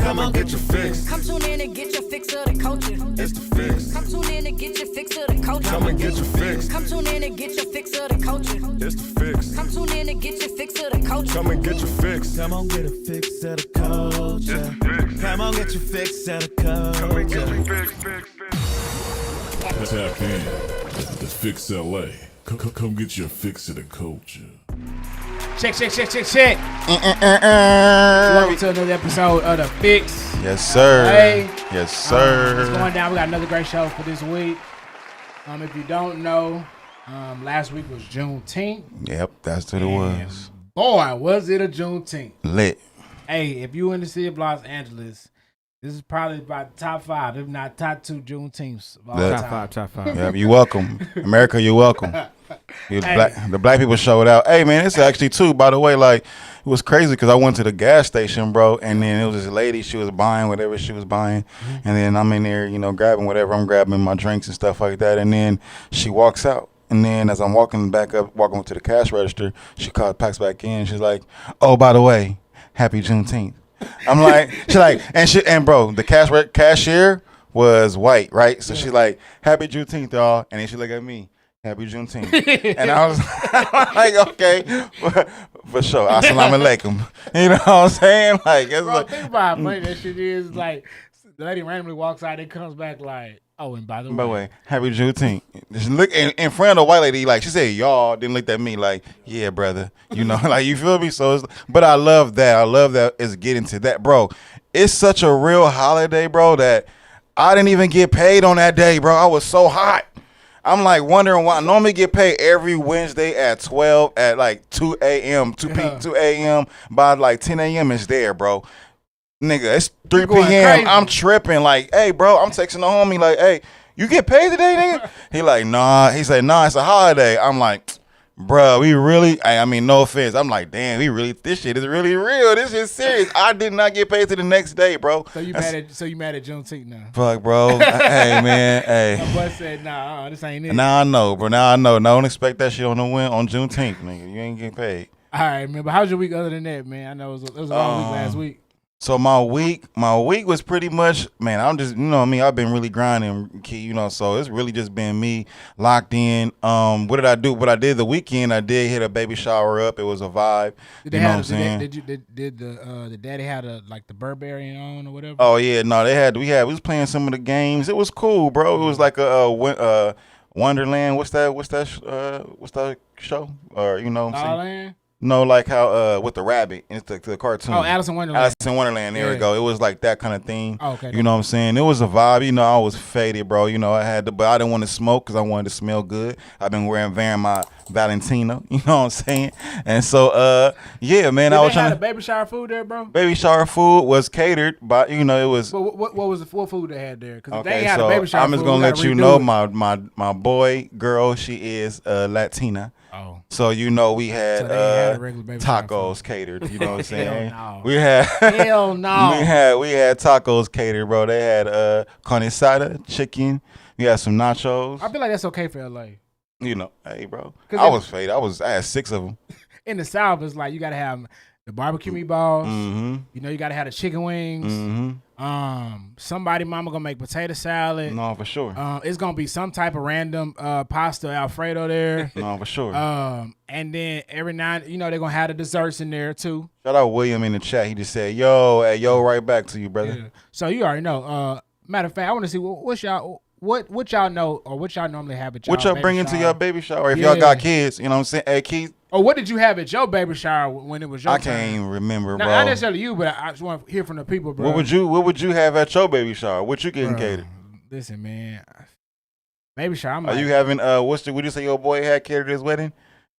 Come and get your fix. Come tune in and get your fix of the culture. It's the fix. Come tune in and get your fix of the culture. Come and get your fix. Come tune in and get your fix of the culture. It's the fix. Come tune in and get your fix of the culture. Come and get your fix. Come on, get a fix of the culture. Come on, get your fix of the Come and get culture. your fix, fix, fix. Tap in. The Fix LA. Come get your fix of the culture. Check. Welcome to another episode of The Fix. Yes, sir. Hey. Yes, sir. It's going down. We got another great show for this week. If you don't know, last week was Juneteenth. Yep, that's what it was. Boy, was it a Juneteenth. Lit. Hey, if you in the city of Los Angeles, this is probably about top 5, if not top 2 Juneteenths of all time. Top five. Yep, you're welcome. America, you're welcome. The black people showed out. Hey, man, it's actually too, by the way, like, it was crazy because I went to the gas station, bro, and then it was this lady, she was buying whatever she was buying, and then I'm in there, grabbing whatever I'm grabbing, my drinks and stuff like that, and then she walks out. And then as I'm walking up to the cash register, she packs back in. She's like, "Oh, by the way, happy Juneteenth." I'm like, and bro, the cashier was white, right? So she's like, "Happy Juneteenth, y'all." And then she looked at me, "Happy Juneteenth." And I was like, "Okay, for sure. Assalamu alaikum." You know what I'm saying? Like, it's Bro, like, think about how funny that shit is. Like, the lady randomly walks out and comes back like, "Oh, and by the way, happy Juneteenth." Just look in front of the white lady, like she said, "Y'all," then looked at me like, "Yeah, brother," like, you feel me? So, but I love that. I love that it's getting to that, bro. It's such a real holiday, bro, that I didn't even get paid on that day, bro. I was so hot. I'm like wondering why. I normally get paid every Wednesday at 12 at like 2 a.m. 2 a.m. By like 10 a.m. it's there, bro. Nigga, it's 3 p.m. Crazy. I'm tripping. Like, hey, bro, I'm texting the homie like, hey, you get paid today, nigga? He like, nah. He said, nah, it's a holiday. I'm like, bro, we really, I mean, no offense. I'm like, damn, this shit is really real. This is serious. I did not get paid to the next day, bro. So you mad at Juneteenth now? Fuck, bro. Hey, man, hey. My boy said, nah, this ain't it. Now I know, bro. Now I know. Don't expect that shit on Juneteenth, nigga. You ain't getting paid. All right, man. But how's your week other than that, man? I know it was a long week last week. So my week was pretty much, man, I'm just, I've been really grinding, so it's really just been me locked in. What did I do? What I did the weekend, I did hit a baby shower up. It was a vibe. Did the daddy have the Burberry on or whatever? Oh yeah, no, we was playing some of the games. It was cool, bro. It was like a Wonderland. What's that show? Or Starland? No, like how with the rabbit and it's the cartoon. Oh, Alice in Wonderland. There we go. It was like that kind of theme. Oh, okay. You know what I'm saying? It was a vibe. I was faded, bro. But I didn't want to smoke because I wanted to smell good. I've been wearing my Valentino. You know what I'm saying? And so, yeah, man. I was trying to. Baby shower food there, bro. Baby shower food was catered, but it was. But what was what food they had there? Because okay, they had so a baby shower. I'm just gonna let you know, my boy girl, she is Latina. Oh. So we had, had a regular baby tacos catered. You know what I'm saying? Hell no. We had Hell no. we had tacos catered, bro. They had carne asada, chicken. We had some nachos. I feel like that's okay for LA. Hey, bro. I had 6 of them. In the South, it's like you gotta have the barbecue meatballs. Mm-hmm. You gotta have the chicken wings. Mm-hmm. Somebody mama gonna make potato salad. No, for sure. It's gonna be some type of random pasta Alfredo there. No, for sure. And then every night, they're gonna have the desserts in there too. Shout out William in the chat. He just said, yo, right back to you, brother. Yeah. So you already know. Matter of fact, I want to see what y'all know or what y'all normally have at y'all. What y'all bringing to your baby shower? If y'all got kids, you know what I'm saying? Hey, Keith. Or what did you have at your baby shower when it was your I time? can't even remember, bro. Not necessarily you, but I just want to hear from the people, bro. What would you have at your baby shower? What you getting catered? Listen, man. Baby shower. Are you having would you say your boy had catered his wedding?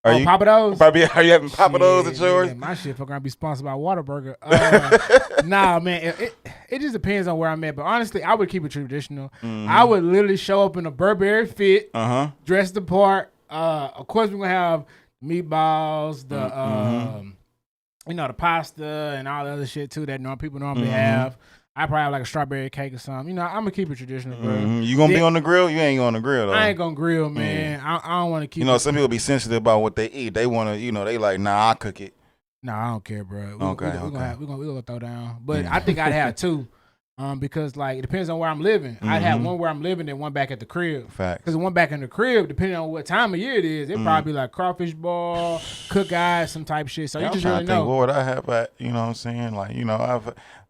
Papa Do's? Are you having Papa Do's at yours? Yeah, my shit gonna be sponsored by Whataburger. Nah, man. It just depends on where I'm at. But honestly, I would keep it traditional. Mm-hmm. I would literally show up in a Burberry fit, dressed the part. Of course, we're gonna have meatballs, the pasta and all the other shit too that people normally have. I probably have like a strawberry cake or something. I'm gonna keep it traditional, bro. You gonna be on the grill? You ain't on the grill though. I ain't gonna grill, man. I don't want to keep. Some people be sensitive about what they eat. They want to, they like, nah, I cook it. No, I don't care, bro. Okay, We're okay. gonna throw down. But I think I'd have two. Because like it depends on where I'm living. I'd have one where I'm living and one back at the crib. Facts. Because the one back in the crib, depending on what time of year it is, it probably be like crawfish ball, cook eyes, some type shit. So you I'm just trying really to think know. what I have at, you know what I'm saying? Like, you know,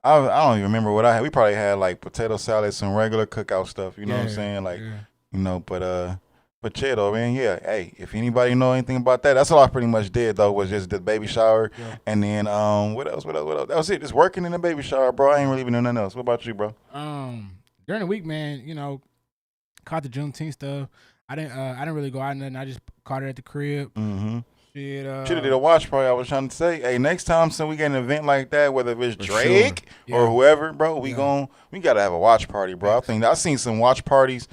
I don't even remember what I had. We probably had like potato salad, some regular cookout stuff, you know what I'm saying? Like, you know, but yeah, though, man, yeah. Hey, if anybody know anything about that, that's all I pretty much did though, was just the baby shower. Yeah. And then what else? That was it. Just working in the baby shower, bro. I ain't really been doing nothing else. What about you, bro? During the week, man, you know, caught the Juneteenth stuff. I didn't really go out nothing. I just caught it at the crib. Mm-hmm. Shit, should have did a watch party. I was trying to say, hey, next time we get an event like that, whether it's Drake or whoever, bro, we gotta have a watch party, bro. I think I seen some watch parties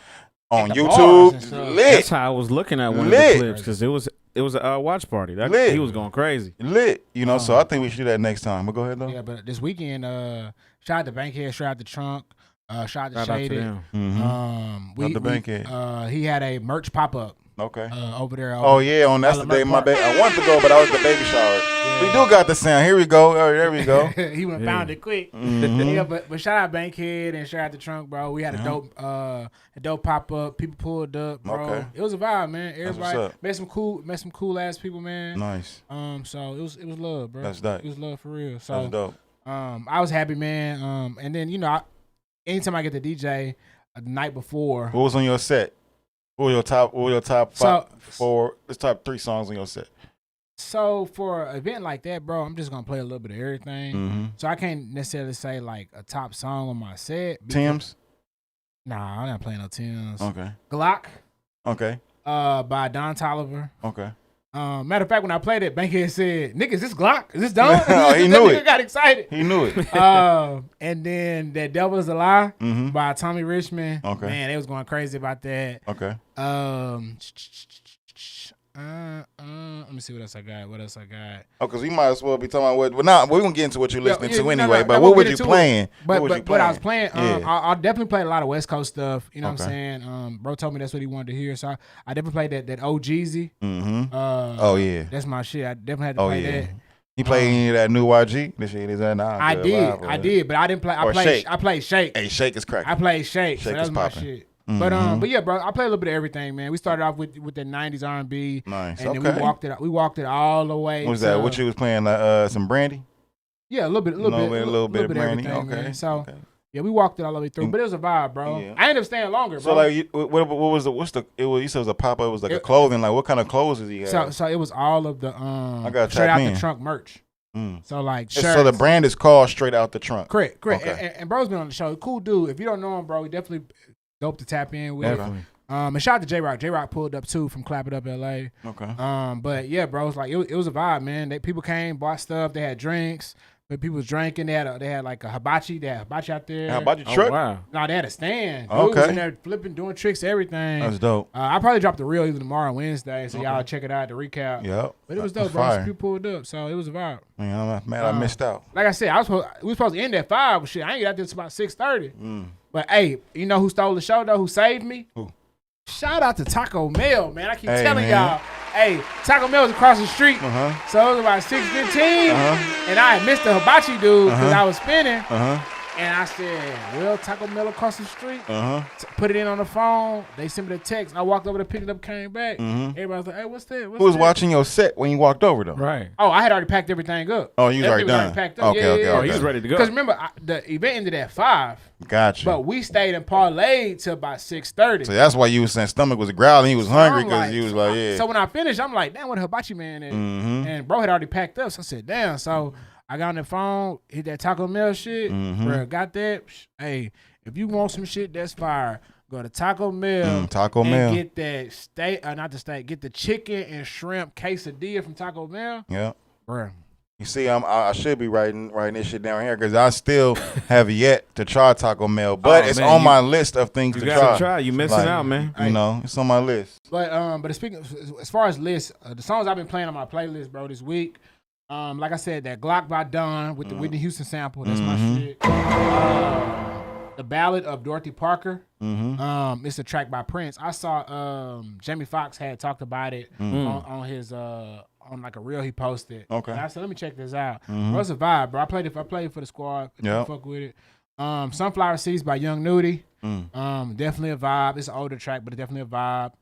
on YouTube. Lit. That's how I was looking at one of the clips because it was a watch party. He was going crazy. Lit. You know, so I think we should do that next time. But go ahead though. Yeah, but this weekend, shout out to Bankhead, shout out to Trunk, shout out to Shaded. Out to Bankhead. He had a merch pop up. Okay. Over there. On that's the day my baby. I wanted to go, but I was the baby shower. Yeah. We do got the sound. Here we go. There we go. He went found it quick. Yeah, but shout out Bankhead and shout out to Trunk, bro. We had a dope pop up. People pulled up, bro. Okay. It was a vibe, man. Everybody met some cool ass people, man. Nice. So it was love, bro. That's dope. It was love for real. So that's dope. I was happy, man. And then anytime I get the DJ the night before. What was on your set? What were your top top 3 songs on your set? So for an event like that, bro, I'm just gonna play a little bit of everything. So I can't necessarily say like a top song on my set. Tim's? Nah, I'm not playing no Tim's. Okay. Glock. Okay. By Don Toliver. Okay. Matter of fact, when I played it, Bankhead said, "Nigga, is this Glock? Is this Don?" Oh, he knew it. Got excited. He knew it. And then that Devil Is a Lie by Tommy Richmond. Okay. Man, they was going crazy about that. Okay. Let me see what else I got. Oh, because we might as well be talking about what. Well, now we're gonna get into what you're listening to anyway. But what were you playing? But what I was playing, I definitely played a lot of Westcoast stuff. You know what I'm saying? Bro told me that's what he wanted to hear, so I definitely played that OG Jeezy. Oh yeah, that's my shit. I definitely had to play that. You played any of that new YG? This shit is that now. I did, but I didn't play. I played Shake. Hey, Shake is cracking. I played Shake. So that's my popping. shit. But yeah, bro, I play a little bit of everything, man. We started off with the '90s R&B, nice, and then we walked it all the way. What was that? What you was playing? Some Brandy? Yeah, a little bit of Brandy. Okay, so yeah, we walked it all the way through, but it was a vibe, bro. Yeah. I ended up staying longer, bro. So like, what was the you said it was a pop up? It was like a clothing. Like, what kind of clothes did he have? So it was all of the I got straight out the trunk merch. So like shirts. So the brand is called Straight Out the Trunk. Correct. Okay. And bro's been on the show. Cool dude. If you don't know him, bro, he definitely dope to tap in with. Definitely. And shout out to J-Rock. J-Rock pulled up too from Clap It Up LA. Okay. But yeah, bro, it's like it was a vibe, man. People came, bought stuff. They had drinks. But people was drinking. They had like a hibachi. They had hibachi out there. Hibachi truck? Wow. No, they had a stand. Dude Okay. was in there flipping, doing tricks, everything. That's dope. I probably dropped the reel either tomorrow or Wednesday, so y'all check it out to recap. Yep. But it was dope, bro. Some people pulled up, so it was a vibe. Man, I'm mad I missed out. Like I said, we was supposed to end at 5, but shit, I ain't get out there until about 6:30. But hey, you know who stole the show though? Who saved me? Who? Shout out to Taco Mel, man. I keep telling y'all, hey, Taco Mel was across the street. So it was about 6:15, and I had missed the hibachi dude because I was spinning. And I said, well, Taco Mel across the street. Put it in on the phone. They sent me the text. I walked over to pick it up, came back. Everybody was like, hey, what's that? Who was watching your set when you walked over though? Right. Oh, I had already packed everything up. Oh, you was already done. Packed up. Okay. Oh, he's ready to go. Because remember, the event ended at 5. Gotcha. But we stayed and parlayed till about 6:30. So that's why you was saying stomach was growling. He was hungry because you was like, yeah. So when I finished, I'm like, damn, what a hibachi man is. And bro had already packed up. So I said, damn. So I got on the phone, hit that Taco Mel shit. Bro, got that. Hey, if you want some shit that's fire, go to Taco Mel. And get that steak, not the steak, get the chicken and shrimp quesadilla from Taco Mel. Yeah. Bro. You see, I should be writing this shit down here because I still have yet to try Taco Mel, but it's on my list of things to try. You gotta try. You missing out, man. You know, it's on my list. But speaking as far as lists, the songs I've been playing on my playlist, bro, this week. Like I said, that Glock by Don with the Whitney Houston sample. That's my shit. The Ballad of Dorothy Parker. It's a track by Prince. I saw Jamie Foxx had talked about it on on like a reel he posted. Okay. And I said, let me check this out. Bro, it's a vibe, bro. I played it for the squad. Yeah. Fuck with it. Sunflower Seeds by Young Nudie. Definitely a vibe. It's an older track, but it's definitely a vibe.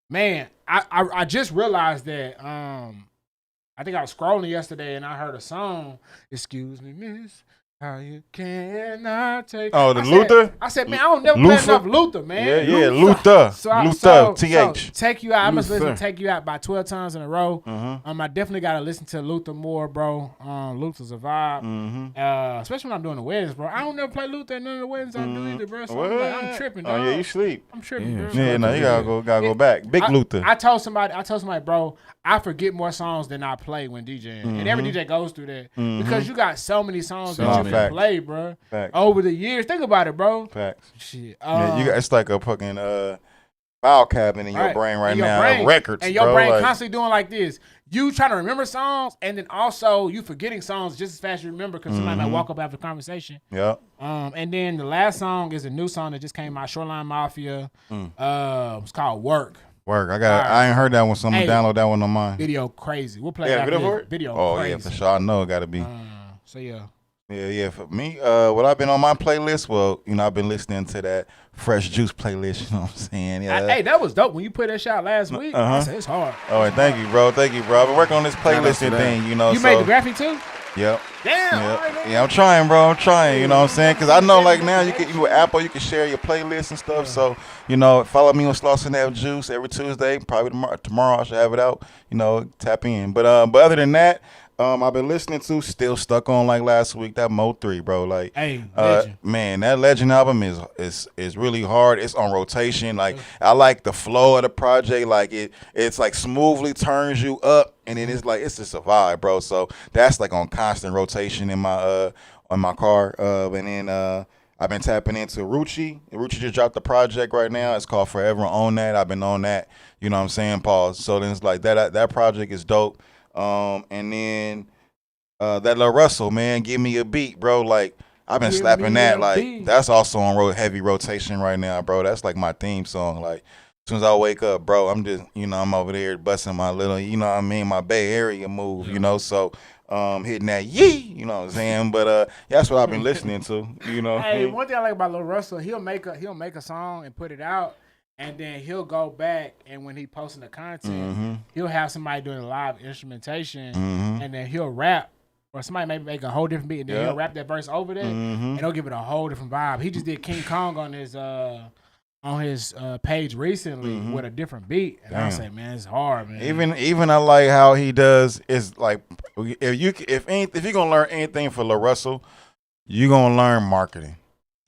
Man, I just realized that I think I was scrolling yesterday and I heard a song. Excuse me, miss. How you cannot take. Oh, Luther? I said, man, I don't never play enough Luther, man. Yeah, Luther. So, TH. Take You Out. I must listen to Take You Out by 12 times in a row. I definitely got to listen to Luther more, bro. Luther's a vibe. Especially when I'm doing the weddings, bro. I don't never play Luther at none of the weddings I do either, bro. So I'm tripping, dog. Oh, yeah, you sleep. I'm tripping, bro. Yeah, no, you gotta go back. Big Luther. I told somebody, bro, I forget more songs than I play when DJing. And every DJ goes through that. Because you got so many songs that you can play, bro. Facts. Over the years. Think about it, bro. Facts. Shit. It's like a fucking file cabinet in your brain right now. Of records, and your bro, brain constantly doing like this. You trying to remember songs, and then also you forgetting songs just as fast as you remember because somebody might walk up after the conversation. Yeah. And then the last song is a new song that just came out, Shoreline Mafia. It's called Work. I ain't heard that one, so I'm gonna download that one on mine. Video crazy. We'll play that video for it? Video crazy. Yeah, for sure. I know it gotta be. So yeah. Yeah. For me, what I've been on my playlist, well, I've been listening to that Fresh Juice playlist. You know what I'm saying? Yeah. Hey, that was dope when you put that shot last week. I said it's hard. Oh, thank you, bro. I've been working on this playlist thing. You made the graphic too? Yep. Damn. Yep. Yeah, I'm trying, bro. You know what I'm saying? Because I know, like, now you with Apple, you can share your playlist and stuff. So, follow me on Slauson F Juice every Tuesday. Probably tomorrow I should have it out. Tap in. But other than that, I've been listening to Still Stuck On like last week, that Mo 3, bro. Like, hey, Legend. Man, that Legend album is really hard. It's on rotation. Like, I like the flow of the project. Like, it's like smoothly turns you up, and then it's like it's just a vibe, bro. So that's like on constant rotation in my on my car. And then I've been tapping into Rucci. Rucci just dropped the project right now. It's called Forever On That. I've been on that. You know what I'm saying? Pause. So then it's like that project is dope. And then that Lil Russell, man, Give Me a Beat, bro. Like, I've been slapping that. Like, that's also on heavy rotation right now, bro. That's like my theme song. Like, as soon as I wake up, bro, I'm just, I'm over there busting my little, my Bay Area move, so hitting that yee, you know what I'm saying? But that's what I've been listening to, Hey, one thing I like about Lil Russell, he'll make a song and put it out. And then he'll go back, and when he posting the content, he'll have somebody doing a live instrumentation, and then he'll rap, or somebody maybe make a whole different beat, and then he'll rap that verse over there, and he'll give it a whole different vibe. He just did King Kong on his page recently with a different beat, and I was like, man, it's hard, man. Even I like how he does is like if you're gonna learn anything for Lil Russell, you're gonna learn marketing.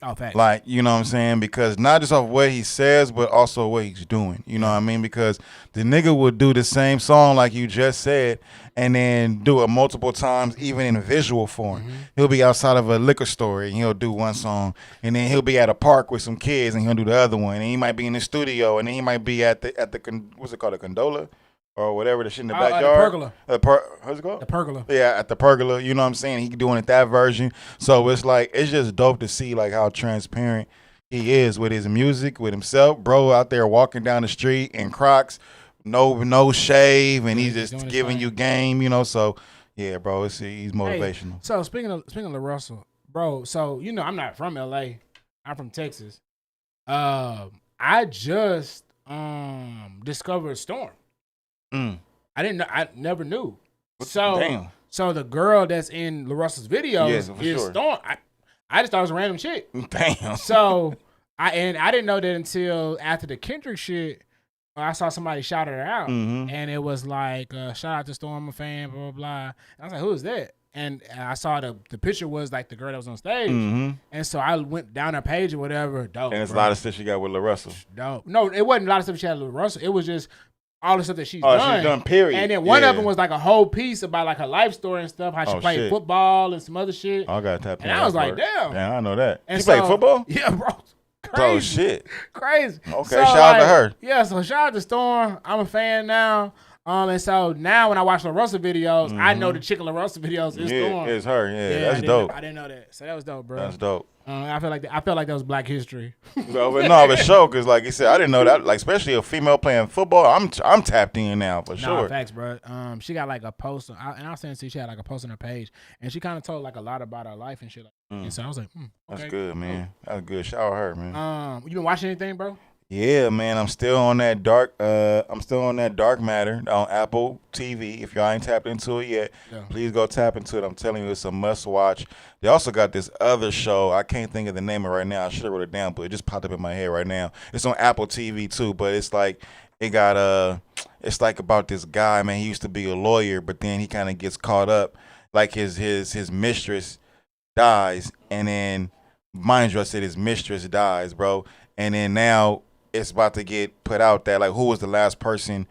Oh, thanks. Like, you know what I'm saying? Because not just off what he says, but also what he's doing. You know what I mean? Because the nigga would do the same song like you just said and then do it multiple times, even in visual form. He'll be outside of a liquor store and he'll do one song. And then he'll be at a park with some kids and he'll do the other one. And he might be in the studio and then he might be at the what's it called, a gondola? Or whatever, the shit in the backyard. The pergola. What's it called? The pergola. Yeah, at the pergola. You know what I'm saying? He doing it that version. So it's like, it's just dope to see like how transparent he is with his music, with himself. Bro out there walking down the street in Crocs, no shave, and he's just giving you game, So yeah, bro, he's motivational. Hey, so speaking of Lil Russell, bro, so I'm not from LA. I'm from Texas. I just discovered Storm. I didn't know. I never knew. So the girl that's in Lil Russell's video is sure. Storm. I just thought it was a random chick. Damn. So I didn't know that until after the Kendrick shit. I saw somebody shouted her out, and it was like, "Shout out to Storm, I'm a fan." Blah blah blah. And I was like, "Who is that?" And I saw the picture was like the girl that was on stage, and so I went down her page or whatever. Dope. And it's a lot of stuff she got with Lil Russell. Dope. No, it wasn't a lot of stuff she had with Lil Russell. It was just all the stuff that she's done. She's done, period. And then one of them was like a whole piece about like her life story and stuff, how she played football and some other shit. I got tap. And I was like, damn. Yeah, I know that. And she played football? Yeah, bro. Crazy. Bro, shit. Crazy. Okay, so, shout out to her. Yeah, so shout out to Storm. I'm a fan now. And so now when I watch LaRosa videos, I know the chick in LaRosa videos is Storm. It's her. Yeah, that's I dope. I didn't know that. So that was dope, bro. That's dope. I felt like that was Black History. but sure, because like you said, I didn't know that. Like, especially a female playing football, I'm tapped in now for sure. No, facts, bro. She got like a post, and I was saying, she had like a post on her page, and she kind of told like a lot about her life and shit. And so I was like, okay. That's good, man. That's good. Shout out her, man. You been watching anything, bro? Yeah, man. I'm still on that dark matter on Apple TV. If y'all ain't tapped into it yet, please go tap into it. I'm telling you, it's a must watch. They also got this other show. I can't think of the name of it right now. I should have wrote it down, but it just popped up in my head right now. It's on Apple TV too, but it's like it's like about this guy, man. He used to be a lawyer, but then he kind of gets caught up. Like his mistress dies, and then mind you, I said his mistress dies, bro, and then now it's about to get put out that like who was the last person.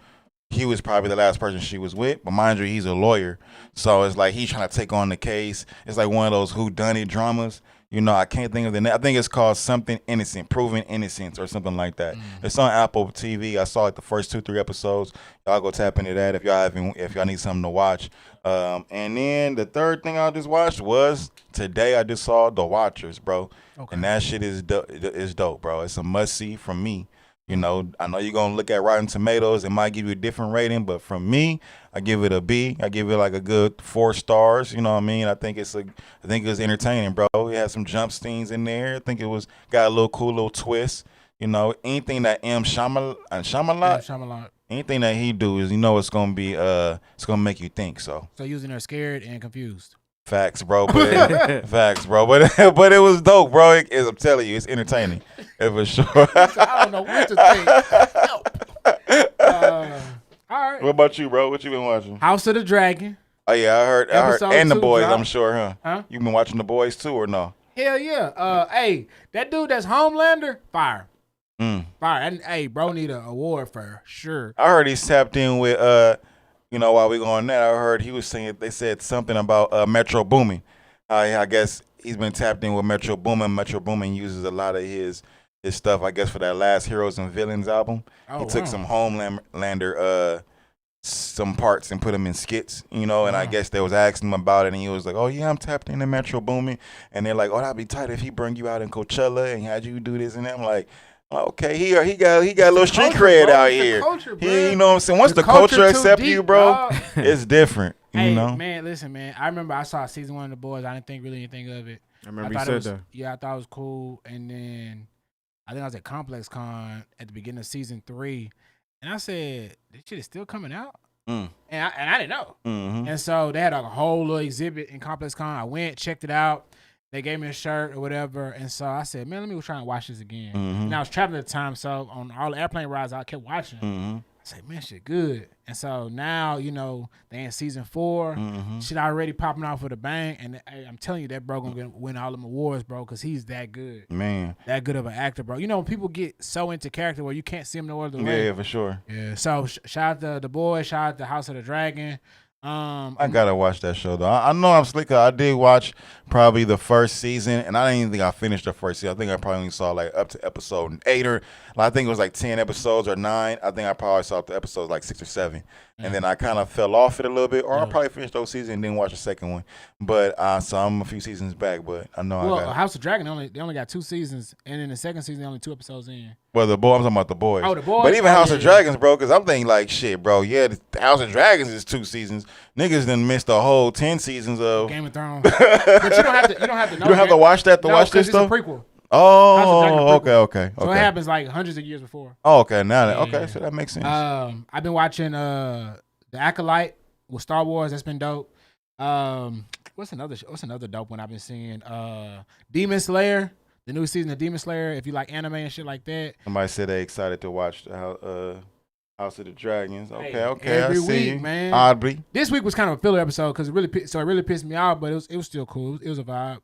He was probably the last person she was with, but mind you, he's a lawyer, so it's like he's trying to take on the case. It's like one of those whodunit dramas. You know, I can't think of the name. I think it's called something innocent, proven innocence, or something like that. It's on Apple TV. I saw like the first 2-3 episodes. Y'all go tap into that if y'all need something to watch. And then the third thing I just watched was today. I just saw The Watchers, bro, and that shit is dope, bro. It's a must see from me. You know, I know you're gonna look at Rotten Tomatoes. It might give you a different rating, but from me, I give it a B. I give it like a good 4 stars. You know what I mean? I think it's entertaining, bro. It had some jump scenes in there. I think it was got a little cool little twist. You know, anything that Shyamalan, anything that he do is, you know, it's gonna be it's gonna make you think. So using her scared and confused. Facts, bro. But facts, bro. But it was dope, bro. I'm telling you, it's entertaining. For sure. I don't know what to think. All right. What about you, bro? What you been watching? House of the Dragon. Oh yeah, I heard, and The Boys. I'm sure, huh? You been watching The Boys too, or no? Hell yeah. Hey, that dude that's Homelander, fire. Fire. And hey, bro, need an award for sure. I heard he's tapped in with you know, while we go on that, I heard he was saying, they said something about Metro Boomin. I guess he's been tapped in with Metro Boomin. Metro Boomin uses a lot of his stuff, I guess, for that last Heroes and Villains album. He took some Homelander some parts and put them in skits, you know, and I guess they was asking him about it, and he was like, oh yeah, I'm tapped into Metro Boomin. And they're like, oh, that'd be tight if he bring you out in Coachella and had you do this and that. I'm like, okay, he got a little street cred out here. Culture, you know what I'm saying? Once the culture accept you, bro, it's different. Hey, you know? Man, listen, man. I remember I saw season 1 of The Boys. I didn't think really anything of it. I remember you said that. Yeah, I thought it was cool. And then I think I was at Complex Con at the beginning of season 3, and I said, "This shit is still coming out." And I didn't know. And so they had a whole little exhibit in Complex Con. I went, checked it out. They gave me a shirt or whatever, and so I said, "Man, let me try and watch this again." And I was traveling at the time, so on all the airplane rides, I kept watching. I said, "Man, shit good." And so now, you know, they in season 4. Shit already popping off with a bang, and I'm telling you, that bro gonna win all them awards, bro, because he's that good. Man, that good of an actor, bro. You know, when people get so into character where you can't see him no other way. Yeah, for sure. Yeah. So shout out to The Boys, shout out to House of the Dragon. I gotta watch that show though. I know I'm slick. I did watch probably the first season, and I didn't even think I finished the first season. I think I probably only saw like up to episode 8, or I think it was like 10 episodes or 9. I think I probably saw up to episodes like 6 or 7, and then I kind of fell off it a little bit, or I probably finished those seasons and didn't watch the second one. But so I'm a few seasons back, but I know well, I got House of Dragon. They only got 2 seasons, and in the second season, only 2 episodes in. Well, I'm talking about The Boys. Oh, The Boys. But even House of Dragons, bro, because I'm thinking like, shit, bro. Yeah, the House of Dragons is 2 seasons. Niggas done missed the whole 10 seasons of Game of Thrones. But you don't have to. You don't have to know. You don't have to watch that to watch this stuff. stuff. It's a prequel. Oh, okay. So it happens like hundreds of years before. Oh, okay. Okay, so that makes sense. I've been watching The Acolyte with Star Wars. That's been dope. What's another dope one I've been seeing? Demon Slayer, the new season of Demon Slayer. If you like anime and shit like that. Somebody said they excited to watch the House of the Dragons. Okay, every I see week, you. man. Oddly, this week was kind of a filler episode because it really pissed me off, but it was still cool. It was a vibe.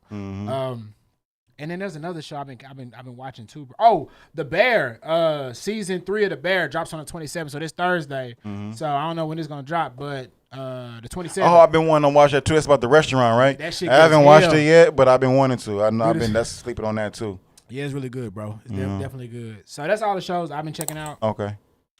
And then there's another show I've been watching too. Oh, The Bear. Season 3 of The Bear drops on the 27th, so this Thursday. So I don't know when it's gonna drop, but the 27th. Oh, I've been wanting to watch that too. It's about the restaurant, right? That shit I haven't watched it yet, but I've been wanting to. That's sleeping on that too. Yeah, it's really good, bro. It's definitely good. So that's all the shows I've been checking out. Okay.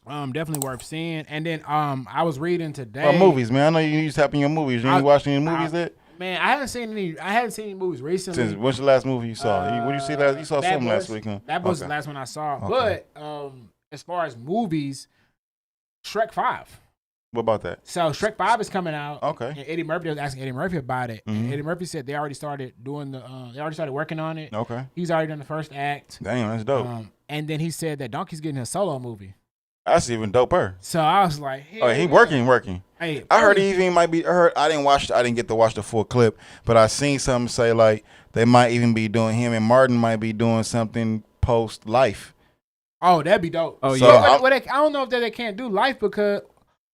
Definitely worth seeing. And then I was reading today. What movies, man? I know you used to have in your movies. You ain't watched any movies yet? Man, I haven't seen any movies recently. Since what's the last movie you saw? What did you see last? You saw something last week, huh? That was the last one I saw. Okay. But as far as movies, Shrek 5. What about that? So Shrek 5 is coming out. Okay. And Eddie Murphy was asking Eddie Murphy about it. Mm-hmm. And Eddie Murphy said they already started doing they already started working on it. Okay. He's already done the first act. Damn, that's dope. And then he said that Donkey's getting a solo movie. That's even doper. So I was like, hey, he working. Hey, I heard he even might be. I didn't get to watch the full clip, but I seen something say like they might even be doing him and Martin might be doing something post life. Oh, that'd be dope. Oh So yeah. I don't know if they can't do life because.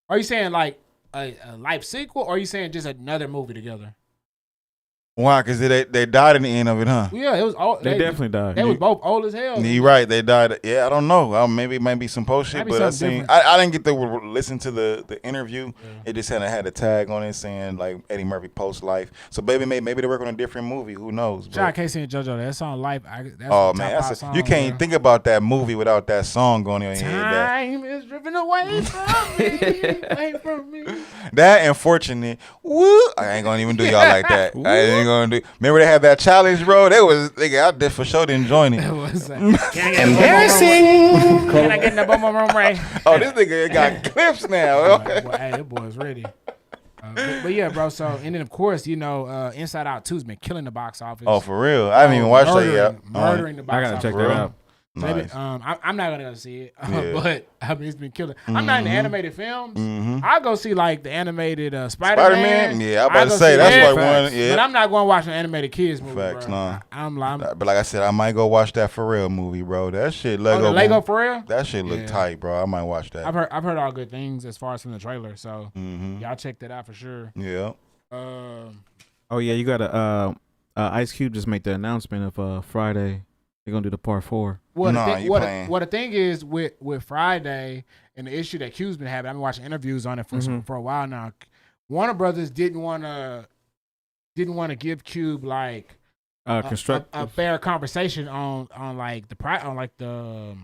Are you saying like a life sequel, or are you saying just another movie together? Why? Because they died in the end of it, huh? Yeah, it was old. They definitely died. They was both old as hell. You're right. They died. Yeah, I don't know. Maybe it might be some post shit, Might be but I something seen. I didn't get to listen to the interview. Yeah. It just had a tag on it saying like Eddie Murphy post life. So maybe they work on a different movie. Who knows? I can't see JoJo. That song life. You can't think about that movie without that song going in your head. Time is driven away from me, away from me. That and Fortunate. Woo! I ain't gonna even do y'all like that. I ain't gonna do. Remember they had that challenge, bro? They was out there for sure didn't join it. It was embarrassing. Can I get in the boom Ray? Oh, this nigga got clips now. Hey, that boy's ready. But yeah, bro. So and then of course Inside Out 2's been killing the box office. Oh, for real? I haven't even watched that yet. Murdering the box office. I gotta check that out. Maybe, Nice. I'm not gonna go see it, Yeah. but I mean it's been killing. I'm not into animated films. I'll go see like the animated Spider-Man. Spider-Man? Yeah, I'm about to say that's like one. Yeah, but I'm not going to watch an animated kids movie. Facts, bro. nah. I'm But like I said, I might go watch that For Real movie, bro. That shit the Lego For Real. That shit look tight, bro. I might watch that. I've heard all good things as far as from the trailer, so y'all check that out for sure. Yeah. Oh yeah, you got to Ice Cube just made the announcement of Friday. They're gonna do the part 4. Well, playing. the thing is with Friday and the issue that Cube's been having, I've been watching interviews on it for a while now. Warner Brothers didn't want to give Cube like a fair conversation on the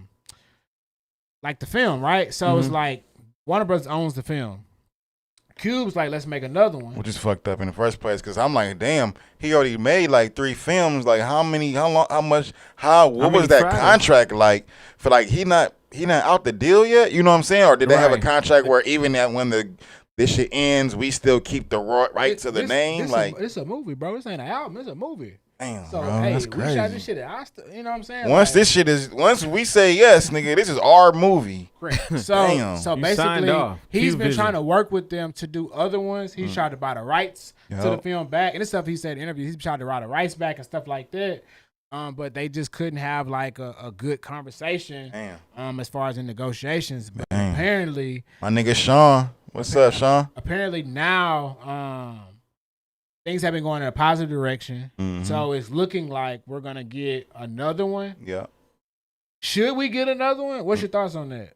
film, right? So it's like Warner Brothers owns the film. Cube's like, let's make another one. Which is fucked up in the first place, because I'm like, damn, he already made like 3 films. Like, what was that contract like? For like, he not out the deal yet? You know what I'm saying? Or did they have a contract where even that when this shit ends, we still keep the right to the name? It's a movie, bro. This ain't an album. It's a movie. Damn, so, bro, hey, that's we crazy. shot this shit at Asta, you know what I'm saying? Once we say yes, nigga, this is our movie. So basically, he's been trying to work with them to do other ones. He's tried to buy the rights to the film back. And this stuff he said in interviews, he's tried to buy the rights back and stuff like that. But they just couldn't have like a good conversation as far as in negotiations. But apparently, my nigga Sean. What's up, Sean? Apparently now things have been going in a positive direction. So it's looking like we're going to get another one. Yeah. Should we get another one? What's your thoughts on that?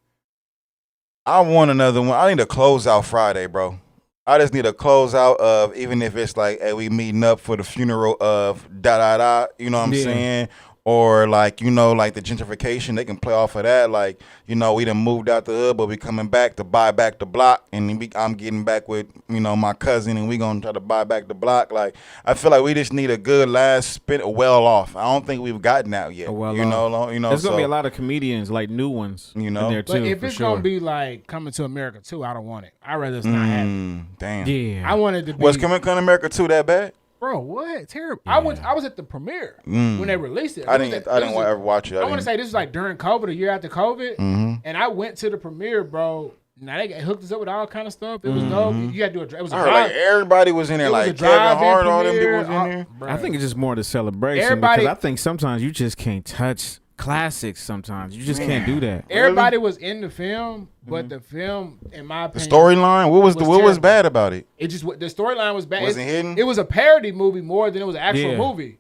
I want another one. I need a closeout Friday, bro. I just need a closeout of, even if it's like, hey, we meeting up for the funeral of da-da-da, you know what I'm saying? Or like, like the gentrification, they can play off of that. Like, we done moved out the hood, but we coming back to buy back the block. And I'm getting back with, my cousin, and we going to try to buy back the block. Like, I feel like we just need a good last spin, well off. I don't think we've gotten out yet. There's There's going to be a lot of comedians, like new ones, in there too. But if it's going to be like Coming to America 2, I don't want it. I'd rather it's not happen. Damn. Yeah. I wanted to be. Was Coming to America 2 that bad? Bro, what? Terrible. Yeah. I was at the premiere when they released it. I didn't ever watch it. I want to say this was like during COVID, a year after COVID. And I went to the premiere, bro. Now they hooked us up with all kind of stuff. It was dope. You had to do it was a drive. Like everybody was in there, like Kevin Hart, all them people was in there. Bro. I think it's just more the celebration because I think sometimes you just can't touch classics. Sometimes you just can't do that. Everybody was in the film, but the film, in my opinion, the storyline. What was bad about it? It just the storyline was bad. Wasn't hidden. It was a parody movie more than it was an actual movie.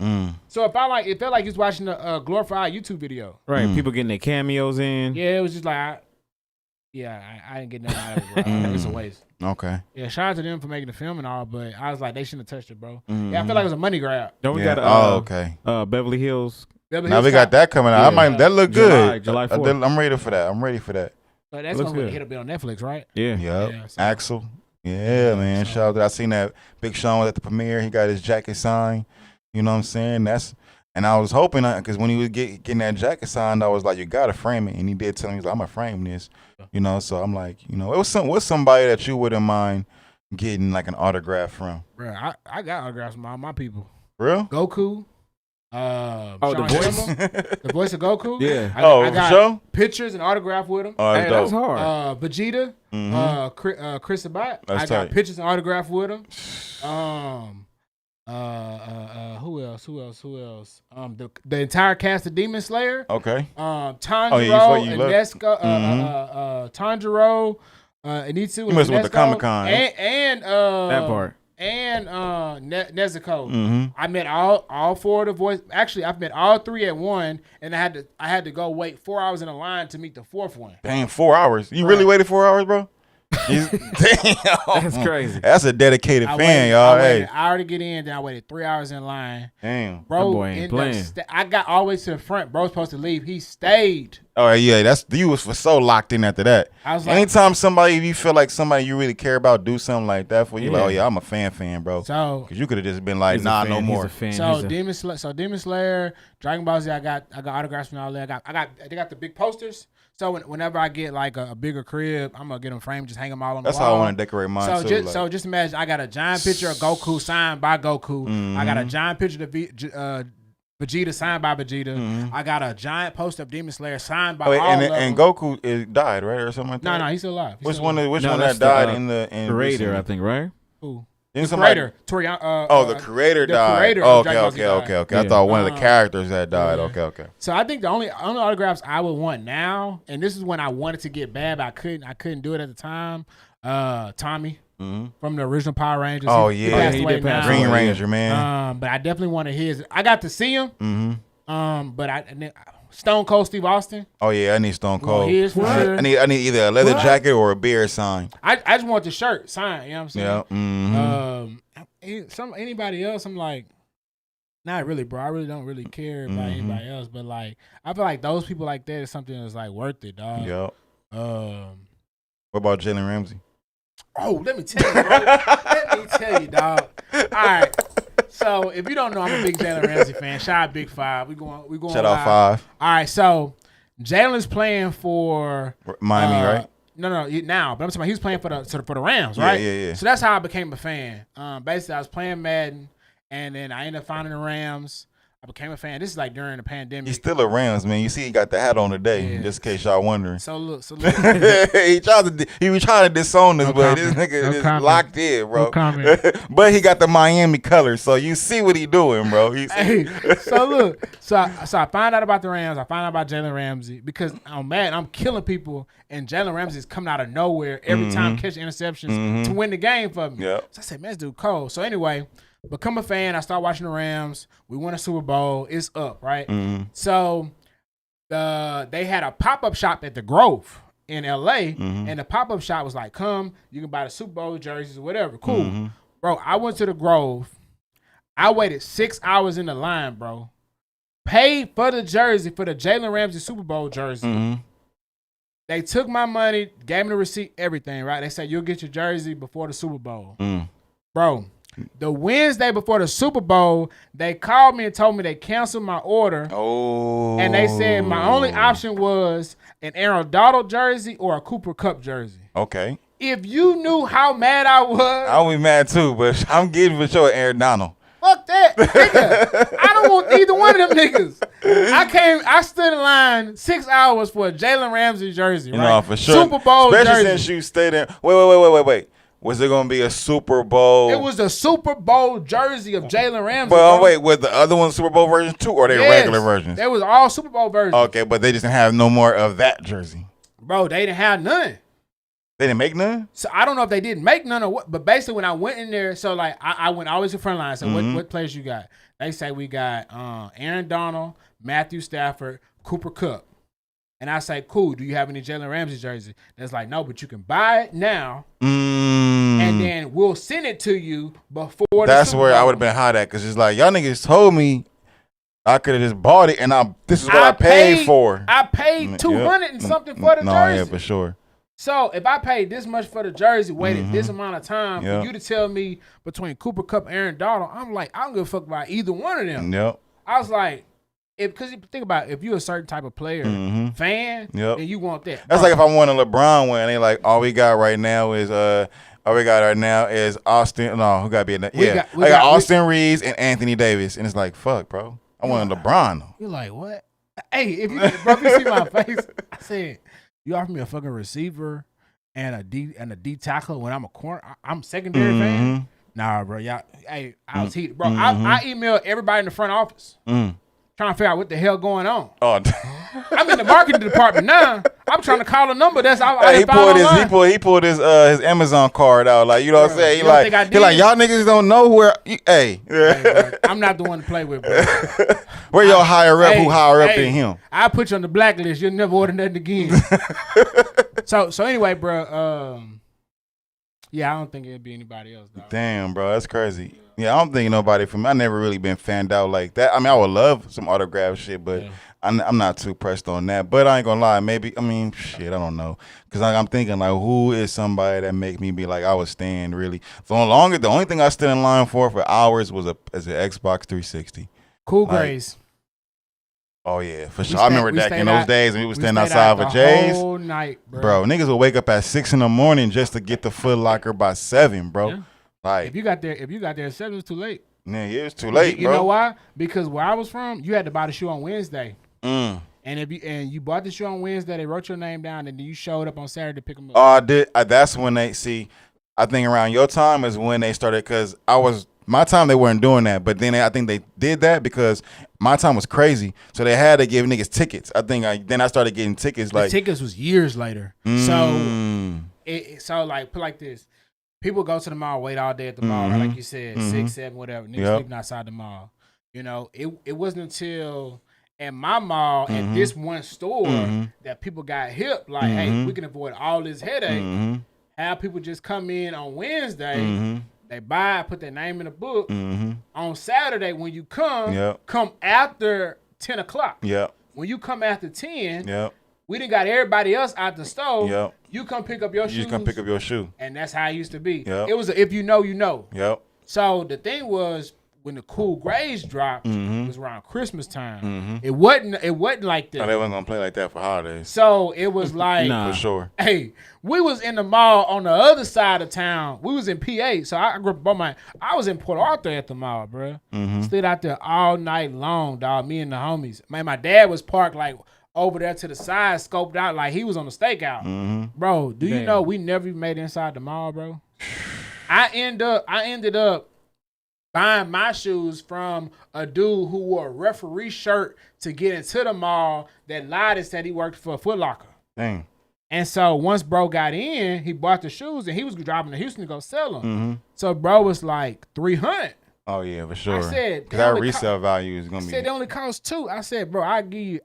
So it felt like you was watching a glorified YouTube video. Right, people getting their cameos in. Yeah, it was just like, I didn't get nothing out of it. Bro. It's a waste. Okay. Yeah, shout out to them for making the film and all, but I was like, they shouldn't have touched it, bro. Yeah, I feel like it was a money grab. Don't we got Beverly Hills? Now we got that coming out. That look good. July 4th. I'm ready for that. But that's Looks gonna good. hit up on Netflix, right? Yeah. Yep. Yeah, so- Axel. Yeah, man. so- Shout out. I seen that Big Sean was at the premiere. He got his jacket signed. You know what I'm saying? And I was hoping, because when he was getting that jacket signed, I was like, you gotta frame it. And he did tell me, he's like, I'm gonna frame this. You know, so I'm like, you know, what's somebody that you wouldn't mind getting like an autograph from? Bro, I got autographs from all my people. Real? Goku. the Sean voice? Shimmer, the voice of Goku. Yeah. I got sure? pictures and autograph with him. Oh, Hey, that's that's dope. hard. Vegeta, Chris Sabat. That's I got tight. pictures and autograph with him. Who else? The entire cast of Demon Slayer. Okay. Tanjiro, you love- Inesco, Tanjiro, Anitsu, You must with the Inesco, Comic-Con, and That part. and Nezuko. Mm-hmm. I met all four of the voice. Actually, I've met all three at one, and I had to go wait 4 hours in a line to meet the fourth one. Dang, 4 hours. You really waited 4 hours, bro? Damn. That's crazy. That's a dedicated fan, waited, y'all. I waited Hey. an hour to get in, then I waited 3 hours in line. Damn. Bro, That boy ain't ended up playing. I got all the way to the front. Bro's supposed to leave. He stayed. Oh yeah, you was for so locked in after that. I was like, Anytime if you feel like somebody you really care about do something like that for you, like, Yeah. oh yeah, I'm a fan, bro. so Because you could have just been like, He's a nah, fan. no He's more. a fan. So He's a- Demon Slayer, Dragon Ball Z, I got autographs from all that. They got the big posters. So whenever I get like a bigger crib, I'm gonna get them framed, just hang them all on That's the wall. how I want to decorate mine too. So just imagine, I got a giant picture of Goku signed by Goku. I got a giant picture of Vegeta signed by Vegeta. I got a giant poster of Demon Slayer signed by all and of them. Goku died, right, or something like that. No, he's still alive. Which still one? alive. Which No, one that's that died the, in the Creator, recently? I think, right? Who? Didn't The somebody- creator, Torian. The creator the died. creator Oh, of Dragon Ball Z died. okay. I Yeah. thought one of the characters that died. yeah. Okay. So I think the only autographs I would want now, and this is when I wanted to get bad, but I couldn't do it at the time. Tommy from the original Power Rangers. Oh He yeah, passed he away did pass now. away. Green Ranger, man. But I definitely wanted his. I got to see him. Mm-hmm. But Stone Cold Steve Austin. Oh yeah, I need Stone Cold. his for sure. I need either a leather jacket or a beard sign. I just want the shirt signed. You know what I'm saying? Yeah. Mm-hmm. Anybody else, I'm like, not really, bro. I really don't really care about anybody else, but like, I feel like those people like that is something that's like worth it, dog. Yep. Um. What about Jalen Ramsey? Oh, let me tell you, bro. Let me tell you, dog. All right. So if you don't know, I'm a big Jalen Ramsey fan. Shout out Big Five. We going. Shout live. out 5. All right. So Jalen's playing for Miami, right? No, but I'm talking about he's playing for the Rams, Yeah, right? yeah. So that's how I became a fan. Basically, I was playing Madden, and then I ended up finding the Rams. I became a fan. This is like during the pandemic. He's still a Rams, man. You see, he got the hat on today, Yeah. just in case y'all wondering. So look. he was trying to disown us, No but comment. this nigga No is comment. locked in, bro. No comment. But he got the Miami colors, so you see what he doing, bro. Hey, so look, so I find out about the Rams. I find out about Jalen Ramsey because I'm mad. I'm killing people, and Jalen Ramsey is coming out of nowhere every time catching interceptions to win the game for me. Yep. So I said, man, this dude cold. So anyway, become a fan. I start watching the Rams. We won a Super Bowl. It's up, right? So they had a pop-up shop at the Grove in LA, and the pop-up shop was like, come, you can buy the Super Bowl jerseys or whatever. Cool. Bro, I went to the Grove. I waited 6 hours in the line, bro. Paid for the jersey, for the Jalen Ramsey Super Bowl jersey. They took my money, gave me the receipt, everything, right? They said, you'll get your jersey before the Super Bowl. Bro, the Wednesday before the Super Bowl, they called me and told me they canceled my order. Oh. And they said my only option was an Aaron Donald jersey or a Cooper Kupp jersey. Okay. If you knew how mad I was, I'll be mad too, but I'm getting for sure Aaron Donald. fuck that, nigga. I don't want either one of them niggas. I stood in line 6 hours for a Jalen Ramsey jersey, right? No, for sure. Super Bowl Especially jersey. since you stayed in. Wait. Was it gonna be a Super Bowl? It was the Super Bowl jersey of Jalen Ramsey. Well, bro. wait, was the other one Super Bowl versions too, or are they Yes. regular versions? They was all Super Bowl versions. Okay, but they just didn't have no more of that jersey. Bro, they didn't have none. They didn't make none? So I don't know if they didn't make none or what, but basically when I went in there, so like I went always to front line. So what players you got? They say we got Aaron Donald, Matthew Stafford, Cooper Kupp. And I say, cool, do you have any Jalen Ramsey jersey? That's like, no, but you can buy it now, and then we'll send it to you before That's the Super where Bowl. I would have been hot at, because it's like, y'all niggas told me I could have just bought it, and this is what I paid for. I paid $200 and something for the jersey. Yeah, for sure. So if I paid this much for the jersey, waited this amount of time for you to tell me between Cooper Kupp and Aaron Donald, I'm like, I don't give a fuck about either one of them. Yep. I was like, because you think about it, if you're a certain type of player, fan, then you want that. That's like if I want a LeBron one, they like, all we got right now is Austin. No, who got to be in that? Yeah, I got Austin Reeves and Anthony Davis, and it's like, fuck, bro. I want a LeBron though. You're like, what? Hey, if you see my face, I said, you offer me a fucking receiver and a D tackle when I'm a corner. I'm secondary fan. Nah, bro. Y'all, hey, I was heated, bro. I emailed everybody in the front office trying to figure out what the hell going on. Oh, I'm in the marketing department now. I'm trying to call a number that's he pulled his Amazon card out, like, you know what I'm saying. He like y'all niggas don't know where. Hey, I'm not the one to play with, bro. Where your higher up who higher up than him? I put you on the blacklist. You'll never order nothing again. So anyway, bro. Yeah, I don't think it'd be anybody else, dog. Damn, bro, that's crazy. Yeah, I don't think nobody from. I never really been fanned out like that. I mean, I would love some autograph shit, but I'm not too pressed on that. But I ain't gonna lie, maybe. I mean, shit, I don't know, cause I'm thinking like, who is somebody that make me be like, I would stand really. The only thing I stood in line for hours was an Xbox 360. Cool Grays. Oh yeah, for sure. I remember that in those days, and we was standing outside for Jay's. Whole night, bro. Niggas would wake up at 6 a.m. just to get the Foot Locker by 7, bro. Yeah. Like, if you got there at 7, it was too late. Yeah, it was too late, you bro. know why? Because where I was from, you had to buy the shoe on Wednesday. And if you bought the shoe on Wednesday, they wrote your name down, and then you showed up on Saturday to pick them up. Oh, I did. That's when they see. I think around your time is when they started, because my time they weren't doing that, but then I think they did that because my time was crazy, so they had to give niggas tickets. I think then I started getting tickets. The tickets was years later. So like put like this, people go to the mall, wait all day at the mall, right? Like you said, 6, 7, whatever. Niggas sleeping outside the mall. You know, it wasn't until at my mall at this one store that people got hip. Like, hey, we can avoid all this headache. Have people just come in on Wednesday. They buy, put their name in the book. On Saturday, when you come after 10 o'clock. When you come after 10, we done got everybody else out the store. You come pick up your shoes. You just come pick up your shoe. And that's how it used to be. It was if you know, you know. So the thing was, when the Cool Grays dropped, it was around Christmas time. It wasn't like that. No, they wasn't gonna play like that for holidays. So it was like, for sure. Hey, we was in the mall on the other side of town. We was in PA. So I grew up I was in Port Arthur at the mall, bro. Stayed out there all night long, dog. Me and the homies. Man, my dad was parked like over there to the side, scoped out like he was on the stakeout. Bro, do you know we never even made it inside the mall, bro? I ended up buying my shoes from a dude who wore a referee shirt to get into the mall that lied and said he worked for Foot Locker. Dang. And so once bro got in, he bought the shoes and he was driving to Houston to go sell them. So bro was like $300. Oh yeah, for sure. I said, because that resale value is gonna be. I said they only cost $2. I said, bro, I give you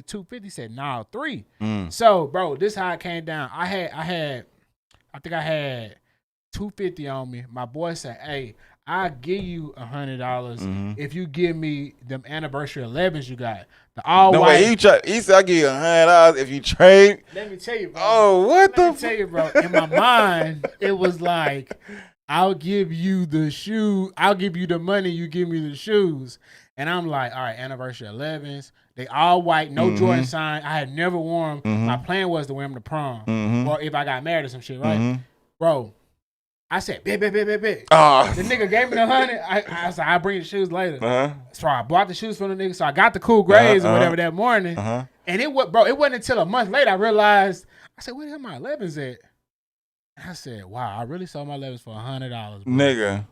$250. He said, nah, $3. So bro, this how it came down. I think I had $250 on me. My boy said, hey, I give you $100 if you give me them anniversary 11s you got. The all white. He said I give you $100 if you trade. Let me tell you, bro. Oh, what Let me tell you, bro. In my mind, it was like, I'll give you the shoe. I'll give you the money. You give me the shoes. And I'm like, all right, anniversary 11s. They all white, no Jordan sign. I had never worn them. My plan was to wear them to prom, or if I got married or some shit, right, bro. I said, bet. The nigga gave me the $100. I said, I'll bring the shoes later. So I bought the shoes from the nigga. So I got the Cool Grays or whatever that morning. And it wasn't until a month later I realized, I said, where the hell my 11s at? I said, wow, I really sold my 11s for $100. Bro. Nigga.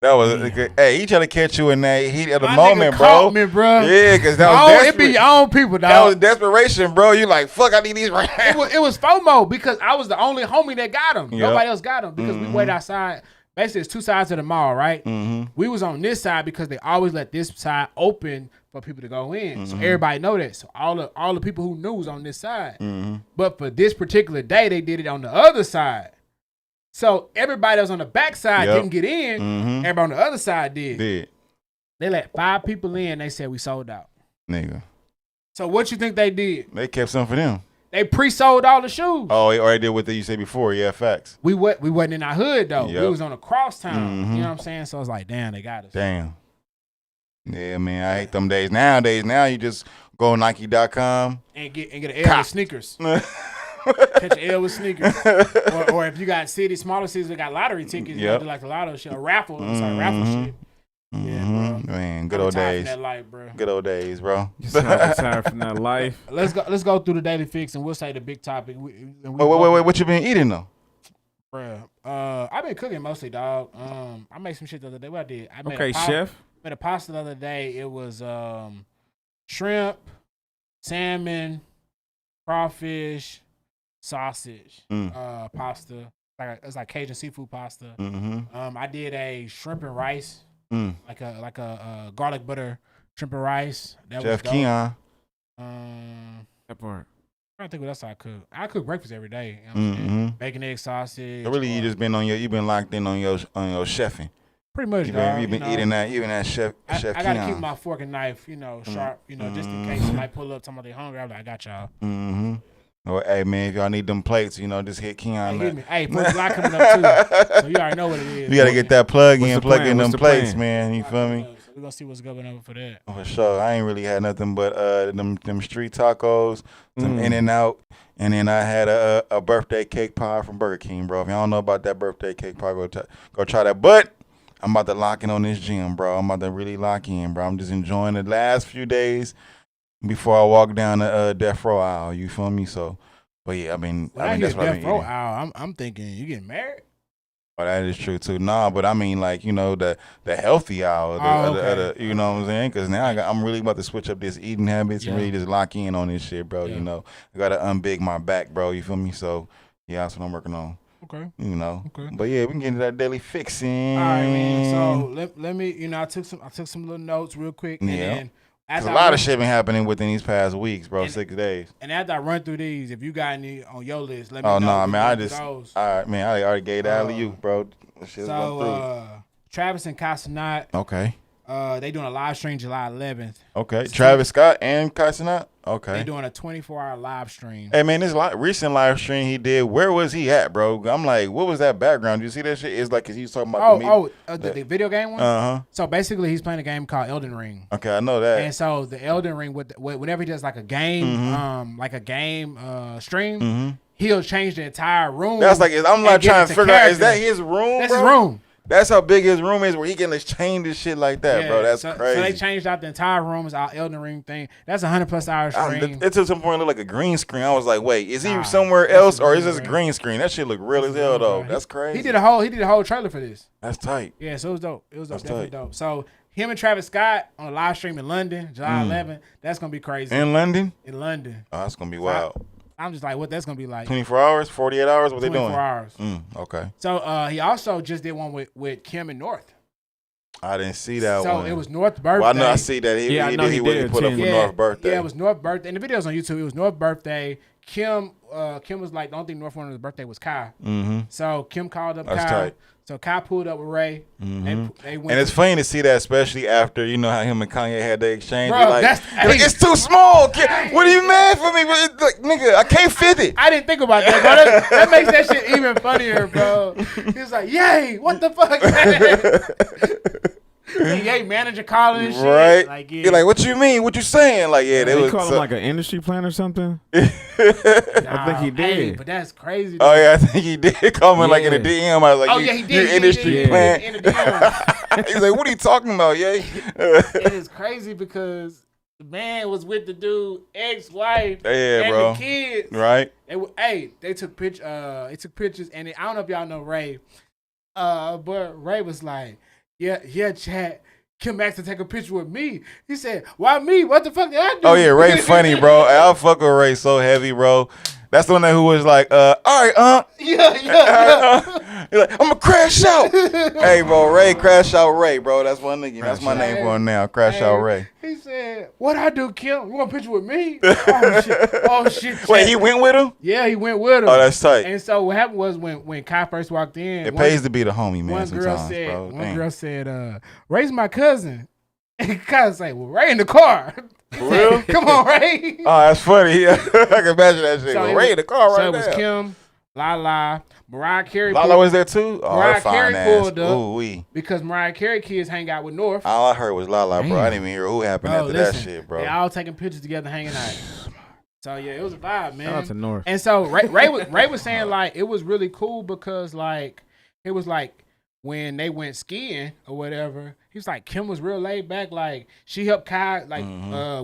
That was hey, he trying to catch you in that heat at the my moment, nigga bro. Caught me, bro. Yeah, because that was desperate. It be your own people, dog. That was desperation, bro. You like, fuck, I need these right now. It was FOMO because I was the only homie that got them. Nobody else got them because we waited outside. Basically, it's two sides of the mall, right? We was on this side because they always let this side open for people to go in. So everybody know that. So all the people who knew was on this side. But for this particular day, they did it on the other side. So everybody that was on the back side didn't get in. Everybody on the other side did. They let 5 people in. They said we sold out. Nigga. So what you think they did? They kept some for them. They pre-sold all the shoes. Oh, or they did what you said before. Yeah, facts. We wasn't in our hood though. Yep. We was on a cross town. Mhm. You know what I'm saying? So it's like, damn, they got us. Damn. Yeah, man, I hate them days. Nowadays, now you just go Nike.com. And get an L with sneakers. Catch an L with sneakers. or if you got smaller cities that got lottery tickets, you Yep. do like the lotto shit, a raffle. Sorry, raffle shit. Yeah, bro. Man, good I'm old retired from days. that life, bro. Good old days, bro. Tired from that life. Let's go through the daily fix and we'll say the big topic. Wait, what you been eating though? Bruh. I've been cooking mostly, dog. I made some shit the other day. What I did? I made Okay, chef. made a pasta the other day. It was shrimp, salmon, crawfish, sausage, pasta. It's like Cajun seafood pasta. Mm-hmm. I did a shrimp and rice, Mm. like a garlic butter shrimp and rice. That Chef was dope. Keon. That part. I don't think what else I cook. I cook breakfast every day. You know what I'm saying? Mm-hmm. Bacon, egg, sausage. So really, you just been you've been locked in on your chefing. pretty much. You've dog, been you eating know. that chef I Keon. gotta keep my fork and knife, sharp, just in case somebody pull up, somebody hungry. I'm like, I got y'all. Mm-hmm. Well, hey man, if y'all need them plates, just hit Keon. Hey, hit me. Hey, 4th of July coming up too, so you already know what it is. You gotta get that plug in, plug in them What's the plates, plan? man. You feel me? So we're gonna see what's going on for that. For sure. I ain't really had nothing but them street tacos, some In and Out, and then I had a birthday cake pie from Burger King, bro. If y'all don't know about that birthday cake pie, go try that. But I'm about to lock in on this gym, bro. I'm about to really lock in, bro. I'm just enjoying the last few days before I walk down the death row aisle. You feel me? So, but yeah, I mean that's what I've been eating. I'm thinking you getting married. Oh, that is true too. Nah, but I mean, like, the healthy hour, you know what I'm saying? Because now I'm really about to switch up this eating habits and really just lock in on this shit, bro. Yeah. I gotta unbig my back, bro. You feel me? So yeah, that's what I'm working on. Okay. Okay. But yeah, we can get into that daily fixing. All right, man. So let me, I took some little notes real quick. And Yeah. then Cause a lot of shit been happening within these past weeks, bro. 6 days. And after I run through these, if you got any on your list, let me Oh know. no, man! Those. All right, man. I already gave the alley you, bro. That shit's going So Travis and Casanat, through. Okay. they doing a live stream July 11th. Okay. Travis Scott and Casanat. Okay. They doing a 24-hour live stream. Hey man, this recent live stream he did, where was he at, bro? I'm like, what was that background? You see that shit? It's like, cause he's talking about the video game one. Uh-huh. So basically, he's playing a game called Elden Ring. Okay, I know that. And so the Elden Ring, whenever he does like a game, stream, he'll change the entire room. That's like, I'm not trying to figure out, is that his room, That's bro? his room. That's how big his room is, where he can exchange this shit like that, bro. That's crazy. So they changed out the entire room as our Elden Ring thing. That's 100+ hour stream. It to some point looked like a green screen. I was like, wait, is he somewhere else or is this a green screen? That shit look real as hell though. That's crazy. He did a whole trailer for this. That's tight. Yeah, so it was dope. It was That's definitely tight. dope. So him and Travis Scott on a live stream in London, July 11th. That's gonna be crazy. In London? In London. Oh, that's gonna be wild. I'm just like, what that's gonna be like. 24 hours, 48 hours, what they doing? 24 hours. Okay. So he also just did one with Kim and North. I didn't see that So one. it was North's birthday. Well, I know I see that. He did put up for North's birthday. Yeah, it was North's birthday. And the video's on YouTube. It was North's birthday. Kim was like, the only thing North wanted his birthday was Kai. Mm-hmm. So Kim called up That's Kai. tight. So Kai pulled up with Ray. Mm-hmm. They went And it's funny to see that, especially after how him and Kanye had the exchange. Bro, like, that's- it's too small. What are you mad for me? But it's like, nigga, I can't fit it. I didn't think about that, bro. That makes that shit even funnier, bro. He was like, yay, what the fuck? Yay, manager calling and shit. Right? Like, You're like, what you mean? What you saying? Like, yeah, They call him like an industry plan or something. I think he did. Hey, but that's crazy. Oh yeah, I think he did call me like in a DM. I was like, he did. You industry plan. In the DM. He's like, what are you talking about, yay? It is crazy because the man was with the dude ex-wife and bro. the kids. Right? They took pictures, and I don't know if y'all know Ray, but Ray was like, yeah, chat. Kim asked to take a picture with me. He said, "Why me? What the fuck did I do?" Oh yeah, Ray funny, bro. I fuck with Ray so heavy, bro. That's the one who was like, all right, Yeah. He's like, I'm gonna crash out. Hey, bro, Ray, crash out Ray, bro. That's one nigga. That's my name for him now. Crash out Ray. He said, "What I do, Kim? You want a picture with me?" Oh shit. Wait, he went with him? Yeah, he went with him. Oh, that's tight. And so what happened was when Kai first walked in, It pays to be the homie, man. One girl sometimes, said, bro. one girl said, "Ray's my cousin." And Kyle say, well, Ray in the car. For real? Come on, Ray. Oh, that's funny. Yeah. I can imagine that shit. So Ray in the car So right it was now. Kim, Lala, Mariah Carey. Lala was there too? Oh, Mariah her fine Carey ass. pulled up. Ooh, wee. Because Mariah Carey kids hang out with North. All I heard was Lala, bro. Damn. I didn't even hear who happened Bro, after listen, that shit, bro. They all taking pictures together, hanging out. So yeah, it was a vibe, man. Shout out to North. And so Ray was saying like it was really cool because like it was like when they went skiing or whatever, he was like Kim was real laid back, like she helped Kai like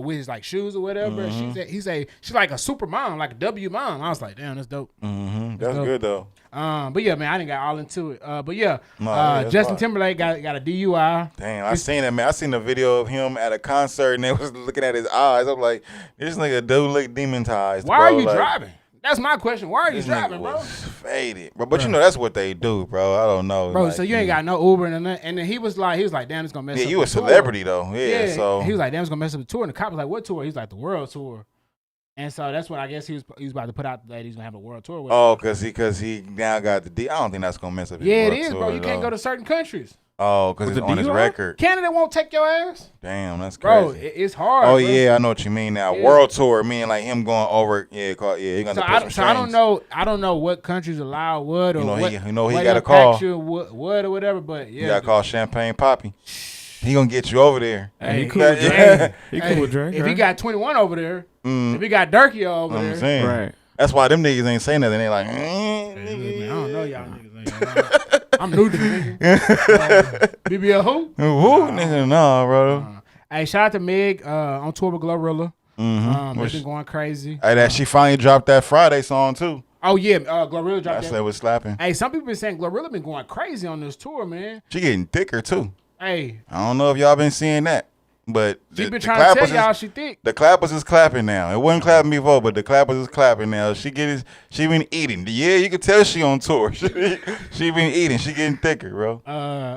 with his like shoes or whatever. And he said she's like a super mom, like a W mom. I was like, damn, that's dope. That's good though. But yeah, man, I didn't got all into it. But yeah, that's Justin fine. Timberlake got a DUI. Damn, I seen that, man. I seen the video of him at a concert and they was looking at his eyes. I'm like, this nigga do look demonetized. Why bro. are you Like, driving? That's my question. Why are you This driving, nigga bro? was faded, bro. But you know that's what they do, bro. I don't know, Bro, like, so you ain't got no Uber and nothing. And then he was like, damn, it's gonna mess up. Yeah, you the a tour. celebrity though. Yeah, so he was like, damn, it's gonna mess up the tour. And the cop was like, what tour? He's like, the world tour. And so that's what I guess he was about to put out that he's gonna have a world tour with. oh, cause he now got the D. I don't think that's gonna mess up his yeah, it world is, tour bro. You at can't all. go to certain countries. Oh, cause it's the on his DUI? record. Canada won't take your ass, Damn, that's bro. crazy. It's hard. Oh bro. yeah, I know what you mean now. Yeah. World tour, meaning like him going over. Yeah, he gonna So have to put some I don't strings. know. I don't know what countries allow what or You know, what. he what got a call. actual what or whatever. But yeah, You got to call Champagne Poppy. He gonna get you over there. Hey, He cool with Drake. Yeah. He cool with Drake. if he right? got 21 over there, if he got Durkee over I'm there, saying. Right. That's why them niggas ain't saying nothing. They like, Man, I don't know y'all niggas. I'm new to the nigga. BBL who? who nigga? Nah, bro. Hey, shout out to Meg on tour with Glorilla. They've Which- been going crazy. Hey, that she finally dropped that Friday song too. Oh yeah, Glorilla dropped That that. was slapping. Hey, some people been saying Glorilla been going crazy on this tour, man. She getting thicker too. Hey, I don't know if y'all been seeing that, but she been trying to tell y'all she thick. The clappers is clapping now. It wasn't clapping before, but the clappers is clapping now. She been eating. Yeah, you can tell she on tour. she been eating. She getting thicker, bro.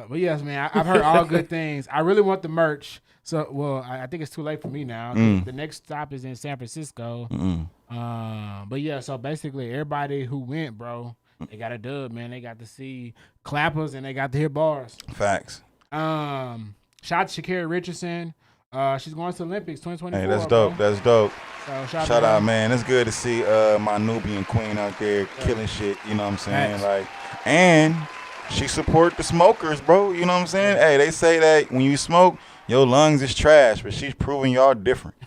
But yes, man, I've heard all good things. I really want the merch. So, well, I think it's too late for me now. The next stop is in San Francisco. But yeah, so basically everybody who went, bro, they got a dub, man. They got to see clappers and they got to hear bars. Facts. Shout out to Shakira Richardson. She's going to the Olympics 2024. Hey, that's dope. Bro. That's dope. So Shout out, man. It's good to see my Nubian queen out there killing shit. You know what I'm saying? Facts. Like, and she support the smokers, bro. You know what I'm saying? Hey, they say that when you smoke, your lungs is trash, but she's proving y'all different.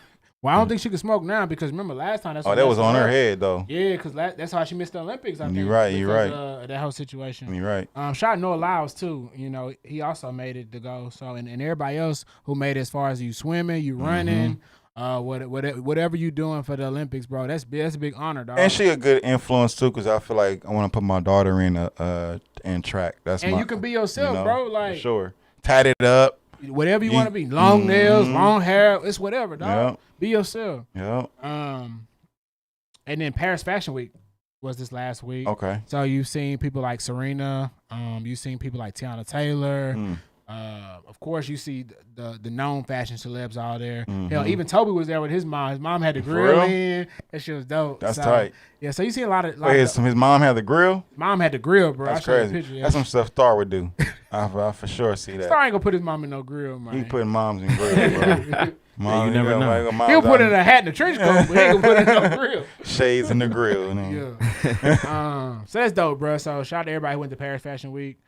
Well, I don't think she can smoke now because remember last time that's Oh, what that was messed on her up. head though. Yeah, because that's how she missed the Olympics. I think. You're right, you're because, right. That whole situation. You're right. Shout out Noah Lyles too. You know, he also made it to go. So and everybody else who made it as far as you swimming, you running, whatever you doing for the Olympics, bro. That's a big honor, dog. And she a good influence too, cause I feel like I want to put my daughter in track. That's And my, you can be yourself, you know, bro. for Like sure, tat it up. whatever you want to be. Long nails, long hair, it's whatever, dog. Yep. Be yourself. Yep. And then Paris Fashion Week was this last week. Okay. So you've seen people like Serena. You've seen people like Tiana Taylor. Of course, you see the known fashion celebs all there. Hell, even Toby was there with his mom. His mom had the grill real? in. That shit was dope. That's So, tight. Yeah, so you see a lot of. Wait, his mom had the grill. Mom had the grill, bro. That's I showed you a crazy. picture, yeah. That's some stuff Star would do. I for sure see that. Star ain't gonna put his mom in no grill, man. He putting moms in grills, bro. Mom, you never know. He'll put in a hat and a trench coat, but he ain't gonna put it in no grill. shades in the grill. Nigga. Yeah. So that's dope, bro. So shout out to everybody who went to Paris Fashion Week.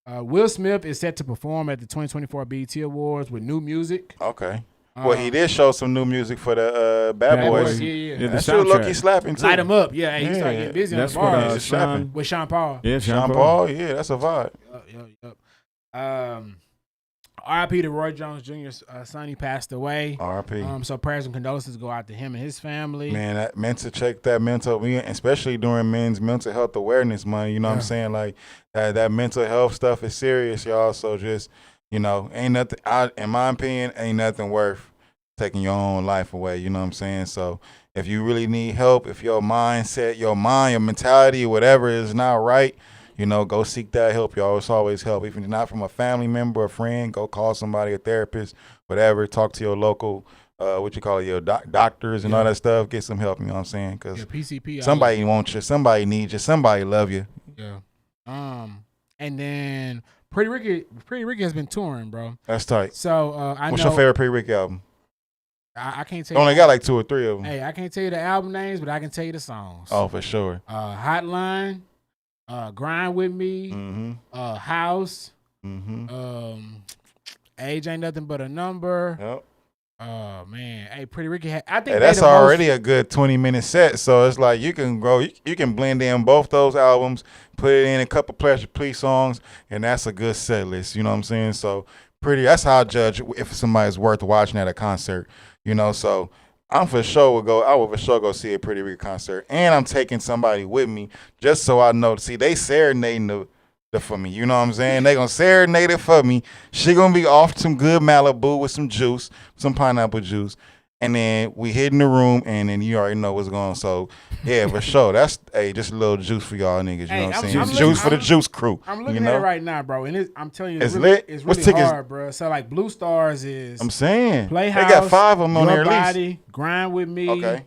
Will Smith is set to perform at the 2024 BET Awards with new music. Okay. Well, he did show some new music for the Bad Boys. Yeah. the That shit look soundtrack. slapping too. Light him up. Yeah, he started Yeah. getting busy That's on the what bars. Sean. With Sean Paul. Yeah, Sean Paul, yeah, that's a vibe. Yep. R.I.P. to Roy Jones Jr.'s son. He passed away. R.I.P. So prayers and condolences go out to him and his family. Man, that mental check that mental, especially during Men's Mental Health Awareness Month. You know what I'm saying? Like that mental health stuff is serious, y'all. So just ain't nothing. In my opinion, ain't nothing worth taking your own life away. You know what I'm saying? So if you really need help, if your mindset, your mentality, whatever is not right, go seek that help, y'all. It's always help. Even if not from a family member, a friend, go call somebody, a therapist, whatever. Talk to your local, your doctors and all that stuff. Get some help, you know what I'm saying? Because PCP. somebody wants you, somebody needs you, somebody love you. Yeah. And then Pretty Ricky has been touring, bro. That's tight. So I What's know. your favorite Pretty Ricky album? I can't tell I you. only got like 2 or 3 of them. Hey, I can't tell you the album names, but I can tell you the songs. Oh, for sure. Hotline, Grind With Me, Mm-hmm. House, Mm-hmm. Age Ain't Nothing But a Number. Yep. Oh man, hey, Pretty Ricky. I think Hey, that's they the already most, a good 20-minute set. So it's like you can go, you can blend in both those albums, put it in a couple Pleasure Please songs, and that's a good set list. You know what I'm saying? So that's how I judge if somebody's worth watching at a concert. You know, so I would for sure go see a Pretty Ricky concert, and I'm taking somebody with me just so I know. See, they serenading the for me. You know what I'm saying? They gonna serenade it for me. She gonna be off some good Malibu with some juice, some pineapple juice. And then we hit in the room, and then you already know what's going on. So, yeah, for sure. That's just a little juice for y'all niggas. You know what I'm saying? Juice for the juice crew. I'm looking at it right now, bro, and I'm telling you, It's lit. It's What's really tickets? hard, bro. So like Blue Stars is. I'm saying. Playhouse. They got 5 of them on Your there at least. Body, Grind With Me. Okay.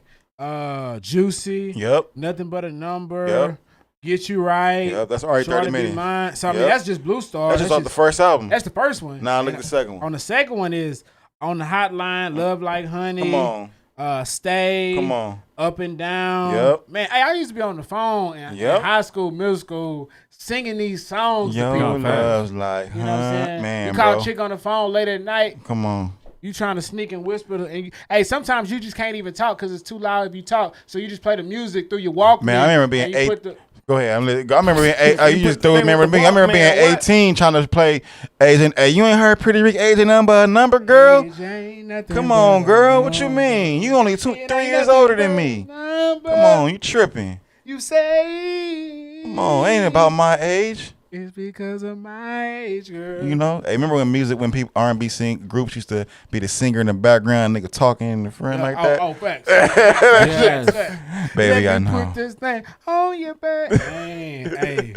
Juicy. Yep. Nothing But a Number. Yep. Get You Right. Yep. That's already 30 Shorty Be minutes. Mine. So I mean, Yep. that's just Blue Stars. That's just off the first album. That's the first one. Now look at the second one. On the second one is On the Hotline, Love Like Honey. Come on. Stay. Come on. Up and Down. Yep. Man, I used to be on the phone in high school, middle school, singing these songs to Yo, people. love's like, You know what I'm saying? man, you call bro. a chick on the phone late at night. Come on. You trying to sneak and whisper. Hey, sometimes you just can't even talk because it's too loud if you talk. So you just play the music through your Walkman. Man, I remember being and you 8. put the- Go ahead. I remember being 8. You just threw put the remember thing with me. the I remember being Walkman, what? 18 trying to play Agent. Hey, you ain't heard Pretty Rick Agent number, girl? Age ain't nothing Come but on, a girl. What you number. mean? You only 3 It ain't years nothing older but than a me. number. Come on, you tripping. You say. Come on, ain't about my age. It's because of my age, girl. You know, hey, remember when people R&B groups used to be the singer in the background, nigga talking in the front like that? Oh, facts. Yes. Baby, I Let me know. put this thing on your back. Man, hey.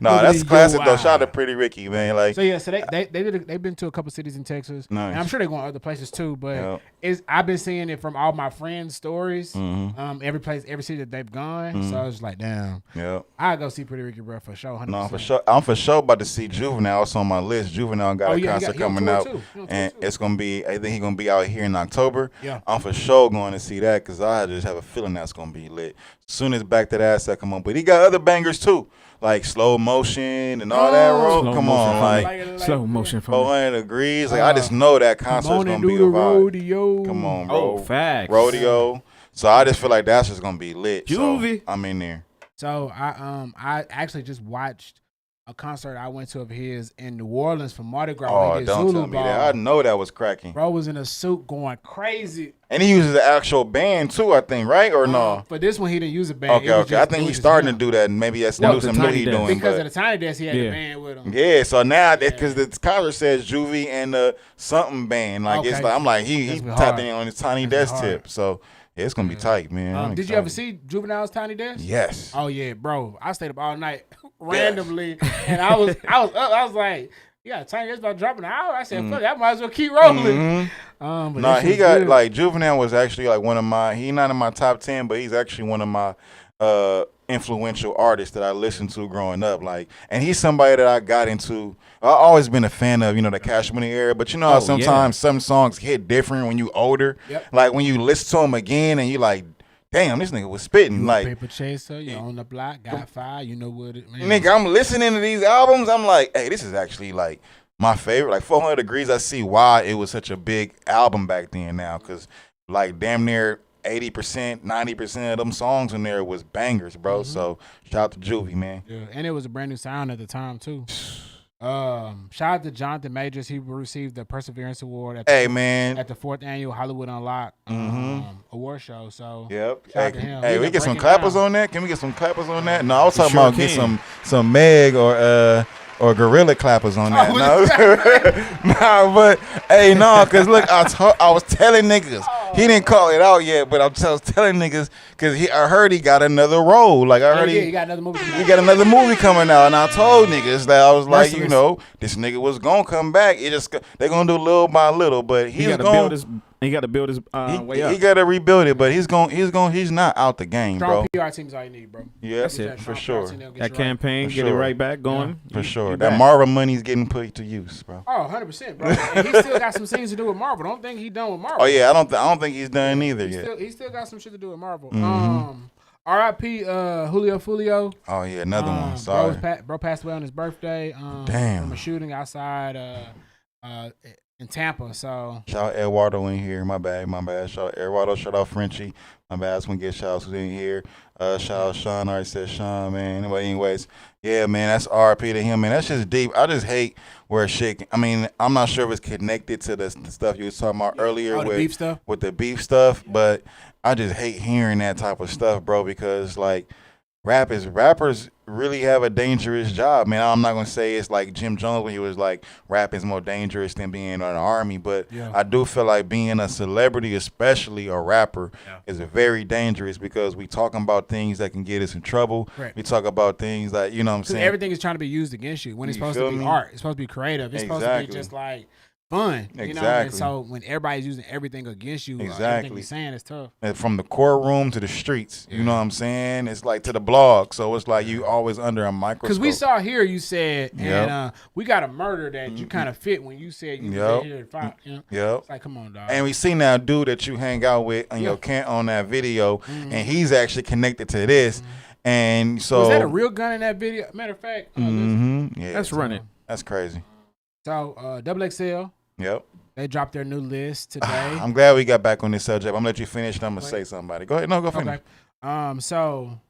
No, Look that's at classic your though. Shout out to eye. Pretty Ricky, man. Like, So yeah, so they've been to a couple cities in Texas. Nice. And I'm sure they're going other places too, but Yep. I've been seeing it from all my friends' stories. Mm-hmm. Every city that they've gone. So I was like, damn, yeah. I go see Pretty Ricky, bro, for sure. 100%. No, for sure. I'm for sure about to see Juvenile. It's on my list. Juvenile got a concert he on coming tour out, too. He on tour and too. it's gonna be. I think he's gonna be out here in October. Yeah. I'm for sure going to see that because I just have a feeling that's gonna be lit. Soon as Back to the Ass that come on, but he got other bangers too, like Slow Motion and all that. Roll. Slow Come motion on, for like me. Slow motion for me. 400 degrees. Like I just know that Come concert's on gonna and be do a the vibe. rodeo. Come on, bro. Oh, facts. Rodeo. So I just feel like that's just gonna be lit. Juvie. So I'm in there. So I actually just watched a concert I went to of his in New Orleans for Mardi Gras. Oh, when he did don't Zulu tell me Ball. that. I know that was cracking. Bro was in a suit going crazy. And he uses the actual band too, I think, right? Or no? For this one, he didn't use a band. Okay, It was okay. I just- think it was he's just starting him. to do that, and maybe that's No, new the something new Tiny he Desk. doing. Because But of the Tiny Desk, he had Yeah. the band with him. yeah, so now because the concert says Juvie and the something band, like it's Okay. like I'm like he That's tapped hard. in on his Tiny That's Desk hard. tip, so yeah, it's gonna be tight, man. I'm Did you ever excited. see Juvenile's Tiny Desk? Yes. Oh yeah, bro. I stayed up all night randomly, and I was up. I was like, "Yeah, Tiny Desk about dropping an hour." I said, "Fuck, I might as well keep rolling." But Nah, that he shit's got good. like Juvenile was actually like one of my. He not in my top 10, but he's actually one of my influential artists that I listened to growing up. Like, and he's somebody that I got into. I always been a fan of, the Cash Money era. But you know how Oh, sometimes some songs hit different when you older. Yep. Like when you listen to them again and you like, damn, this nigga was spitting. Like, Paper Chaser, you on the block, got fire. You know what it means. nigga, I'm listening to these albums. I'm like, hey, this is actually like my favorite. Like 400 Degrees, I see why it was such a big album back then now. Because like damn near 80%, 90% of them songs in there was bangers, bro. So shout out to Juvie, man. Yeah, and it was a brand new sound at the time too. Shout out to Jonathan Majors. He received the Perseverance Award at the, Hey, man. at the 4th annual Hollywood Unlocked award show. So Yep. shout out Hey, to him. hey, He we been get some breaking clappers down. on that? Can we get some clappers on that? No, I was talking sure about get can. some Meg or Gorilla clappers on that. No, nah, but hey, no, cause look, I was telling niggas he didn't call it out yet, but I was telling niggas cause I heard he got another role. Like I heard Yeah, he got another movie. he got another movie coming out, and I told niggas that I was like, Merciless. this nigga was gonna come back. They gonna do little by little, but He he's got to gonna build He got to build his way up. He got to rebuild it, but he's not out the game, Strong bro. PR team's all you need, bro. Yeah, That's it. for sure. That campaign, For get it sure. right back going. For sure. You That back. Marvel money's getting put to use, bro. Oh, 100%, bro. And he still got some things to do with Marvel. Don't think he done with Marvel. Oh yeah, I don't think he's done either yet. He still got some shit to do with Marvel. Mm-hmm. R.I.P. Julio Fulio. Oh yeah, another one. Sorry. Bro passed away on his birthday. Damn. From a shooting outside in Tampa. So Shout out Eduardo in here. My bad. Shout out Eduardo. Shout out Frenchie. My bad. I just want to get shout outs in here. Shout out Sean. I already said Sean, man. But anyways, yeah, man, that's RP to him, man. That's just deep. I just hate where shit. I mean, I'm not sure if it's connected to the stuff you was talking about earlier the beef stuff. With the beef stuff, but I just hate hearing that type of stuff, bro, because like rappers really have a dangerous job, man. I'm not gonna say it's like Jim Jones when he was like rapping's more dangerous than being in the army, but I do feel like being a celebrity, especially a rapper, is very dangerous because we talking about things that can get us in trouble. Right. We talk about things that, you know what I'm saying? Everything is trying to be used against you when it's You supposed to feel be me? art. It's supposed to be creative. It's supposed to be just like fun. You know? And Exactly. so when everybody's using everything against you, everything Exactly. you're saying is tough. And from the courtroom to the streets, you know what I'm saying? It's like to the blog, so it's like you always under a microscope. Because we saw here you said, Yep. and we got a murder that you kind of fit when you said you Yep. was here at 5. You know? Yep. It's like, come on, dog. And we seen that dude that you hang out with on your camp on that video, Mm-hmm. and he's actually connected to this. And so was that a real gun in that video? Matter of fact, yeah, Let's run it. That's crazy. so Double XL, Yep. they dropped their new list today. I'm glad we got back on this subject. I'm gonna let you finish, and I'm gonna say something about it. Go ahead. No, go finish. Okay. So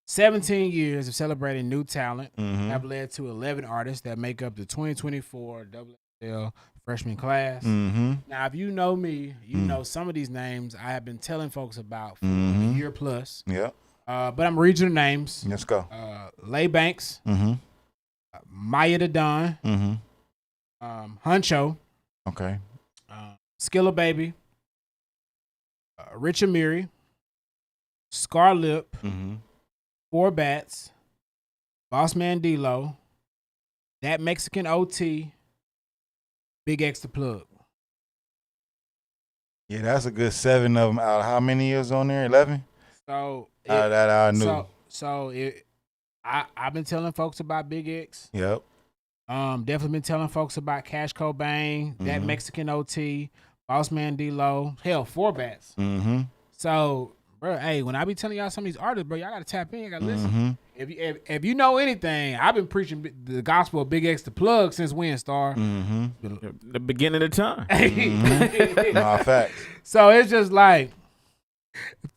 17 years of celebrating new talent Mhm. have led to 11 artists that make up the 2024 XXL freshman class. Mm-hmm. Now, if you know me, you know some of these names I have been telling folks about for Mhm. a year plus. Yep. But I'm reading the names. Let's go. Lay Banks, Mm-hmm. Maya the Don, Mm-hmm. Huncho, Okay. Skilla Baby, Rich Amiri, Scar Lip, Mm-hmm. Four Bats, Boss Man D-Lo, That Mexican OT, Big X the Plug. Yeah, that's a good 7 of them out. How many years on there? 11. So That I knew. I've been telling folks about Big X. Yep. Definitely been telling folks about Cash Cobain, That Mhm. Mexican OT, Boss Man D-Lo, hell, Four Bats. Mm-hmm. So, bro, hey, when I be telling y'all some of these artists, bro, y'all gotta tap in, gotta listen. Mm-hmm. If you know anything, I've been preaching the gospel of Big X the Plug since when, Star? Mm-hmm. The beginning of the time. Nah, facts. So it's just like,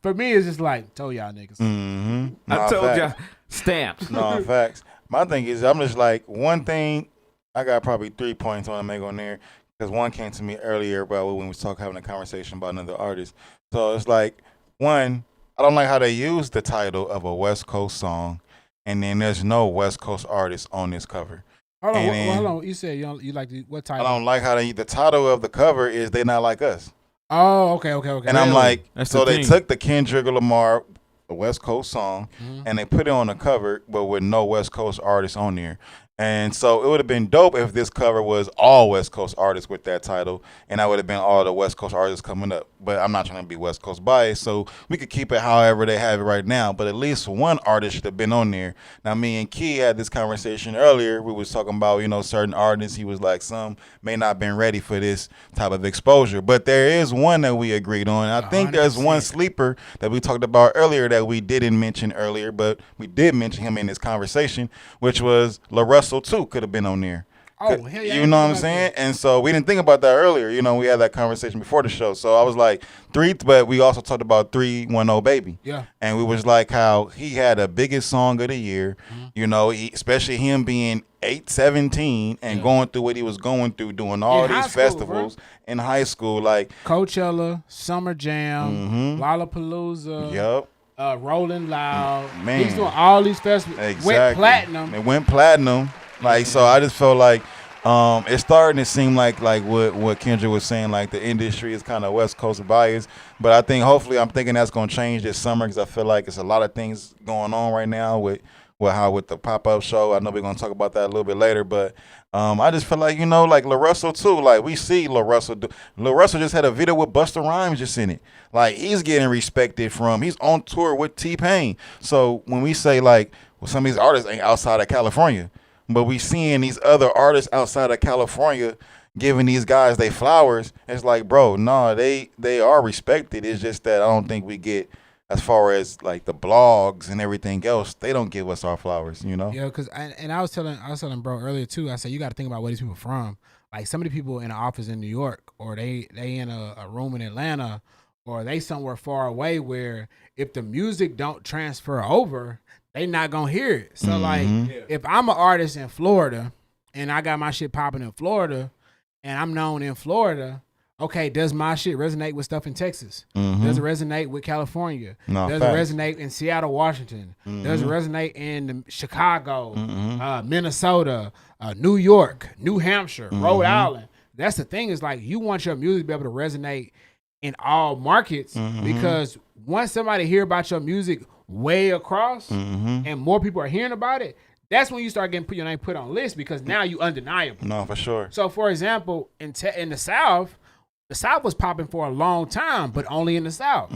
for me, it's just like, told y'all niggas. Mm-hmm. I told y'all, stamps. No, facts. My thing is, I'm just like, one thing, I got probably 3 points I want to make on there, because one came to me earlier about when we was having a conversation about another artist. So it's like, one, I don't like how they use the title of a West Coast song, and then there's no West Coast artist on this cover. Hold on, And then- hold on. You said you like what I title? don't like how the title of the cover is "They Not Like Us," Oh, okay. and I'm like, That's so the they thing. took the Kendrick Lamar, the West Coast song, Mm-hmm. and they put it on the cover, but with no West Coast artists on there. And so it would have been dope if this cover was all West Coast artists with that title, and I would have been all the West Coast artists coming up. But I'm not trying to be West Coast biased, so we could keep it however they have it right now. But at least one artist should have been on there. Now, me and Key had this conversation earlier. We was talking about, certain artists. He was like, some may not been ready for this type of exposure. But there is one that we agreed on. I think there's one sleeper that we talked about earlier that we didn't mention earlier, but we did mention him in this conversation, which was La Russell too could have been on there. Oh, hell yeah, You know what I'm saying? And so we didn't think about that earlier. We had that conversation before the show. So I was like, 3, but we also talked about 310 Baby. Yeah. And we was like how he had the biggest song of the year, especially him being 17 and going through what he was going through, doing all In high these school, festivals in high school. Like, Coachella, Summer Jam, Lollapalooza, yup. Rolling Loud. Man. He's doing all these festivals. Exactly. Went platinum. It went platinum. Like, so I just felt like it's starting to seem like what Kendrick was saying, like the industry is kind of West Coast biased. But I think hopefully I'm thinking that's going to change this summer because I feel like it's a lot of things going on right now with with the pop-up show. I know we're gonna talk about that a little bit later, but I just feel like, like Lil Russell too. Like we see Lil Russell Lil Russell just had a video with Busta Rhymes just in it. Like he's getting respected he's on tour with T-Pain. So when we say like, well, some of these artists ain't outside of California, but we seeing these other artists outside of California giving these guys they flowers, it's like, bro, no, they are respected. It's just that I don't think we get, as far as like the blogs and everything else, they don't give us our flowers, Yeah, because I was telling bro earlier too. I said you got to think about where these people from. Like some of the people in an office in New York, or they in a room in Atlanta, or they somewhere far away where if the music don't transfer over, they not gonna hear it. So like, if I'm an artist in Florida and I got my shit popping in Florida, and I'm known in Florida. Okay, does my shit resonate with stuff in Texas? Does it resonate with California? No, does facts. it resonate in Seattle, Washington? Does it resonate in Chicago, Minnesota, New York, New Hampshire, Rhode Island? That's the thing, is like you want your music to be able to resonate in all markets, because once somebody hear about your music way across and more people are hearing about it, that's when you start getting your name put on lists, because now you undeniable. No, for sure. So, for example, in the South was popping for a long time, but only in the South.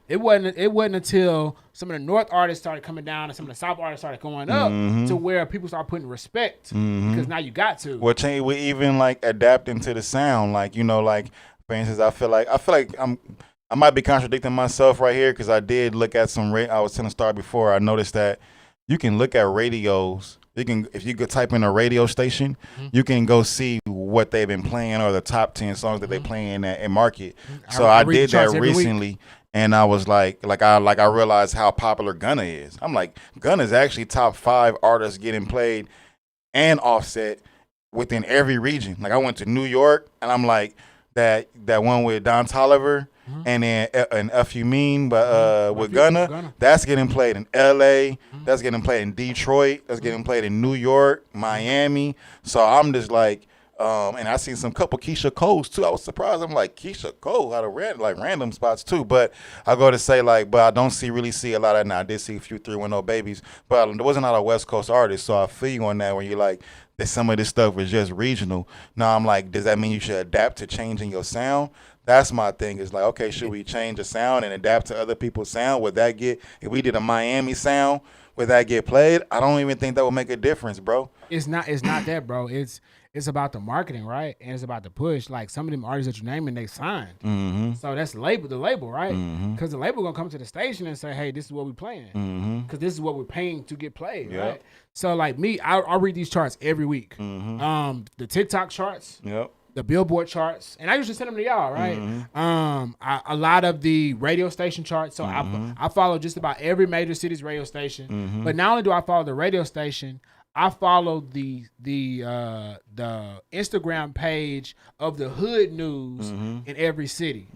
It wasn't until some of the North artists started coming down and some of the South artists started going up to where people start putting respect, because now you got to. Well, change. We even like adapting to the sound, like like for instance, I feel like I might be contradicting myself right here, because I did look at some. I was telling Star before. I noticed that you can look at radios. If you could type in a radio station, you can go see what they've been playing, or the top 10 songs that they play in that market. So I did that recently, and I was like I realized how popular Gunna is. I'm like, Gunna's actually top 5 artists getting played, and Offset within every region. Like I went to New York, and I'm like that one with Don Toliver. And then F You Mean, but with Gunna, that's getting played in LA, that's getting played in Detroit, that's getting played in New York, Miami. So I'm just like, and I seen some couple Keisha Coles too. I was surprised. I'm like, Keisha Cole out of random spots too. But I go to say but I don't really see a lot of. Now I did see a few 310 Babies, but there wasn't a lot of West Coast artists. So I feel you on that when you're like, that some of this stuff is just regional. Now I'm like, does that mean you should adapt to changing your sound? That's my thing. Is like, okay, should we change the sound and adapt to other people's sound? Would that if we did a Miami sound, would that get played? I don't even think that would make a difference, bro. It's not that, bro. It's about the marketing, right? And it's about the push. Like some of them artists that you're naming, they signed. So that's the label, right? Because the label gonna come to the station and say, hey, this is what we're playing. Because this is what we're paying to get played, right? So like me, I'll read these charts every week. The TikTok charts. The Billboard charts, and I usually send them to y'all, right? A lot of the radio station charts. So I follow just about every major city's radio station. But not only do I follow the radio station, I follow the Instagram page of the hood news in every city.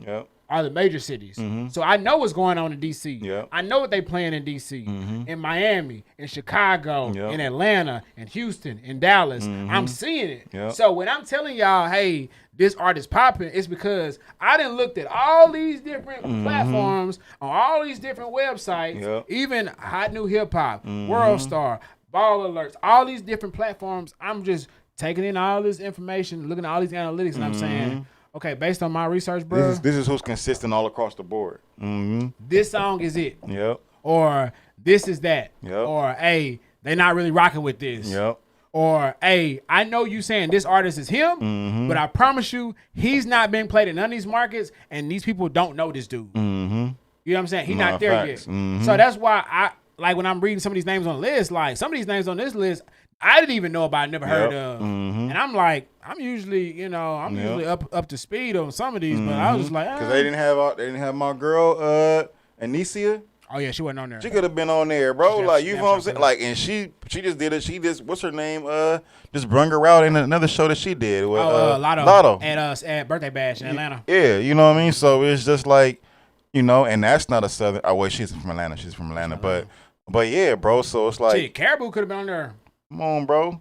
Are the major cities. So I know what's going on in DC. I know what they playing in DC, in Miami, in Chicago, in Atlanta, in Houston, in Dallas. I'm seeing it. So when I'm telling y'all, hey, this artist popping, it's because I done looked at all these different platforms, on all these different websites, even Hot New Hip Hop, World Star, Ball Alerts, all these different platforms. I'm just taking in all this information, looking at all these analytics, and I'm saying, okay, based on my research, bro. This is who's consistent all across the board. This song is it. Or this is that. Or, hey, they not really rocking with this. Or, hey, I know you saying this artist is him, but I promise you, he's not being played in none of these markets, and these people don't know this dude. You know what I'm saying? He's not there yet. So that's why when I'm reading some of these names on the list, like some of these names on this list, I didn't even know about, never heard of. And I'm like, I'm usually up to speed on some of these, but I was just like, because they didn't have my girl Anicia. Oh yeah, she wasn't on there. She could have been on there, bro. Like, you know what I'm saying? Like, and she just did it. She just, what's her name? Just brung her out in another show that she did with Lotto at Birthday Bash in Atlanta. Yeah, you know what I mean. So it's just like, and that's not a Southern. Oh well, she's from Atlanta. She's from Atlanta, but yeah, bro. So it's like, Caribou could have been on there. Come on, bro.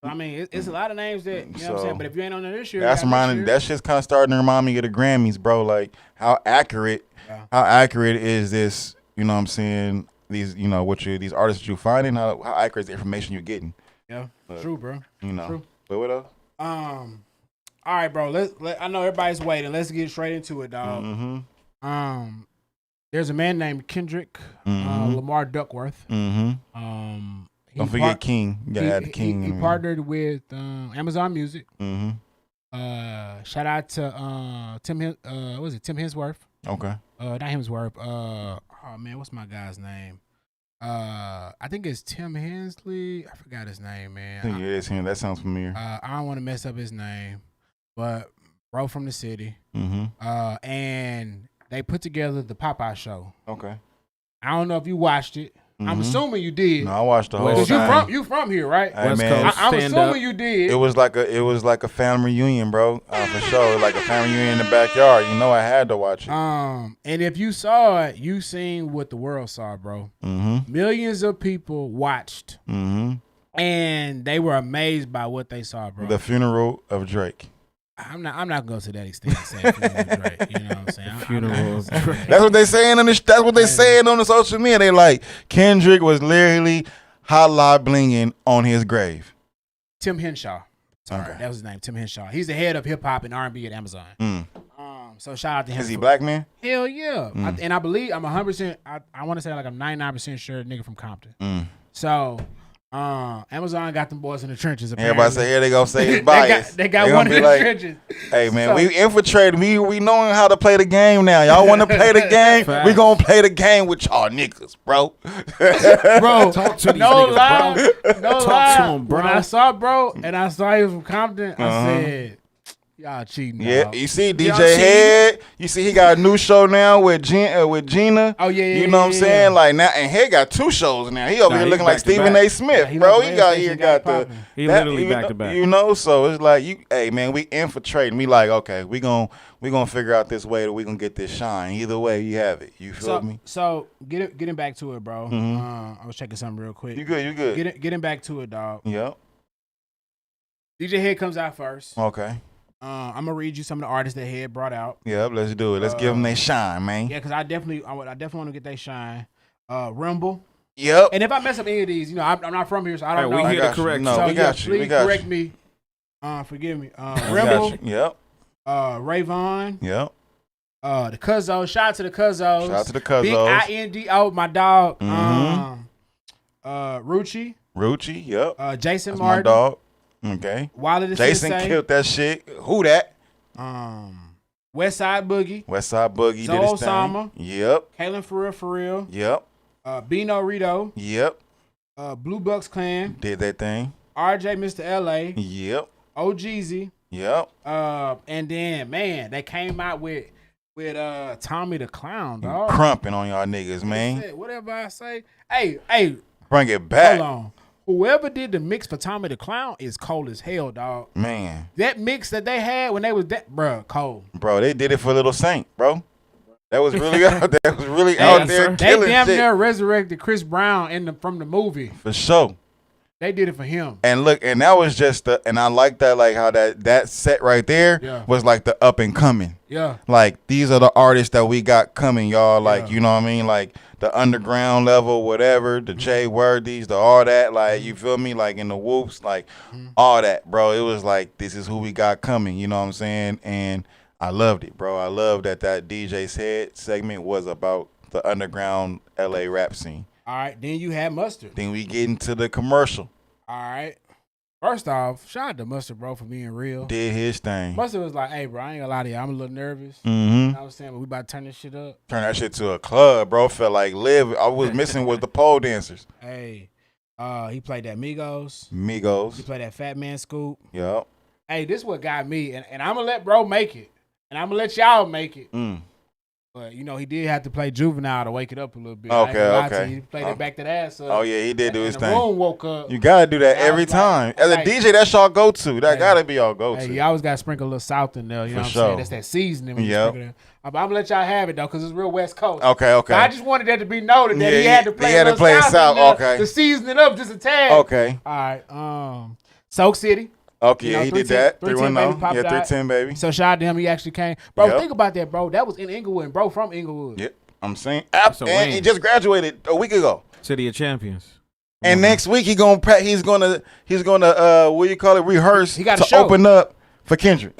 I mean, it's a lot of names that, you know what I'm saying? But if you ain't on there this year, that shit's kind of starting to remind me of the Grammys, bro. Like, how accurate is this, you know what I'm saying, these these artists that you finding, how accurate is the information you're getting. Yeah, true, bro. True. But what else? All right, bro. I know everybody's waiting. Let's get straight into it, dog. Mm-hmm. There's a man named Kendrick Lamar Duckworth. Mm-hmm. Don't forget King. You gotta add the King. He partnered with Amazon Music. Mm-hmm. Shout out to Tim Hemsworth? Okay. Not Hemsworth. Oh man, what's my guy's name? I think it's Tim Hensley. I forgot his name, man. I think it is him. That sounds familiar. I don't want to mess up his name, but bro from the city. Mm-hmm. And they put together the Popeye show. Okay. I don't know if you watched it. Mm-hmm. I'm assuming you did. No, I watched the whole Because thing. you from here, right? Hey, West man, Coast. I'm Stand assuming up. you did. It was like a family reunion, bro. For sure, like a family reunion in the backyard. You know, I had to watch it. And if you saw it, you seen what the world saw, bro. Mm-hmm. Millions of people watched, Mm-hmm. and they were amazed by what they saw, bro. The funeral of Drake. I'm not gonna go to that extent and say funeral of Drake. You know what I'm saying? Funeral of Drake. That's what they saying on That's what they saying on the social media. They like Kendrick was literally holla blinging on his grave. Tim Henshaw. Sorry, Okay. that was his name, Tim Henshaw. He's the head of hip hop and R&B at Amazon. Mm. So shout out to him. Is he black man? Hell yeah. Mm. And I believe I'm 100%. I want to say like I'm 99% sure nigga from Compton. Mm. So Amazon got them boys in the trenches. Apparently. Everybody say here they gonna say it's biased. they got They one gonna in be the like, trenches. Hey man, So- we infiltrated. We knowing how to play the game now. Y'all want to play the game? We gonna play the game with y'all niggas, bro. Bro, Talk to these no niggas, lie, bro. no Talk lie. to 'em, bro. When I saw bro and I saw he was from Compton, I said, y'all cheating. Yeah, dog. you see Y'all DJ cheating. Head. You see he got a new show now with Gina. Oh, yeah, You know what I'm yeah. saying? Like now, and Head got 2 shows now. He over Nah, here he looking like back to Stephen back. A. Smith, Yeah, he bro. like He got PlayStation, got got the. popping. He literally back to back. You know, so it's like hey man, we infiltrating. We like okay, we gonna figure out this way that we gonna get this shine. Either way, you have it. You feel me? So getting back to it, bro. Mhm. I was checking something real quick. You good? Getting back to it, dog. Yep. DJ Head comes out first. Okay. I'm gonna read you some of the artists that Head brought out. Yep. Let's do it. Let's give them their shine, man. Yeah, because I definitely want to get they shine. Rumble. Yep. And if I mess up any of these, you know, I'm not from here, so I don't Hey, we know. here I to got you. correct. No, so we got yeah, you. We please got correct you. me. Forgive me. We got Rumble. you. Yep. Ray Vaughn. Yep. The Cuzzo. Shout out to the Cuzzos. Shout out to the Big Cuzzos. INDO, my dog. Mhm. Rucci. Rucci. Yep. Jason That's my Martin. dog. Okay. Wilder the Jason Sensei. killed that shit. Who that? West Side Boogie. Westside Boogie Zoe did his thing. Osama. Yep. Kalen for real. Yep. Bino Rito. Yep. Blue Bucks Clan. Did that thing. RJ Mr. LA. Yep. OGZ. Yep. And then man, they came out with Tommy the Clown, dog. Crumping on y'all niggas, man. Whatever I say. Hey, Bring it back. hold on. Whoever did the mix for Tommy the Clown is cold as hell, dog. Man. That mix that they had when they was bruh, cold. Bro, they did it for Little Saint, bro. That was really out there. That was really out there They killing damn shit. near resurrected Chris Brown from the movie. For sure. They did it for him. And look, and that was just and I like that, like how that set right there Yeah. was like the up and coming. Yeah. Like these are the artists that we got coming, y'all. Like, Yeah. you know what I mean? Like the underground level, whatever, the Jay Worthies, the all that, like you feel me? Like in the whoops, like all that, bro. It was like this is who we got coming, you know what I'm saying? And I loved it, bro. I love that DJ's Head segment was about the underground LA rap scene. All right. Then you had Mustard. Then we get into the commercial. All right. First off, shout out to Mustard, bro, for being real. Did his thing. Mustard was like, hey, bro, I ain't gonna lie to you. I'm a little nervous. You Mm-hmm. know what I'm saying? But we about to turn this shit up. Turn that shit to a club, bro. Felt like live. I was missing was the pole dancers. Hey, he played that Migos. He Migos. played that Fat Man Scoop. Yep. Hey, this what got me. And I'm gonna let bro make it. And I'm gonna let y'all make it. Mm. But, you know, he did have to play Juvenile to wake it up a little bit. I ain't Okay, gonna lie to okay. you. He played it back to the ass. Oh yeah, he did do his The thing. room woke up. You gotta do that I was every like- time. As a like- DJ, that's y'all go to. That Hey. gotta be y'all go Hey, to. you always got to sprinkle a little salt in there. You know what I'm sure. saying? That's that seasoning. When you Yep. sprinkle it. But I'm going to let y'all have it, though, because it's real West Coast. Okay. But I just wanted that to be noted that Yeah, he had to play he had to a little play it salt south, in there okay. to season it up just a tad. Okay. All right. Soak City. Okay. You know, Yeah, he did 310 that. 310 310. baby Yeah, popped out. 310 baby. So shout out to him. He actually came. Bro, Yep. think about that, bro. That was in Inglewood, and bro from Inglewood. Yep. I'm saying, a and win. he just graduated a week ago. City of Champions. And next week he's gonna what do you call it? Rehearse He got a to show. open up for Kendrick.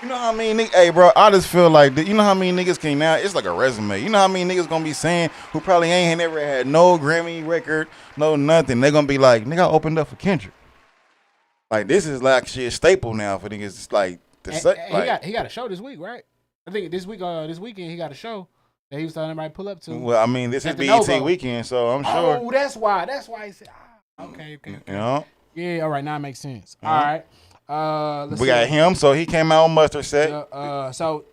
You know how many niggas? Hey, bro, I just feel like you know how many niggas can now? It's like a resume. You know how many niggas gonna be saying who probably ain't never had no Grammy record, no nothing. They gonna be like, nigga, I opened up for Kendrick. Like this is like shit staple now for niggas. It's like he got a show this week, right? I think this weekend he got a show that he was telling everybody to pull up to. Well, I mean, this is At the BET Novo. weekend, so I'm sure. Oh, that's why he said, okay. You know, Yeah, all right, now it makes sense. All right. Let's we see. got him, so he came out on Mustard set. So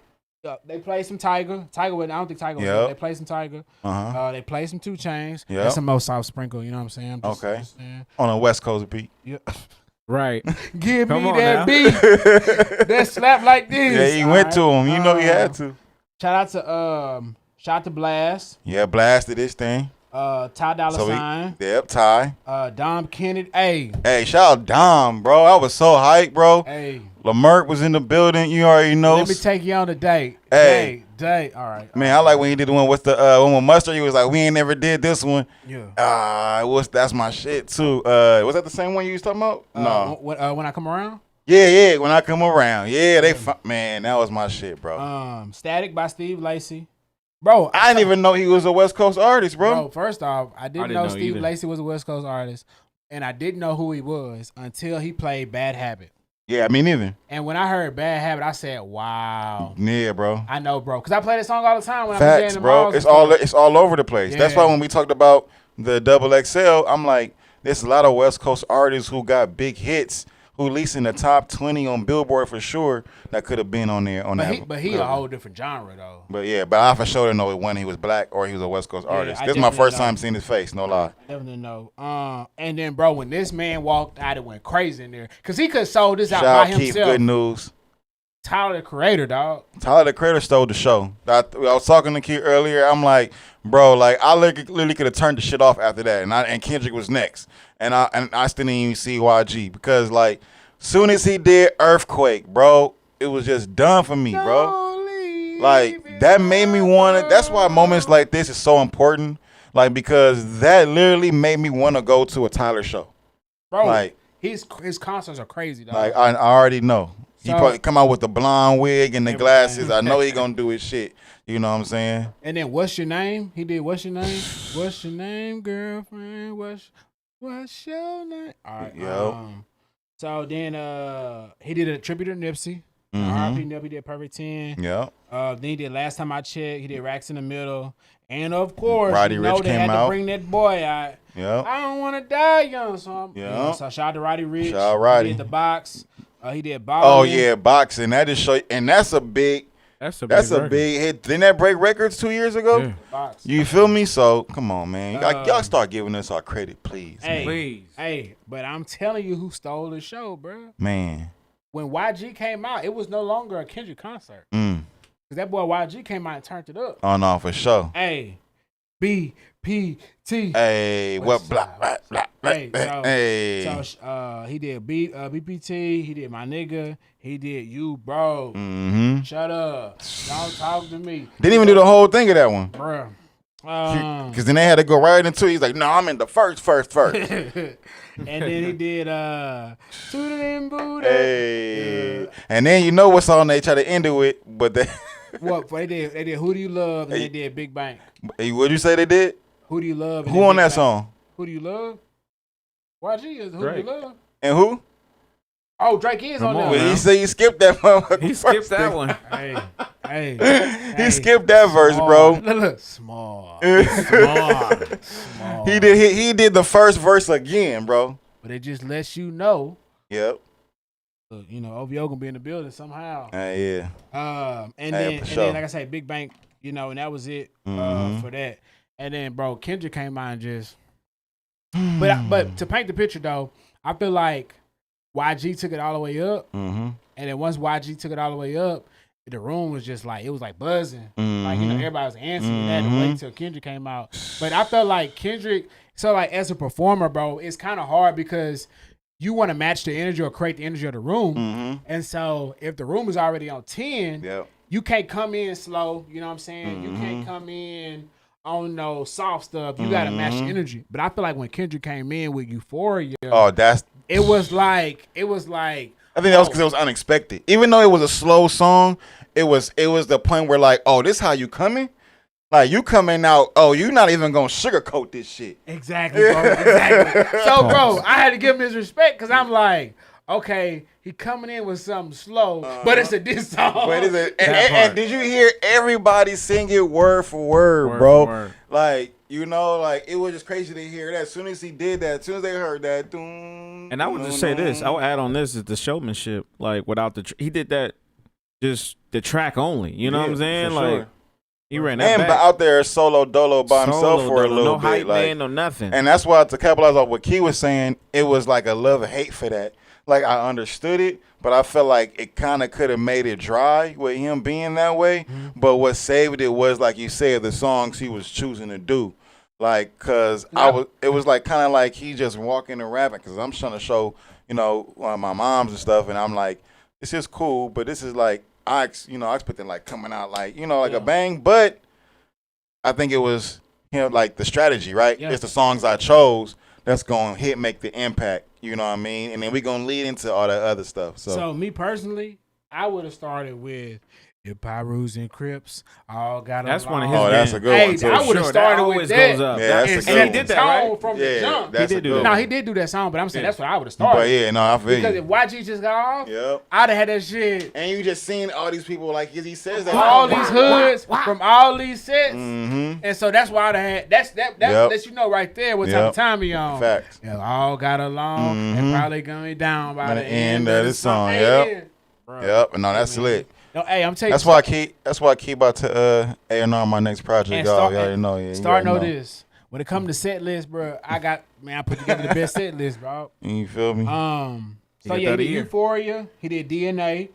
they played some Tiger. I don't think Tiger was Yep. there. They played some Tiger. They played some 2 Chainz. Yep. That's some most soft sprinkle, you know what I'm saying? Okay. Just saying. On a West Coast beat. Yeah. Right. Give Come me on that now. beat. That slap like this. Yeah, he All went right. to him. You know he had to. Shout out to Blast. Yeah, blasted this thing. Ty Dolla Sign. Yep, Ty. Dom Kennedy. Hey, Shout out Dom, bro. I was so hyped, bro. hey. Lamert was in the building. You already know. Let me take you on a date. Hey. Date. All right. Man, I like when he did the one with the one with Mustard. He was like, we ain't never did this one. Yeah. That's my shit too. Was that the same one you was talking about? No. When I come around. Yeah. When I come around, man, that was my shit, bro. Static by Steve Lacy. Bro, I didn't even know he was a West Coast artist, bro. First off, I didn't know Steve Lacy was a West Coast artist, and I didn't know who he was until he played Bad Habit. Yeah, me neither. And when I heard Bad Habit, I said, "Wow." Yeah, bro. I know, bro, because I play that song all the time when I'm Facts, in the bro. malls It's and stuff. it's all over the place. That's why Yeah. when we talked about the Double XL, I'm like, there's a lot of West Coast artists who got big hits, who at least in the top 20 on Billboard for sure, that could have been on there on that. But he a whole different genre though. But I for sure didn't know when he was black or he was a West Coast artist. I This is my definitely first time seeing his face, no lie. Definitely know. And then, bro, when this man walked out, it went crazy in there because he could have sold this out Shout by out Keith himself. Good News. Tyler, the Creator, dog. Tyler the Creator stole the show. I was talking to Keith earlier. I'm like, bro, like I literally could have turned the shit off after that, and Kendrick was next, and I still didn't even see YG because like soon as he did Earthquake, bro, it was just done for me, bro. Like that made me want to. That's why moments like this is so important, like because that literally made me want to go to a Tyler show. Bro, Like his concerts are crazy, dog. Like I already know. He So- probably come out with the blonde wig and the Everything. glasses. I know he gonna do his shit. You know what I'm saying? And then What's Your Name? He did What's Your Name? What's your name, girlfriend? What's your name? All right. Yo. So then he did a tribute to Nipsey. Mhm. R.I.P. Nip, he did Perfect 10. Yeah. Then he did Last Time I Checked. He did Racks in the Middle. And of course, Roddy you know Ricch they had came to out. bring that boy out. Yeah. I don't want to die young. So, Yeah. so shout out to Roddy Ricch. Shout out Roddy. He did The Box. He did Oh Ballin'. yeah, boxing. That just show, and that's a big record. hit. Didn't that break records 2 years ago? Yeah. Box. You feel me? So come on, man. Y'all start giving us our credit, please. Hey, Please. Hey, but I'm telling you who stole the show, bro. Man. When YG came out, it was no longer a Kendrick concert. Mm. Because that boy YG came out and turned it up. Oh no, for sure. Hey, BPT. Hey, what What's blah up? blah blah. Hey, so, Hey. so he did BPT. He did My Nigga. He did You, Bro. Mm-hmm. Shut up. Don't talk to me. Didn't even do the whole thing of that one. Bruh. Because then they had to go right into it. He's like, no, I'm in the first. And then he did Tooted and Booted. Hey. And then you know what song they try to end it with, but they What they did Who Do You Love and they did Big Bang. what'd you say they did? Who Do You Love? And Who then on Big that Bang. song? Who Do You Love? YG is Who Do Drake. You Love? And who? Oh, Drake is on Come on, there. Well, he now. said he skipped that motherfucker. He skipped first that thing. one. Hey. He skipped that verse, bro. Look, small. He did the first verse again, bro. But it just lets you know, Yep. you know, OVO gonna be in the building somehow. Yeah. And Hey, then, for sure. like I say, Big Bang, you know, and that was it Mhm. for that. And then, bro, Kendrick came out and just. But to paint the picture though, I feel like YG took it all the way up, Mm-hmm. and then once YG took it all the way up, the room was just like it was like buzzing. Like, you know, everybody was answering. You had to wait till Kendrick came out. But I felt like Kendrick, so like as a performer, bro, it's kind of hard because you want to match the energy or create the energy of the room. And so if the room is already on 10, Yep. you can't come in slow. You know what I'm saying? You can't come in on no soft stuff. You gotta match the energy. But I feel like when Kendrick came in with Euphoria, it was like I think that was because it was unexpected. Even though it was a slow song, it was the point where like, oh, this how you coming? Like you coming out, oh, you not even gonna sugarcoat this shit. Exactly, bro. Exactly. So, bro, I had to give him his respect because I'm like, okay, he coming in with something slow, but it's a diss song. But and did you hear everybody sing it word for word, bro? For word. Like, you know, like it was just crazy to hear that. As soon as he did that, as soon as they heard that, and I would just say this, I would add on this is the showmanship. Like without he did that, just the track only. You know what I'm saying? For Like. sure. He ran that back. But out there solo dolo by himself for a little no bit, hype like, man, no nothing. And that's why, to capitalize on what Key was saying, it was like a love and hate for that. Like I understood it, but I felt like it kind of could have made it dry with him being that way. But what saved it was, like you said, the songs he was choosing to do. Like, cause it was like kind of like he just walking and rapping. Cause I'm trying to show, you know, my moms and stuff, and I'm like, this is cool, but this is like. I expected like coming out like, you know, like a bang, but I think it was, you know, like the strategy, right? Yeah. It's the songs I chose that's going to make the impact, you know what I mean? And then we're going to lead into all that other stuff. So me personally, I would have started with If Pyrus and Crips all got That's along. one of his. Oh, that's a good one too. I would have started with that. Goes up. Yeah, that's a and good set one. the Did that, right? tone from the jump. that's He a did do good that. No, one. he did do that song, but I'm saying that's what I would have started. But yeah, no, I feel Because you. if YG just got off, Yep. I'd have had that shit. And you just seen all these people, like he says that. All these hoods from all these sets, Mm-hmm. and so that's why I'd have had. That Yep. lets you know right there what type Yep. of time he on. Facts. Yeah, all got along and probably going down by the end of the song. Yep. Yep. No, that's lit. No, hey, I'm telling That's you. why I keep about to A&R my next project, And y'all. start- Y'all already know. Yeah, Start you already know know this. When it comes to set list, bro, I put together the best set list, bro. You feel me? So got he that did year. Euphoria, he did DNA,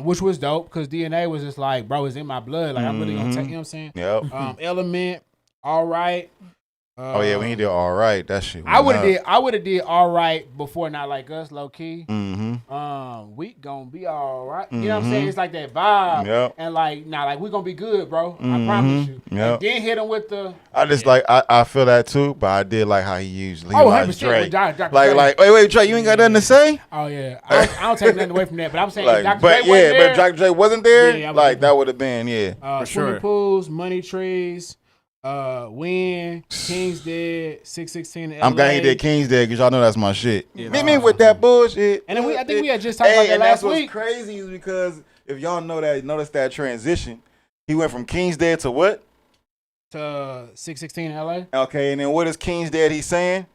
which was dope because DNA was just like, bro, it's in my blood. Like I'm really gonna take, you know what I'm saying? Yep. Element, all right. Oh yeah, when he did all right, that shit. I would have did all right before Not Like Us, low key. We gonna be all right. You know what I'm saying? It's like that vibe. Yep. And like, nah, like we gonna be good, bro. I promise you. Yep. And then hit him with the. I just like I feel that too, but I did like how he used Levi's 100% Dre. with Dr. Like Dre. wait, Dre, you ain't got nothing to say? Oh yeah, I don't take nothing away from that, but I'm saying Like, Dr. but Dre wasn't there, but Dr. Dre wasn't there. Yeah, I like would've- that would have been For Swimming sure. Pools, Money Trees, Win, King's Dead, 616 LA. I'm glad he did King's Dead because y'all know that's my shit. Yeah, Meet me with that bullshit. And then I think we had just talked about that and last that's what's week. crazy is because if y'all notice that transition, he went from King's Dead to what? To 616 LA. Okay, and then what is King's Dead he's saying?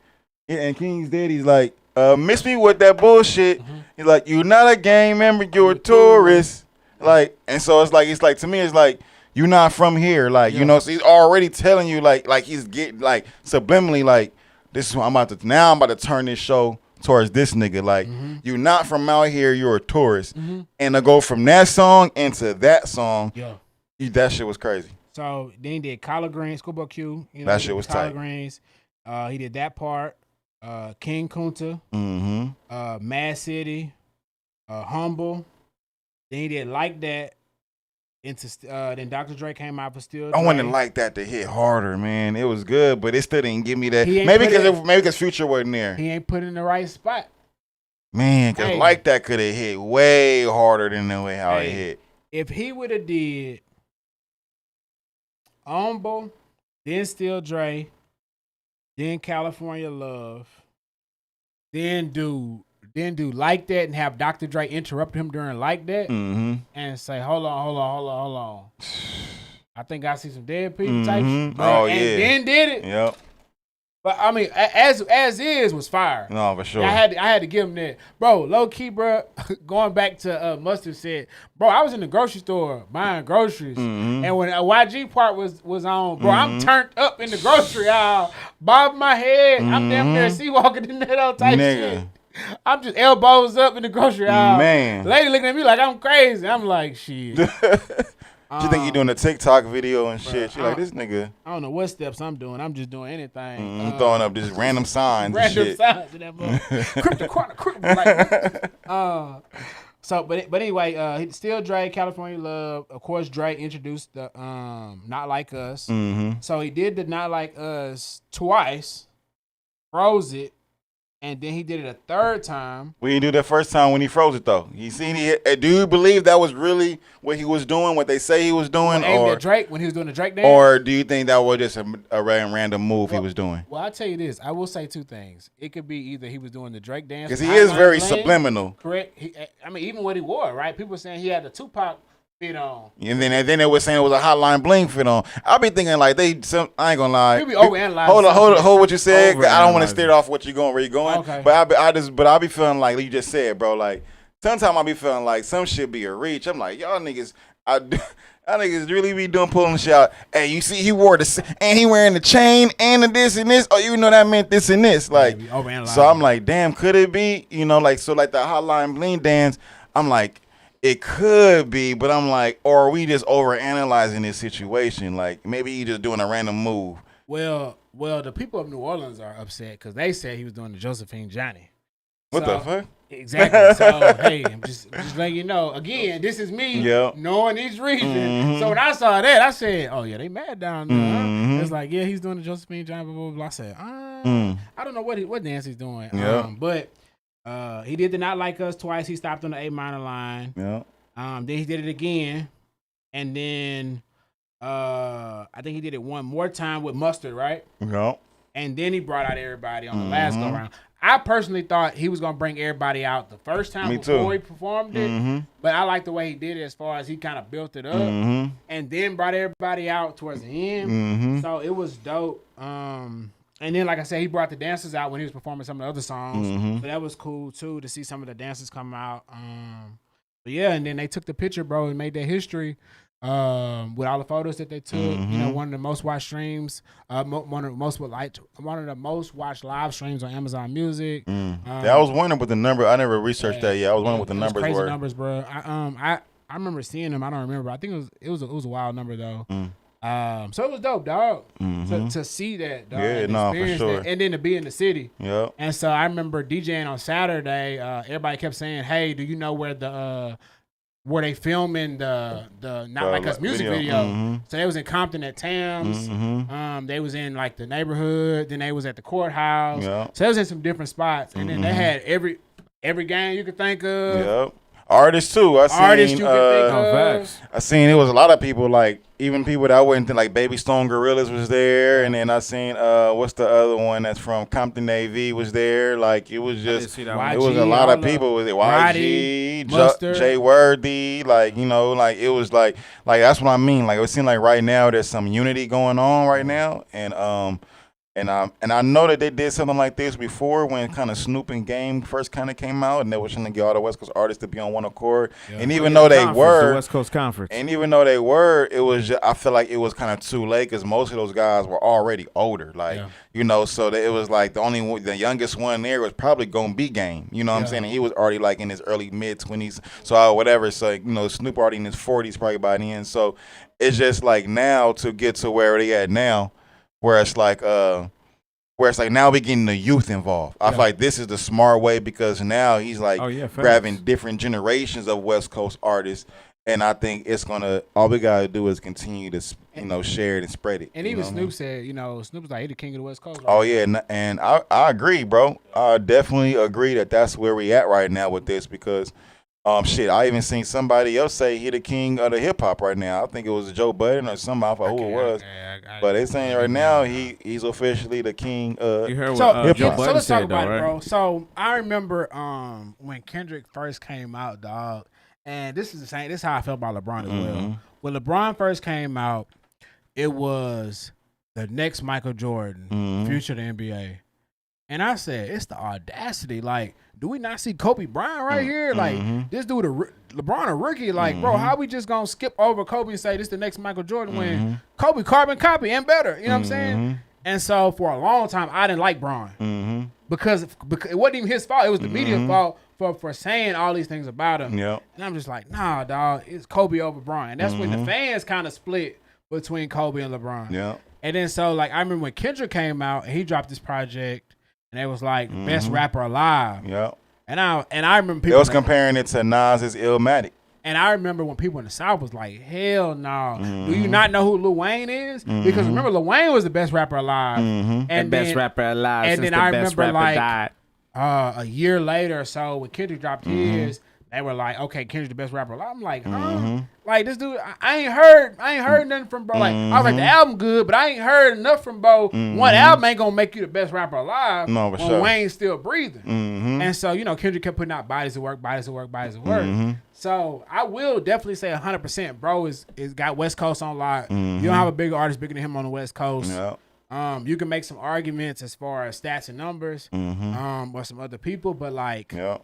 Yeah, and King's Dead he's like, miss me with that bullshit. He's like, you're not a gang member, you're a tourist. Like, and so it's like to me it's like you're not from here. Like, you know, so he's already telling you like he's getting like subliminally like this is what I'm about to turn this show towards this nigga. Like, you're not from out here, you're a tourist. And to go from that song into that song, that shit was crazy. So then he did Collard Greens, Schoolboy Q. You know, That he shit did was Collard tight. Greens. He did that part. King Kunta, Mad City, Humble. Then he did Like That. Then Dr. Dre came out for Still I Dre. wanted like that to hit harder, man. It was good, but it still didn't give me that. He ain't Maybe put it- because Future wasn't there. He ain't put it in the right spot. Man, because Hey. like that could have hit way harder than the way how it Hey. hit. If he would have did Humble, then Still Dre, then California Love, then do Like That and have Dr. Dre interrupt him during Like That and say, hold on. I think I see some dead people type shit. Oh, and yeah. then did it. Yep. But I mean, as is was fire. No, for sure. I had to give him that. Bro, low key, bro, going back to Mustard said, bro, I was in the grocery store buying groceries. And when a YG part was on, bro, I'm turned up in the grocery aisle, bobbing my head. I'm damn near sea walking in that old type shit. I'm just elbows up in the grocery aisle. Man. Lady looking at me like I'm crazy. I'm like, shit. She think you doing a TikTok video and shit. She like, this nigga I don't know what steps I'm doing. I'm just doing anything. throwing up just random signs and Random shit. signs in that motherfucker. Crypto corner, crypto. Like, So, but anyway, he still Drake, California Love. Of course, Drake introduced the Not Like Us. Mm-hmm. So he did the Not Like Us twice, froze it, and then he did it a third time. We didn't do that first time when he froze it though. You seen do you believe that was really what he was doing, what they say he was doing, Aimed at Drake when he was doing the Drake dance? or do you think that was just a random move he was doing? Well, I'll tell you this. I will say two things. It could be either he was doing the Drake dance. Because he is very playing, subliminal. Correct. I mean, even what he wore, right? People were saying he had the Tupac fit on. And then they were saying it was a Hotline Bling fit on. I'll be thinking like I ain't gonna lie. You be overanalyzing. Hold what you said. I don't want to steer off what you're going, where you're going. Okay. But I be feeling like you just said, bro. Like sometimes I be feeling like some shit be a reach. I'm like, y'all niggas, y'all niggas really be doing pulling shit out. Hey, you see, he wore and he wearing the chain and the this and this. Oh, you know that meant this and this. Like, so I'm like, damn, could it be? You know, like so, like the Hotline Bling dance. I'm like. It could be, but I'm like, or are we just overanalyzing this situation? Like, maybe he just doing a random move. Well, the people of New Orleans are upset because they said he was doing the Josephine Johnny. What the fuck? Exactly. So, hey, I'm just letting you know. Again, this is me knowing these reasons. Mm-hmm. So when I saw that, I said, oh, yeah, they mad down there. Huh? It's like, yeah, he's doing the Josephine Johnny, blah, blah, blah. I said, I don't know what dance he's doing. Yeah. But he did the Not Like Us twice. He stopped on the A minor line. Yeah. Then he did it again. And then I think he did it one more time with Mustard, right? Yeah. And then he brought out everybody on the last go round. I personally thought he was going to bring everybody out the first time before he performed it. But I like the way he did it as far as he kind of built it up and then brought everybody out towards the end. So it was dope. And then, like I said, he brought the dancers out when he was performing some of the other songs. So that was cool, too, to see some of the dancers come out. But, yeah, and then they took the picture, bro, and made their history with all the photos that they took. You know, one of the most watched streams, one of the most watched live streams on Amazon Music. I was wondering what the number. I never researched that yet. I was wondering what the numbers crazy were. Numbers, bro. I remember seeing them. I don't remember. I think it was a wild number though. So it was dope, dog. To see that, dog. Yeah, no, for sure. That, and then to be in the city. Yeah. And so I remember DJing on Saturday. Everybody kept saying, "Hey, do you know where they filming the Not Like Us music video?" So they was in Compton at Tams. They was in like the neighborhood. Then they was at the courthouse. Yeah. So they was in some different spots. And then they had every game you could think of. Yep. Artists too. I seen it was a lot of people, like even people that I wouldn't think, like Baby Stone Gorillas was there, and then I seen what's the other one that's from Compton AV was there. Like it was just it was a lot of people. Was it YG, Jay Worthy, like, you know, like it was like that's what I mean. Like it seemed like right now there's some unity going on right now, and I know that they did something like this before when kind of Snoop and Game first kind of came out, and they were trying to get all the West Coast artists to be on one accord. Yeah. And even though they were the West Coast Conference, and even though they were, it was I feel like it was kind of too late because most of those guys were already older, like you know. So that it was like the youngest one there was probably gonna be Game. You know what I'm saying? And he was already like in his early mid-20s, so whatever. So you know, Snoop already in his 40s probably by the end. So it's just like now to get to where they at now. Where it's like now we getting the youth involved. I feel like this is the smart way because now he's like grabbing different generations of West Coast artists, and I think it's gonna. All we gotta do is continue to share it and spread it. And even Snoop said, Snoop's like he the king of the West Coast. Right? Oh yeah, and I agree, bro. I definitely agree that's where we at right now with this because. I even seen somebody else say he the king of the hip hop right now. I think it was Joe Budden or somebody. I forgot who it was. But they saying right now he's officially the king of hip hop. So let's talk about it, bro. So I remember when Kendrick first came out, dog, and this is the same. This is how I felt about LeBron as well. When LeBron first came out, it was the next Michael Jordan, future of the NBA. And I said, it's the audacity. Like, do we not see Kobe Bryant right here? Like, this dude, LeBron, a rookie. Like, bro, how we just going to skip over Kobe and say this the next Michael Jordan when Kobe carbon copy and better? You know what I'm saying? And so for a long time, I didn't like Bron because it wasn't even his fault. It was the media's fault for saying all these things about him. Yep. And I'm just like, nah, dog, it's Kobe over Bron. And that's when the fans kind of split between Kobe and LeBron. Yep. And then so, like, I remember when Kendrick came out and he dropped this project, and it was like best rapper alive. Yeah. And I remember They people. was comparing it to Nas's Illmatic. And I remember when people in the South was like, hell no. Mm-hmm. Do you not know who Lil Wayne is? Because remember, Lil Wayne was the best rapper alive. Mm-hmm. And The best rapper alive and since then the I best remember, rapper like, died. a year later or so, when Kendrick dropped Mm-hmm. his, they were like, okay, Kendrick's the best rapper alive. I'm like, huh? Like, this dude, I ain't heard nothing from bro. Like, I was like, the album good, but I ain't heard enough from bro. One album ain't gonna make you the best rapper alive. No, for when sure. Wayne's still breathing. And so, Kendrick kept putting out bodies of work. So I will definitely say 100%, bro is got West Coast on lock. You don't have a bigger artist bigger than him on the West Coast. Yeah. You can make some arguments as far as stats and numbers, or some other people, but like Yeah.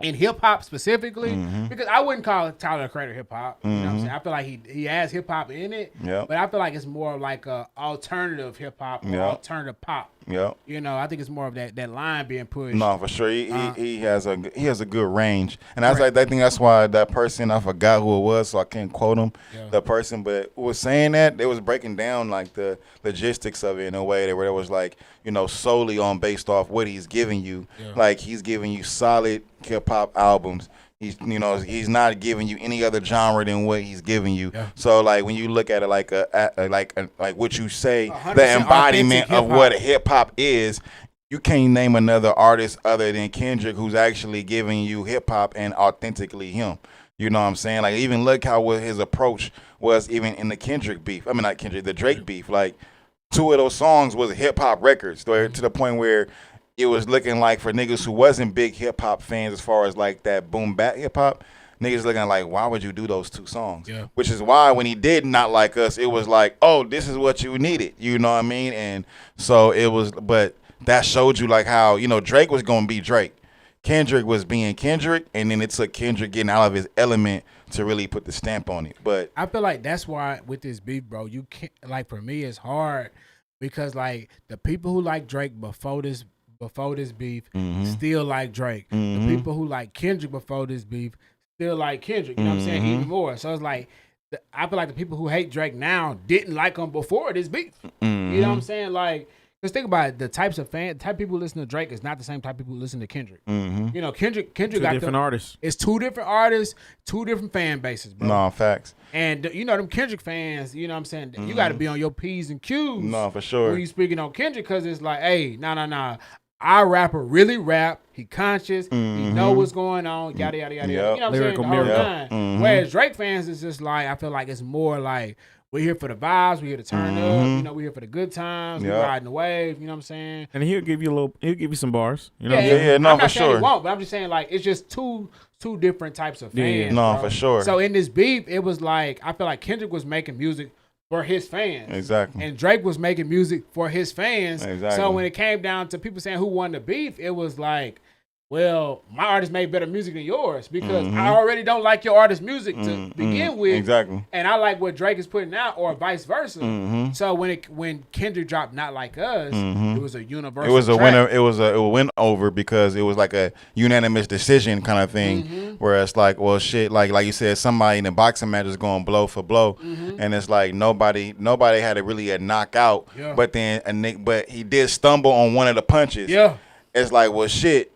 in hip hop specifically, because I wouldn't call Tyler the Creator hip hop. You know what I'm saying? I feel like he has hip hop in it, Yeah. but I feel like it's more like a alternative hip hop or Yeah. alternative pop. Yeah. I think it's more of that line being pushed. No, for sure. He has a good range, and I think that's why that person, I forgot who it was, so I can't quote him. Yeah. The person, but was saying that they was breaking down like the logistics of it in a way where it was like solely on based off what he's giving you. Yeah. Like he's giving you solid hip hop albums. He's he's not giving you any other genre than what he's giving you. Yeah. So like when you look at it like what you say, 100% the embodiment authentic of what hip hop is, you can't name another artist other than Kendrick who's actually giving you hip hop and authentically him. You know what I'm saying? Like even look how what his approach was even in the Kendrick beef. I mean not Kendrick, the Drake beef. Like 2 of those songs was hip hop records to the point where it was looking like for niggas who wasn't big hip hop fans as far as like that boom bap hip hop, niggas looking like, why would you do those 2 songs? Yeah. Which is why when he did Not Like Us, it was like, oh, this is what you needed. You know what I mean? And so it was, but that showed you like how, Drake was going to be Drake. Kendrick was being Kendrick, and then it took Kendrick getting out of his element to really put the stamp on it. But I feel like that's why with this beef, bro, you can't, like, for me, it's hard because like the people who like Drake before this beef still like Drake. The people who like Kendrick before this beef still like Kendrick. You know what I'm saying? Even more. So it's like I feel like the people who hate Drake now didn't like him before this beef. You know what I'm saying? Like, just think about it. The type of people who listen to Drake is not the same type of people who listen to Kendrick. Kendrick Two got different artists. It's 2 different artists, 2 different fan bases, bro. no, facts. And them Kendrick fans, you know what I'm saying? You got to be on your P's and Q's. No, for sure. When you speaking on Kendrick, because it's like, hey, nah. Our rapper really rap. He conscious. He know what's going on. Yada, yada, yada. Yep. You know what I'm saying? Lyrical The whole miracle. time. Whereas Drake fans is just like, I feel like it's more like, we're here for the vibes. We're here to turn up. We're here for the good times. Yep. We're riding the wave. You know what I'm saying? And he'll give you some bars. You know Yeah, what I'm saying? Yeah, no, I'm not for saying sure. he won't, but I'm just saying like it's just two different types of fans. No, bro. for sure. So in this beef, it was like I feel like Kendrick was making music for his fans. Exactly. And Drake was making music for his fans. Exactly. So when it came down to people saying who won the beef, it was like, well, my artist made better music than yours because I already don't like your artist's music to begin with. Exactly. And I like what Drake is putting out, or vice versa. So when Kendrick dropped Not Like Us, it was a universal. It was a track. winner. It was a win over because it was like a unanimous decision kind of thing. Where it's like, well, shit, like you said, somebody in the boxing match is going blow for blow, and it's like nobody had a knockout. Yeah. But then but he did stumble on one of the punches. Yeah. It's like, well, shit.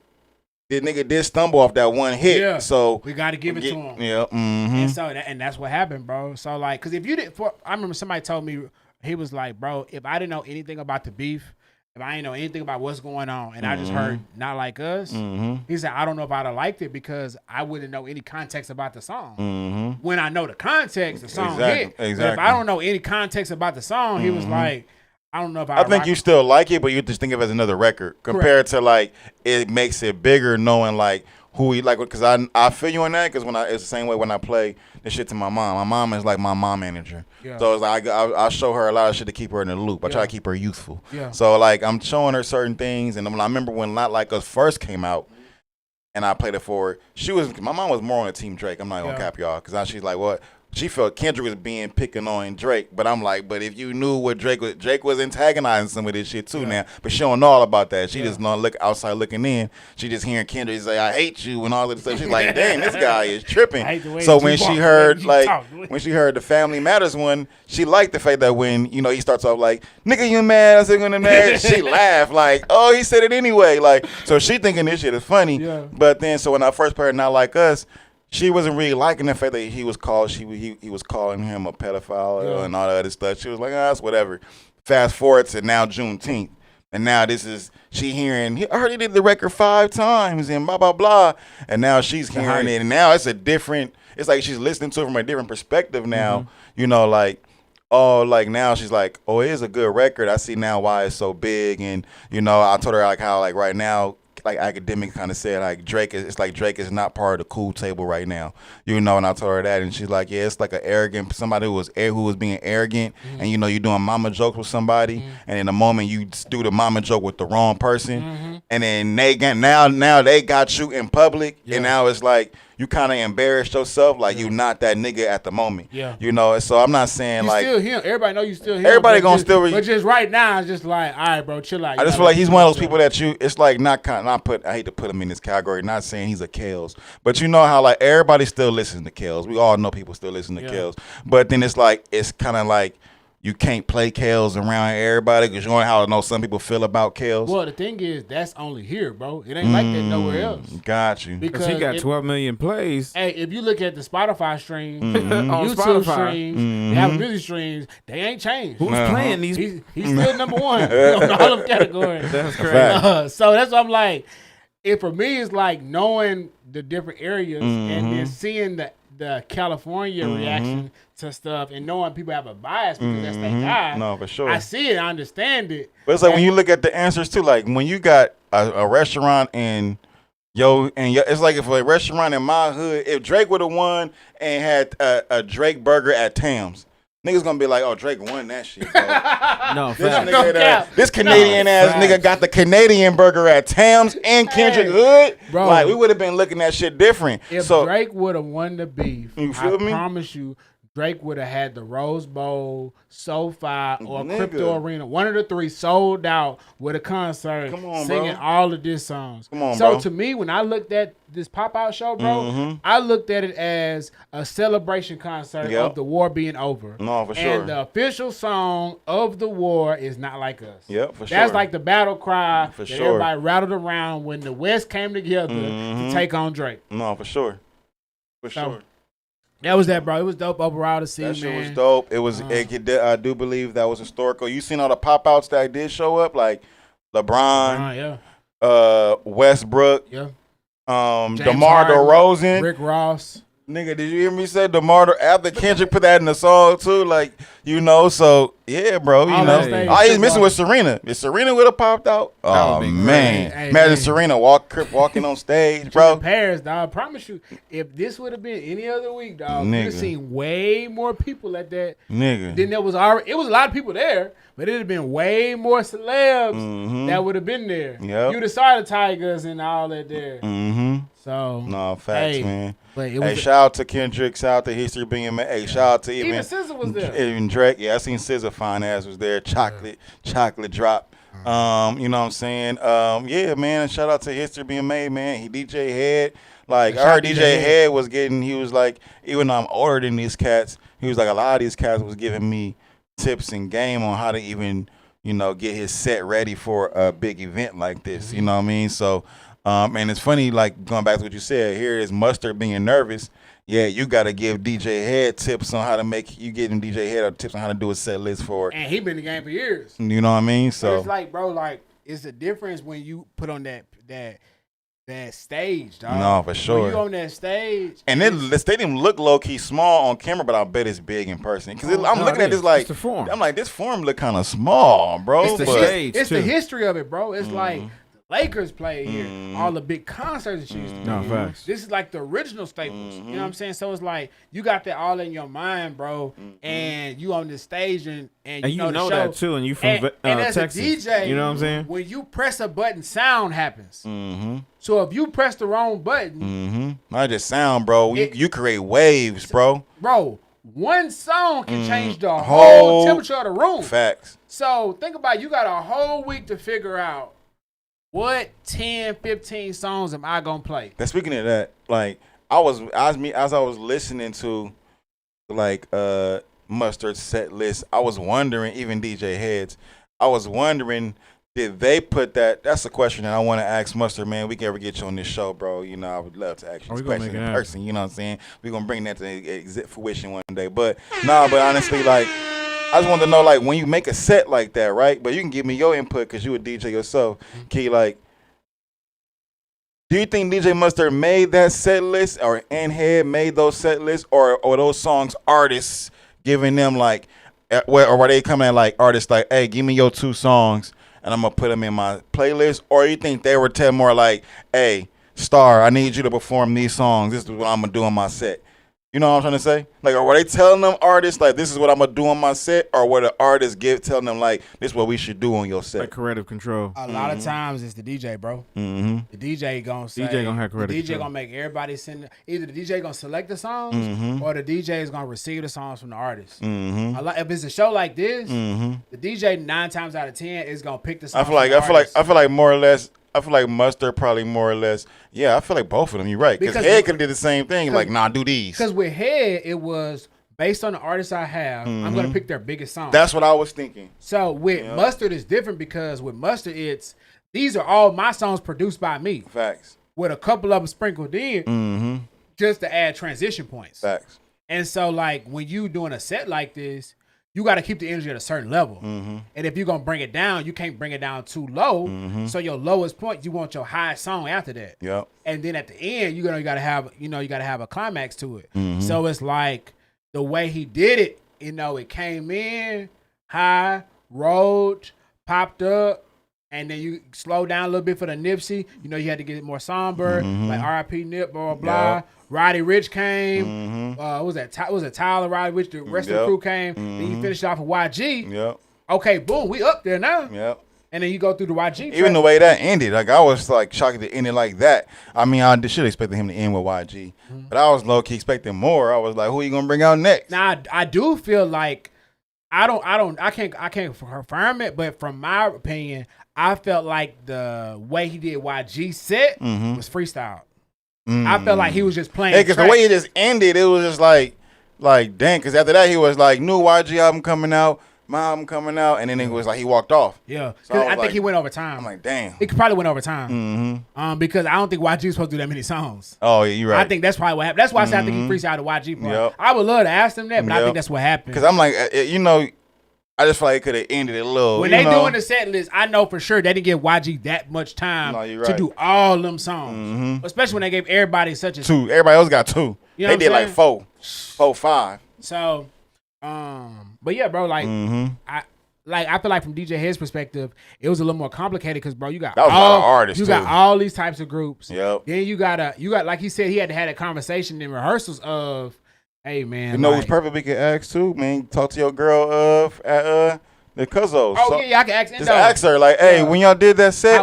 The nigga did stumble off that one hit, Yeah. so we got to give it to him. Yeah, And so and that's what happened, bro. So like, cause if you didn't, I remember somebody told me, he was like, bro, if I didn't know anything about the beef, if I didn't know anything about what's going on, and I just heard Not Like Us, he said I don't know if I'd have liked it because I wouldn't know any context about the song. When I know the context, the song hit. But if I don't know any context about the song, he was like, I don't know if I think you still like it, but you just think of it as another record compared to like it makes it bigger knowing like who he like. Because I feel you on that because it's the same way when I play the shit to my mom. My mom is like my mom manager, so it's like I show her a lot of shit to keep her in the loop. I try to keep her youthful. So like I'm showing her certain things, and I remember when Not Like Us first came out. And I played it for her. My mom was more on the team Drake. I'm not gonna cap y'all, because she's like, what? she felt Kendrick was being picking on Drake. But I'm like, but if you knew what Drake was antagonizing some of this shit too now. But she don't know all about that. She just not look outside looking in. She just hearing Kendrick say, I hate you and all that stuff. She's like, dang, this guy is tripping. So when she heard when she heard the Family Matters one, she liked the fact that when, you know, he starts off like, nigga, you mad? I said, gonna mad. She laughed like, oh, he said it anyway. Like, so she thinking this shit is funny. Yeah. But then, so when I first heard Not Like Us, she wasn't really liking the fact that he was calling him a pedophile and all that other stuff. She was like, that's whatever. Fast forward to now Juneteenth. And now she hearing, I heard he did the record 5 times and blah, blah, blah. And now she's hearing it. And now it's like she's listening to it from a different perspective now. You know, like, oh, like now she's like, oh, it is a good record. I see now why it's so big. And, you know, I told her like how like right now, like Academic kind of said, like Drake is not part of the cool table right now, you know. And I told her that, and she's like, yeah, it's like an arrogant somebody who was being arrogant, and you know, you doing mama jokes with somebody, and in the moment you do the mama joke with the wrong person, and then now they got you in public, and now it's like you kind of embarrassed yourself, like you not that nigga at the moment, you know. So I'm not saying you like still him. Everybody know you still him. Everybody gonna still. But just right now, it's just like, all right, bro, chill out. I just feel like he's one of those people that it's like I hate to put him in this category, not saying he's a Kels, but you know how like everybody still listens to Kels. We all know people still listen to Kels, but then it's kind of like you can't play Kels around everybody because you know how I know some people feel about Kels. Well, the thing is, that's only here, bro. It ain't like that nowhere else. Got you. Because he got 12 million plays. Hey, if you look at the Spotify streams, YouTube streams, the Apple Music streams, they ain't changed. Who's playing these? He's still number one on all of categories. That's crazy. So that's what I'm like. For me, it's like knowing the different areas and then seeing the California reaction to stuff and knowing people have a bias because that's their guy. No, for sure. I see it. I understand it. But it's like when you look at the answers too, like when you got a restaurant and it's like if a restaurant in my hood, if Drake would have won and had a Drake burger at Tam's, niggas gonna be like, oh, Drake won that shit. No, this Canadian ass nigga got the Canadian burger at Tam's and Kendrick Hood. Bro, like we would have been looking at shit different. If Drake would have won the beef, I promise you, Drake would have had the Rose Bowl, SoFi, or Crypto Arena. One of the three sold out with a concert singing all of these songs. Come on, so bro. to me, when I looked at this pop-out show, bro, I looked at it as a celebration concert of the war being over. No, for sure. And the official song of the war is Not Like Us. Yep, for sure. That's like the battle cry for that sure. everybody rattled around when the West came together to take on Drake. No, for sure. For sure. That was that, bro. It was dope overall to see, that shit man. was dope. It was. I do believe that was historical. You seen all the pop outs that did show up, like LeBron, Westbrook, DeMar DeRozan, Rick Ross. Nigga, did you hear me say DeMar after Kendrick put that in the song too? Like, you know, so yeah, bro. You know, all he's missing was Serena. If Serena would have popped out, oh man, imagine Serena walking on stage, bro. Paris, dog. I promise you, if this would have been any other week, dog, we'd have seen way more people at that. Nigga, then there was already. It was a lot of people there, but it'd have been way more celebs that would have been there. Yep. You'd have saw the Tigers and all that there. So no facts, man. But shout out to Kendrick, shout out to History being made. Hey, shout out to even SZA was there. Even Drake, yeah, I seen SZA fine ass was there. Chocolate drop. You know what I'm saying? Yeah, man. Shout out to History being made, man. He DJ Head. Like I heard DJ Head was getting. He was like, even though I'm older than these cats, he was like a lot of these cats was giving me tips and game on how to even get his set ready for a big event like this. You know what I mean? So. And it's funny, like going back to what you said, here is Mustard being nervous. Yeah, you got to give DJ Head tips on how to getting DJ Head tips on how to do a set list for it. And he been in the game for years. You know what I mean? So but it's like, bro, like it's a difference when you put on that stage, dog. No, for sure. When you on that stage. And the stadium look low-key small on camera, but I bet it's big in person. Because I'm looking at this like, I'm like, this form look kind of small, bro. It's the stage, it's the history of it, bro. It's like, Lakers played here. All the big concerts that you used to do. No, facts. This is like the original staples. You know what I'm saying? So it's like you got that all in your mind, bro. And you on the stage and you know the show. That too. And you from and as Texas. a DJ, you know what I'm saying? When you press a button, sound happens. So if you press the wrong button, not just sound, bro. You create waves, bro. Bro, one song can change the whole temperature of the room. Facts. So think about it, you got a whole week to figure out what 10, 15 songs am I gonna play. Now, speaking of that, like as I was listening to like Mustard's set list, I was wondering, even DJ Heads, I was wondering, did they put that? That's a question that I want to ask Mustard, man. We can ever get you on this show, bro. You know, I would love to ask you this question in person. You know what I'm saying? We're going to bring that to fruition one day. But honestly, like, I just wanted to know, like, when you make a set like that, right? But you can give me your input because you a DJ yourself. Key, like, do you think DJ Mustard made that set list or Head made those set lists or those songs artists giving them, like, or were they coming at, like, artists like, hey, give me your 2 songs and I'm going to put them in my playlist? Or you think they were telling more like, hey, Star, I need you to perform these songs. This is what I'm going to do on my set. You know what I'm trying to say? Like, were they telling them artists, like, this is what I'm going to do on my set? Or were the artists telling them, like, this is what we should do on your set? Like creative control. A lot of times it's the DJ, bro. Mm-hmm. The DJ gonna say, DJ gonna have creative the DJ control. gonna make everybody send, either the DJ gonna select the songs or the DJ is gonna receive the songs from the artist. If it's a show like this, the DJ 9 times out of 10 is gonna pick the songs. I feel like more or less. I feel like Mustard probably more or less. Yeah, I feel like both of them. You're right. Because Head could have did the same thing. Like, nah, do these. Because with Head, it was based on the artists I have. I'm gonna pick their biggest song. That's what I was thinking. So with Mustard, it's different because with Mustard, these are all my songs produced by me. Facts. With a couple of them sprinkled in, just to add transition points. Facts. And so, like, when you doing a set like this, you got to keep the energy at a certain level. And if you're going to bring it down, you can't bring it down too low. So your lowest point, you want your highest song after that. Yep. And then at the end, you got to have a climax to it. So it's like the way he did it, it came in high, rolled, popped up, and then you slow down a little bit for the Nipsey. You had to get it more somber, like R.I.P. Nip, blah, blah, blah. Yep. Roddy Rich came. What was that Tyler, Roddy Rich, the rest of the crew came. Then you finished off with YG. Yep. Okay, boom, we up there now. Yep. And then you go through the YG. Even the way that ended, like, I was like shocked to end it like that. I mean, I should have expected him to end with YG, but I was low key expecting more. I was like, who are you gonna bring out next? Now I do feel like I can't confirm it, but from my opinion, I felt like the way he did YG set was freestyle. I felt like he was just playing. Yeah, because the way it just ended, it was just like dang. Because after that, he was like, new YG album coming out, my album coming out, and then it was like he walked off. Yeah, So I think he went over time. I'm like, damn. He probably went over time. Because I don't think YG was supposed to do that many songs. Oh, yeah, you're right. I think that's probably what happened. That's why I said I think he freestyled the YG part. Yep. I would love to ask him that, but I think that's what happened. Because I'm like, I just feel like it could have ended it a little. When they doing the set list, I know for sure they didn't give YG that much time to do all them songs. Especially when they gave everybody such a 2. Everybody else got 2. You know they what did I'm like 4, 5. So, but yeah, bro, like I feel like from DJ Head's perspective, it was a little more complicated because, bro, you got that was a lot of artists. You got all these types of groups. Yep. Then you got like he said, he had to have a conversation in rehearsals of, hey man, you know who's perfect we can ask too, man? Talk to your girl at the Cuzzos. Oh yeah, I can ask. Just ask her, like, hey, when y'all did that set,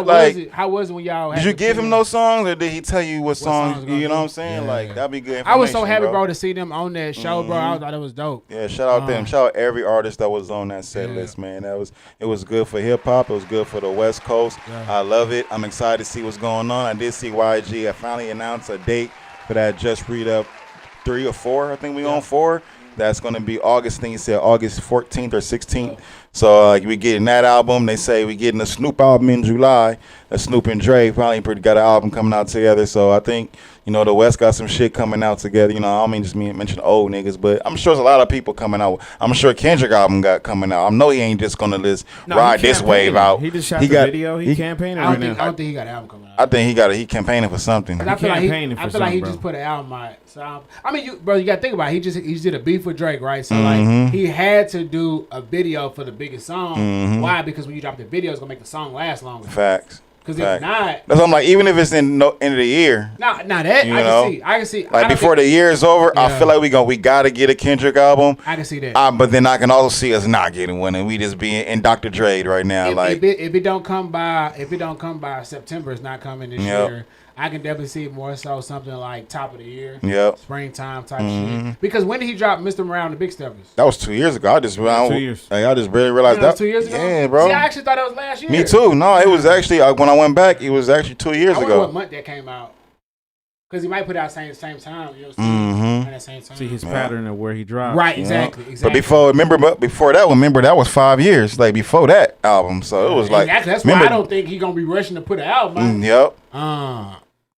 how was it when y'all? Did you give him those songs, or did he tell you what songs? You know what I'm saying? Yeah. Like, that'd be good information. I was so happy, bro, to see them on that show, bro. I thought it was dope. Yeah, shout out them. Shout out every artist that was on that set list, man. It was good for hip hop. It was good for the West Coast. Yeah. I love it. I'm excited to see what's going on. I did see YG. I finally announced a date for that Just Read Up 3 or 4. I think we on 4. That's going to be August. I think he said August 14th or 16th. So we getting that album. They say we getting a Snoop album in July. Snoop and Dre finally got an album coming out together. So I think, the West got some shit coming out together. I don't mean just mention old niggas, but I'm sure there's a lot of people coming out. I'm sure Kendrick album got coming out. I know he ain't just going to just ride this wave out. He just shot the video. He campaigned I right now. don't think he got an album coming out. I think he campaigning for something. I feel like he just put an album out. So I mean, you got to think about it. He did a beef with Drake, right? So like he had to do a video for the biggest song. Why? Because when you drop the video, it's gonna make the song last longer. Facts. Because if not, that's what I'm like. Even if it's in end of the year, nah, that I can see. Like before the year is over, I feel like we gotta get a Kendrick album. I can see that. But then I can also see us not getting one, and we just being in Dr. Dre right now. If it don't come by September, it's not coming this year. I can definitely see more so something like top of the year. Yep. Springtime type shit. Because when did he drop Mr. Morale and the Big Steppers? That was 2 years ago. I just 2 years. I just barely realized That was that. 2 years ago? Yeah, bro. See, I actually thought that was last year. Me too. No, it was actually when I went back. It was actually 2 years I wonder ago. what month that came out. Because he might put out same time. You know what I'm saying? At the same time. See his pattern of where he dropped. Right, exactly. But before that was 5 years. Like before that album, so it was like. Exactly. That's why I don't think he's gonna be rushing to put an album out. Yep.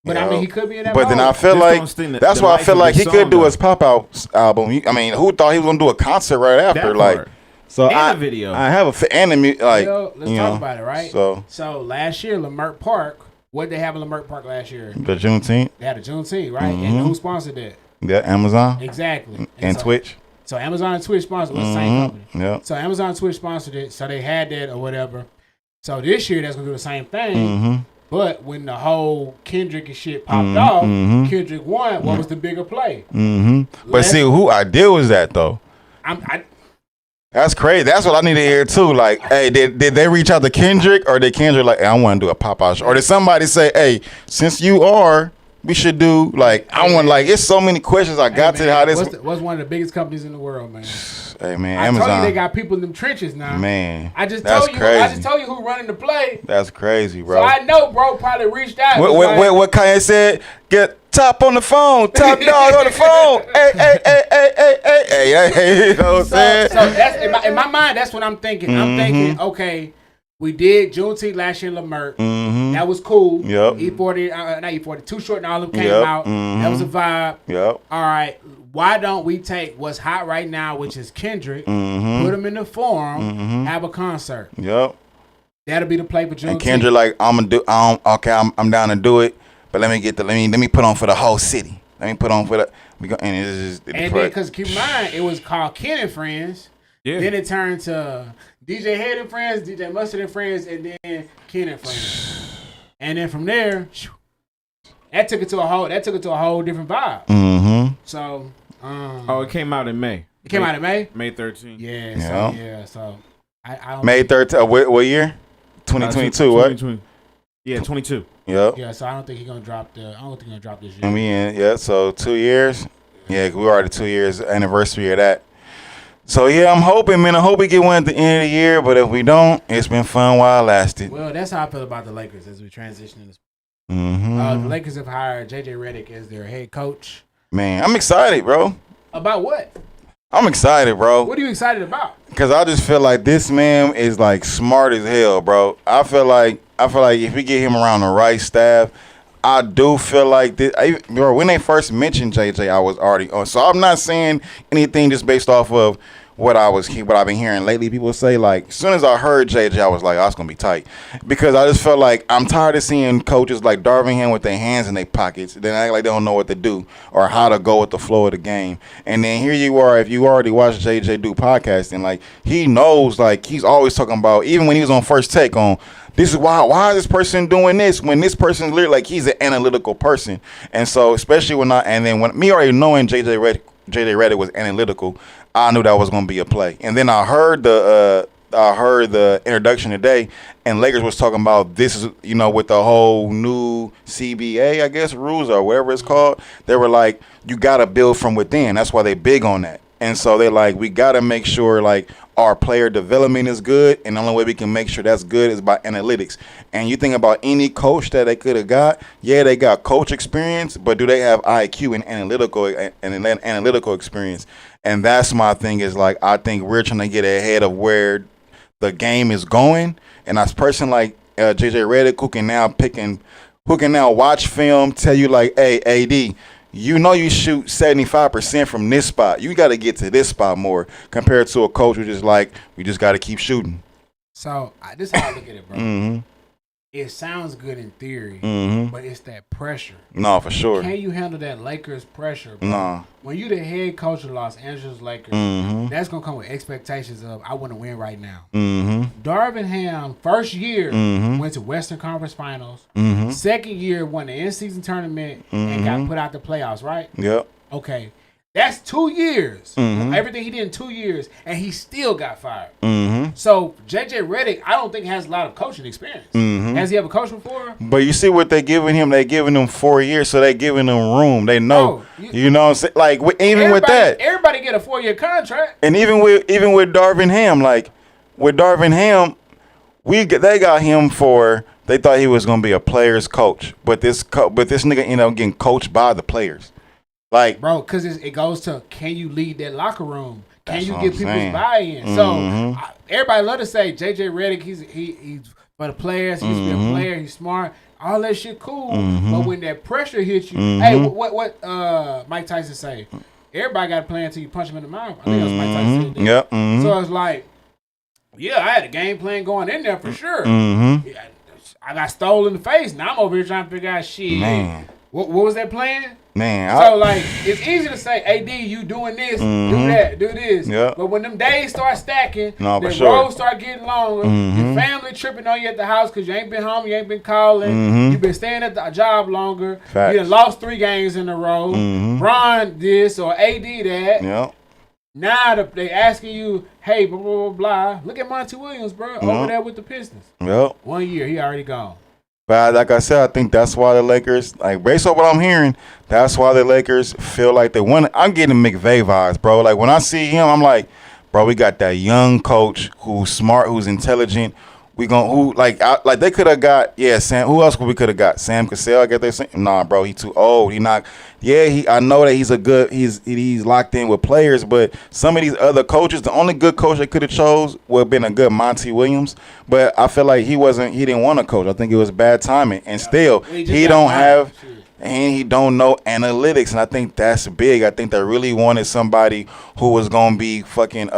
But I mean, he could be in that. But then I feel like that's why I feel like he could do his pop out album. I mean, who thought he was gonna do a concert right after? Like, so and a video. I have a enemy like. Let's talk about it, right? So last year, Lamert Park. What they have in Lamert Park last year? The Juneteenth. They had a Juneteenth, right? And who sponsored that? Yeah, Amazon. Exactly. And Twitch. So Amazon and Twitch sponsored the same company. Yeah. So Amazon and Twitch sponsored it. So they had that or whatever. So this year that's gonna do the same thing. But when the whole Kendrick and shit popped off, Kendrick won. What was the bigger play? But see, who idea was that though? That's crazy. That's what I need to hear too. Like, hey, did they reach out to Kendrick, or did Kendrick like, hey, I want to do a pop out show, or did somebody say, hey, since you are, we should do like, I want like, it's so many questions I got to how this. What's one of the biggest companies in the world, man? Hey man, I Amazon. told you they got people in them trenches now. Man, I just that's told you. crazy. I just told you who running the play. That's crazy, bro. So I know, bro, probably reached out. What Kanye said? Get top on the phone, top dog on the phone. Hey. You know what I'm saying? So that's in my mind. That's what I'm thinking. I'm thinking, okay, we did Juneteenth last year in Lamert. That was cool. Yep. E40, not E40. Too Short and all of them came out. That was a vibe. Yep. All right. Why don't we take what's hot right now, which is Kendrick, put him in the forum, have a concert? Yep. That'll be the play for Juneteenth. And Kendrick like, I'm down to do it, but let me put on for the whole city. Let me put on for the and it's just and then because keep in mind it was called Ken and Friends. Yeah. Then it turned to DJ Head and Friends, DJ Mustard and Friends, and then Ken and Friends. And then from there, that took it to a whole different vibe. So it came out in May. It came out in May? May 13th. Yeah. So I don't May 13th. What year? 2022. What? Yeah, 22. Yep. Yeah. So I don't think he's gonna drop this year. I mean, yeah. So 2 years. Yeah, we already 2 years anniversary of that. So yeah, I'm hoping, man. I hope we get one at the end of the year. But if we don't, it's been fun while it lasted. Well, that's how I feel about the Lakers as we transition in this. The Lakers have hired JJ Redick as their head coach. Man, I'm excited, bro. About what? I'm excited, bro. What are you excited about? Because I just feel like this man is like smart as hell, bro. I feel like if we get him around the right staff, I do feel like this. Bro, when they first mentioned JJ, I was already on. So I'm not saying anything just based off of what I've been hearing lately. People say like, as soon as I heard JJ, I was like, oh, it's gonna be tight, because I just felt like I'm tired of seeing coaches like Darvingham with their hands in their pockets, then act like they don't know what to do or how to go with the flow of the game. And then here you are, if you already watched JJ do podcasting, like he knows, like he's always talking about, even when he was on First Take on, this is why is this person doing this when this person's literally like he's an analytical person. And so especially when me already knowing JJ Redick was analytical, I knew that was going to be a play. And then I heard the introduction today, and Lakers was talking about this is, with the whole new CBA, I guess, rules or whatever it's called. They were like, you got to build from within. That's why they big on that. And so they're like, we got to make sure like our player development is good, and the only way we can make sure that's good is by analytics. And you think about any coach that they could have got, yeah, they got coach experience, but do they have IQ and analytical experience? And that's my thing, is like, I think we're trying to get ahead of where the game is going. And as a person like JJ Redick, who can now watch film, tell you like, hey, AD, you shoot 75% from this spot. You got to get to this spot more, compared to a coach who's just like, we just got to keep shooting. So this is how I look at it, bro. It sounds good in theory, but it's that pressure. No, for sure. Can you handle that Lakers pressure, bro? No. When you the head coach of Los Angeles Lakers, that's going to come with expectations of, I want to win right now. Darvingham, first year, went to Western Conference Finals. Second year, won the in-season tournament and got put out the playoffs, right? Yep. Okay. That's 2 years. Mm-hmm. Everything he did in 2 years, and he still got fired. Mm-hmm. So JJ Redick, I don't think has a lot of coaching experience. Mm-hmm. Has he ever coached before? But you see what they giving him? They giving him 4 years, so they giving him room. They know, you know what I'm saying? Like even with that, everybody get a 4-year contract. and even with Darvin Ham, like with Darvin Ham, they got him for. They thought he was gonna be a player's coach, but this nigga ended up getting coached by the players. Like, bro, because it goes to, can you lead that locker room? Can That's you what get I'm people's saying. buy-in? Mm-hmm. So everybody love to say JJ Redick, he's for the players. He used to be a player. He's smart. All that shit cool. But when that pressure hits you, hey, what Mike Tyson say? Everybody got a plan until you punch him in the mouth. I think that's Mike Tyson said that. Yep. Mm-hmm. So it's like, yeah, I had a game plan going in there for sure. Mm-hmm. Yeah, I got stole in the face. Now I'm over here trying to figure out shit. Man. What was that plan? Man, So like, it's easy to say, AD, you doing this, do that, do this. Yep. But when them days start stacking, No, for the sure. roads start getting longer, your family tripping on you at the house because you ain't been home, you ain't been calling, you've been staying at the job longer, Facts. you done lost 3 games in a row, Bron this or AD that. Yep. Now they asking you, hey, blah, blah, blah, blah. Look at Monty Williams, bro, over there with the Pistons. Yep. 1 year, he already gone. But like I said, I think that's why the Lakers, like based on what I'm hearing, that's why the Lakers feel like they want. I'm getting McVay vibes, bro. Like when I see him, I'm like, bro, we got that young coach who's smart, who's intelligent. They could have got Sam. Who else we could have got? Sam Cassell. I guess they say nah, bro. He too old. He not. Yeah, I know that he's locked in with players, but some of these other coaches, the only good coach they could have chose would have been a good Monty Williams. But I feel like he didn't want to coach. I think it was bad timing, and still he don't have. And he don't know analytics, and I think that's big. I think they really wanted somebody who was gonna be fucking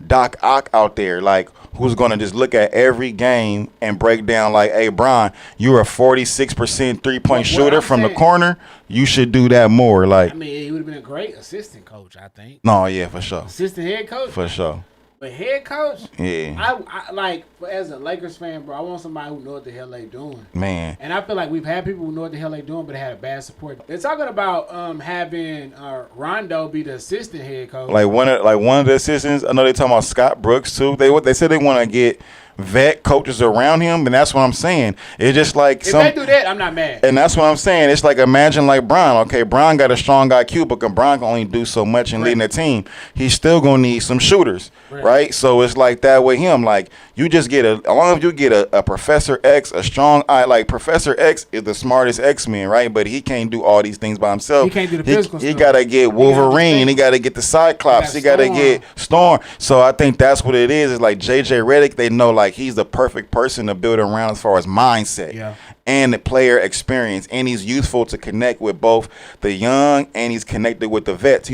Doc Ock out there, like who's gonna just look at every game and break down like, hey, Bron, you're a 46% 3-point shooter from the corner. You should do that more. Like, I mean, he would have been a great assistant coach, I think. no, yeah, for sure, Assistant head coach? for sure. But head coach? Yeah, I like, as a Lakers fan, bro, I want somebody who know what the hell they doing. man. And I feel like we've had people who know what the hell they doing, but had a bad support. They're talking about having Rondo be the assistant head coach. Like one of the assistants. I know they talking about Scott Brooks too. They said they want to get vet coaches around him, and that's what I'm saying. It's just like if they do that, I'm not mad. And that's what I'm saying. It's like, imagine like Bron. Okay, Bron got a strong IQ, but Bron can only do so much in leading the team. He's still gonna need some shooters, right? So it's like that with him. Like you just get as long as you get a Professor X, a strong eye. Like Professor X is the smartest X-Men, right? But he can't do all these things by himself. He can't do the physical He stuff. gotta get Wolverine. He gotta get the Cyclops. He gotta get Storm. So I think that's what it is. It's like JJ Redick. They know like he's the perfect person to build around as far as mindset and the player experience, and he's youthful to connect with both the young and he's connected with the vets.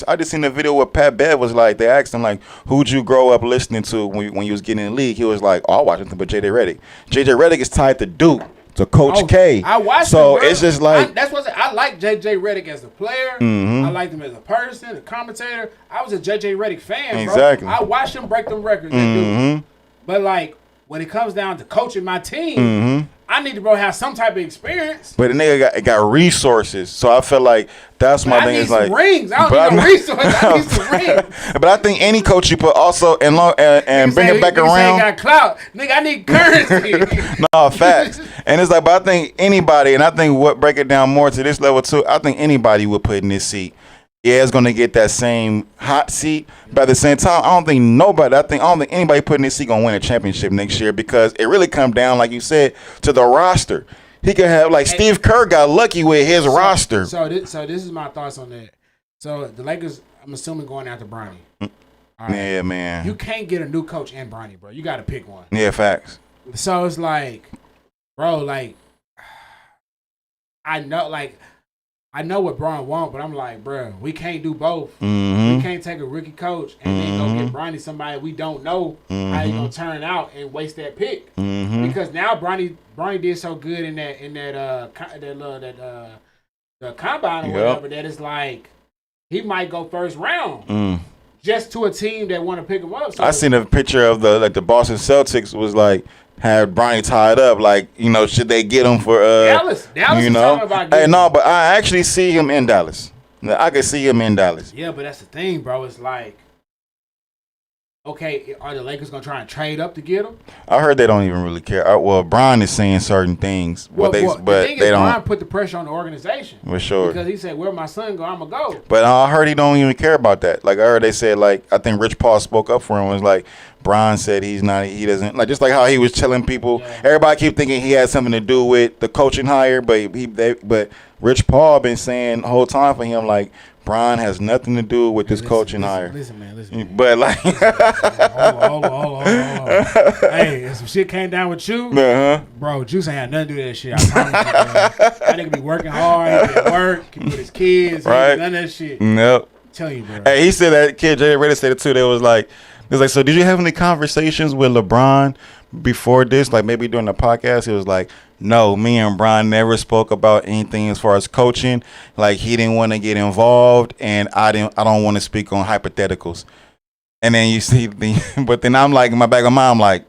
I just seen the video where Pat Bev was like, they asked him like, who'd you grow up listening to when you was getting in the league? He was like, oh, I watched nothing but JJ Redick. JJ Redick is tied to Duke, to Coach K. I watched so him, bro. it's just like that's what I like JJ Redick as a player. I liked him as a person, a commentator. I was a JJ Redick fan, bro. Exactly. I watched him break them records. Dude. But like when it comes down to coaching my team, I need to have some type of experience. But the nigga got resources, so I feel like that's my thing. Is like rings. I don't need no resources. I need some rings. But I think any coach you put also and bring it back around. Got clout, nigga. I need currency. No, facts. And it's like, but I think anybody, and I think what break it down more to this level too. I think anybody would put in this seat. Yeah, it's gonna get that same hot seat, but at the same time, I don't think anybody putting this seat gonna win a championship next year, because it really come down, like you said, to the roster. He could have like Steve Kerr got lucky with his roster. So this is my thoughts on that. So the Lakers, I'm assuming, going after Bronny. All right. Yeah, man. You can't get a new coach and Bronny, bro. You got to pick one. Yeah, facts. So it's like, bro, like I know what Bron want, but I'm like, bro, we can't do both. We can't take a rookie coach and then go get Bronny somebody we don't know how he's gonna turn out and waste that pick. Because now Bronny did so good in the combine or whatever, that it's like he might go first round just to a team that want to pick him up. So I seen a picture of the Boston Celtics was like, had Bronny tied up, like, you know, should they get him for Dallas you know? talking about Hey, no, but I actually see him in Dallas. Now, I could see him in Dallas. Yeah, but that's the thing, bro. It's like, okay, are the Lakers gonna try and trade up to get him? I heard they don't even really care. Well, Bron is saying certain things, but the thing they is, don't. Bron put the pressure on the organization. For sure. Because he said, "Where my son go, I'ma go." But I heard he don't even care about that. Like I heard they said, like I think Rich Paul spoke up for him. Was like Bron said he doesn't like, just like how he was telling people. Yeah. Everybody keep thinking he had something to do with the coaching hire, but Rich Paul been saying the whole time for him like Bron has nothing to do with this coaching hire. Listen, man. But like, hold on. Hey, if some shit came down with you, bro, Juice ain't had nothing to do with that shit. I promise you, bro. That nigga be working hard, he be at work, he be with his kids, right? None of that shit. Nope. Tell you, bro. Hey, he said that kid Jay Reddick said it too. They was like, so did you have any conversations with LeBron before this? Like maybe during the podcast, he was like, no, me and Bron never spoke about anything as far as coaching. Like he didn't want to get involved, and I don't want to speak on hypotheticals. And then you see but then I'm like in my back of my mind, I'm like,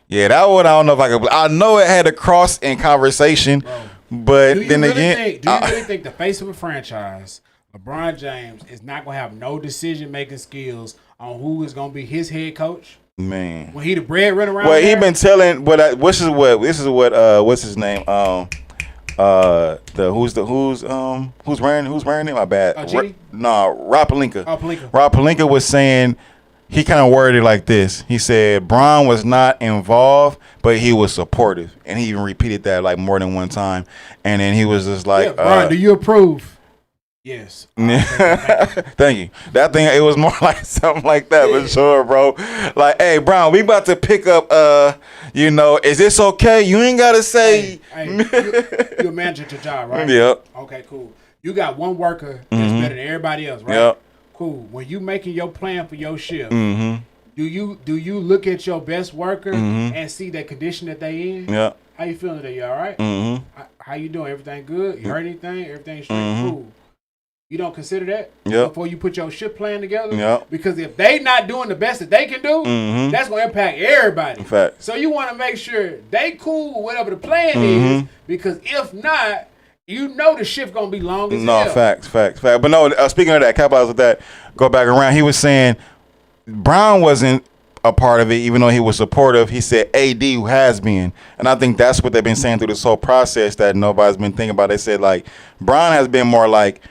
yeah, that one I don't know if I could. I know it had a cross in conversation, Bro, but do you then really again, really think the face of a franchise, LeBron James, is not gonna have no decision making skills on who is gonna be his head coach? man. When he the breadwinner around Well, there? he been telling, but what's his name? Who's wearing it? My bad. Genie? Rob Pelinka. Oh, Pelinka. Rob Pelinka was saying, he kind of worded it like this. He said Bron was not involved, but he was supportive, and he even repeated that like more than one time. And then he was just like, Bron, do you approve? Yes. Thank you. That thing, it was more like something like that, for sure, bro. Like, hey, Brown, we about to pick up, is this okay? You ain't got to say. Hey, you're a manager at your job, right? Yep. Okay, cool. You got one worker that's better than everybody else, right? Yep. Cool. When you making your plan for your shift, Mm-hmm. do you look at your best worker and see the condition that they in? Yep. How you feeling today? You all right? Mm-hmm. How you doing? Everything good? You heard anything? Everything straight? Mm-hmm. Cool. You don't consider that Yep. before you put your shift plan together? Yep. Because if they not doing the best that they can do, that's going to impact everybody. Fact. So you want to make sure they cool with whatever the plan is, because if not, you know the shift going to be long as hell. No, facts. But no, speaking of that, capitalize with that, go back around. He was saying Brown wasn't a part of it, even though he was supportive. He said AD who has been. And I think that's what they've been saying through this whole process that nobody's been thinking about. They said, like, Brown has been more like,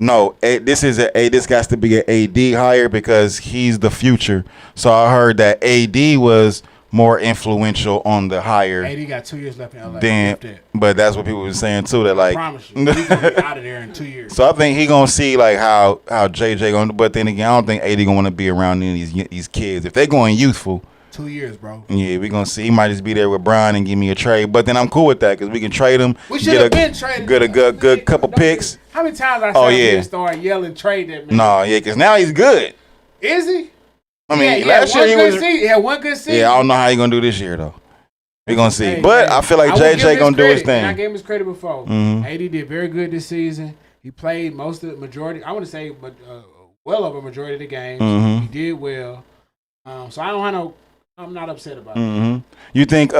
no, this has to be an AD hire because he's the future. So I heard that AD was more influential on the hire. AD got 2 years left in LA. But that's what people were saying too. That like, I promise you, he's going to be out of there in 2 years. So I think he gonna see like how JJ gonna. But then again, I don't think AD gonna want to be around any of these kids if they going youthful. 2 years, bro. Yeah, we gonna see. He might just be there with Brian and give me a trade. But then I'm cool with that because we can trade him. We should have been traded. Get a good couple picks. How many times I saw him start yelling trade that man? No, yeah, because now he's good. Is he? I mean, yeah, last year he was. He had one good season. Yeah, I don't know how he gonna do this year though. We gonna see. Hey, but I feel like JJ gonna do his thing. I gave him his credit before. AD did very good this season. He played most of the majority. I want to say, but well over a majority of the games. He did well. So I don't have no. I'm not upset about it. You think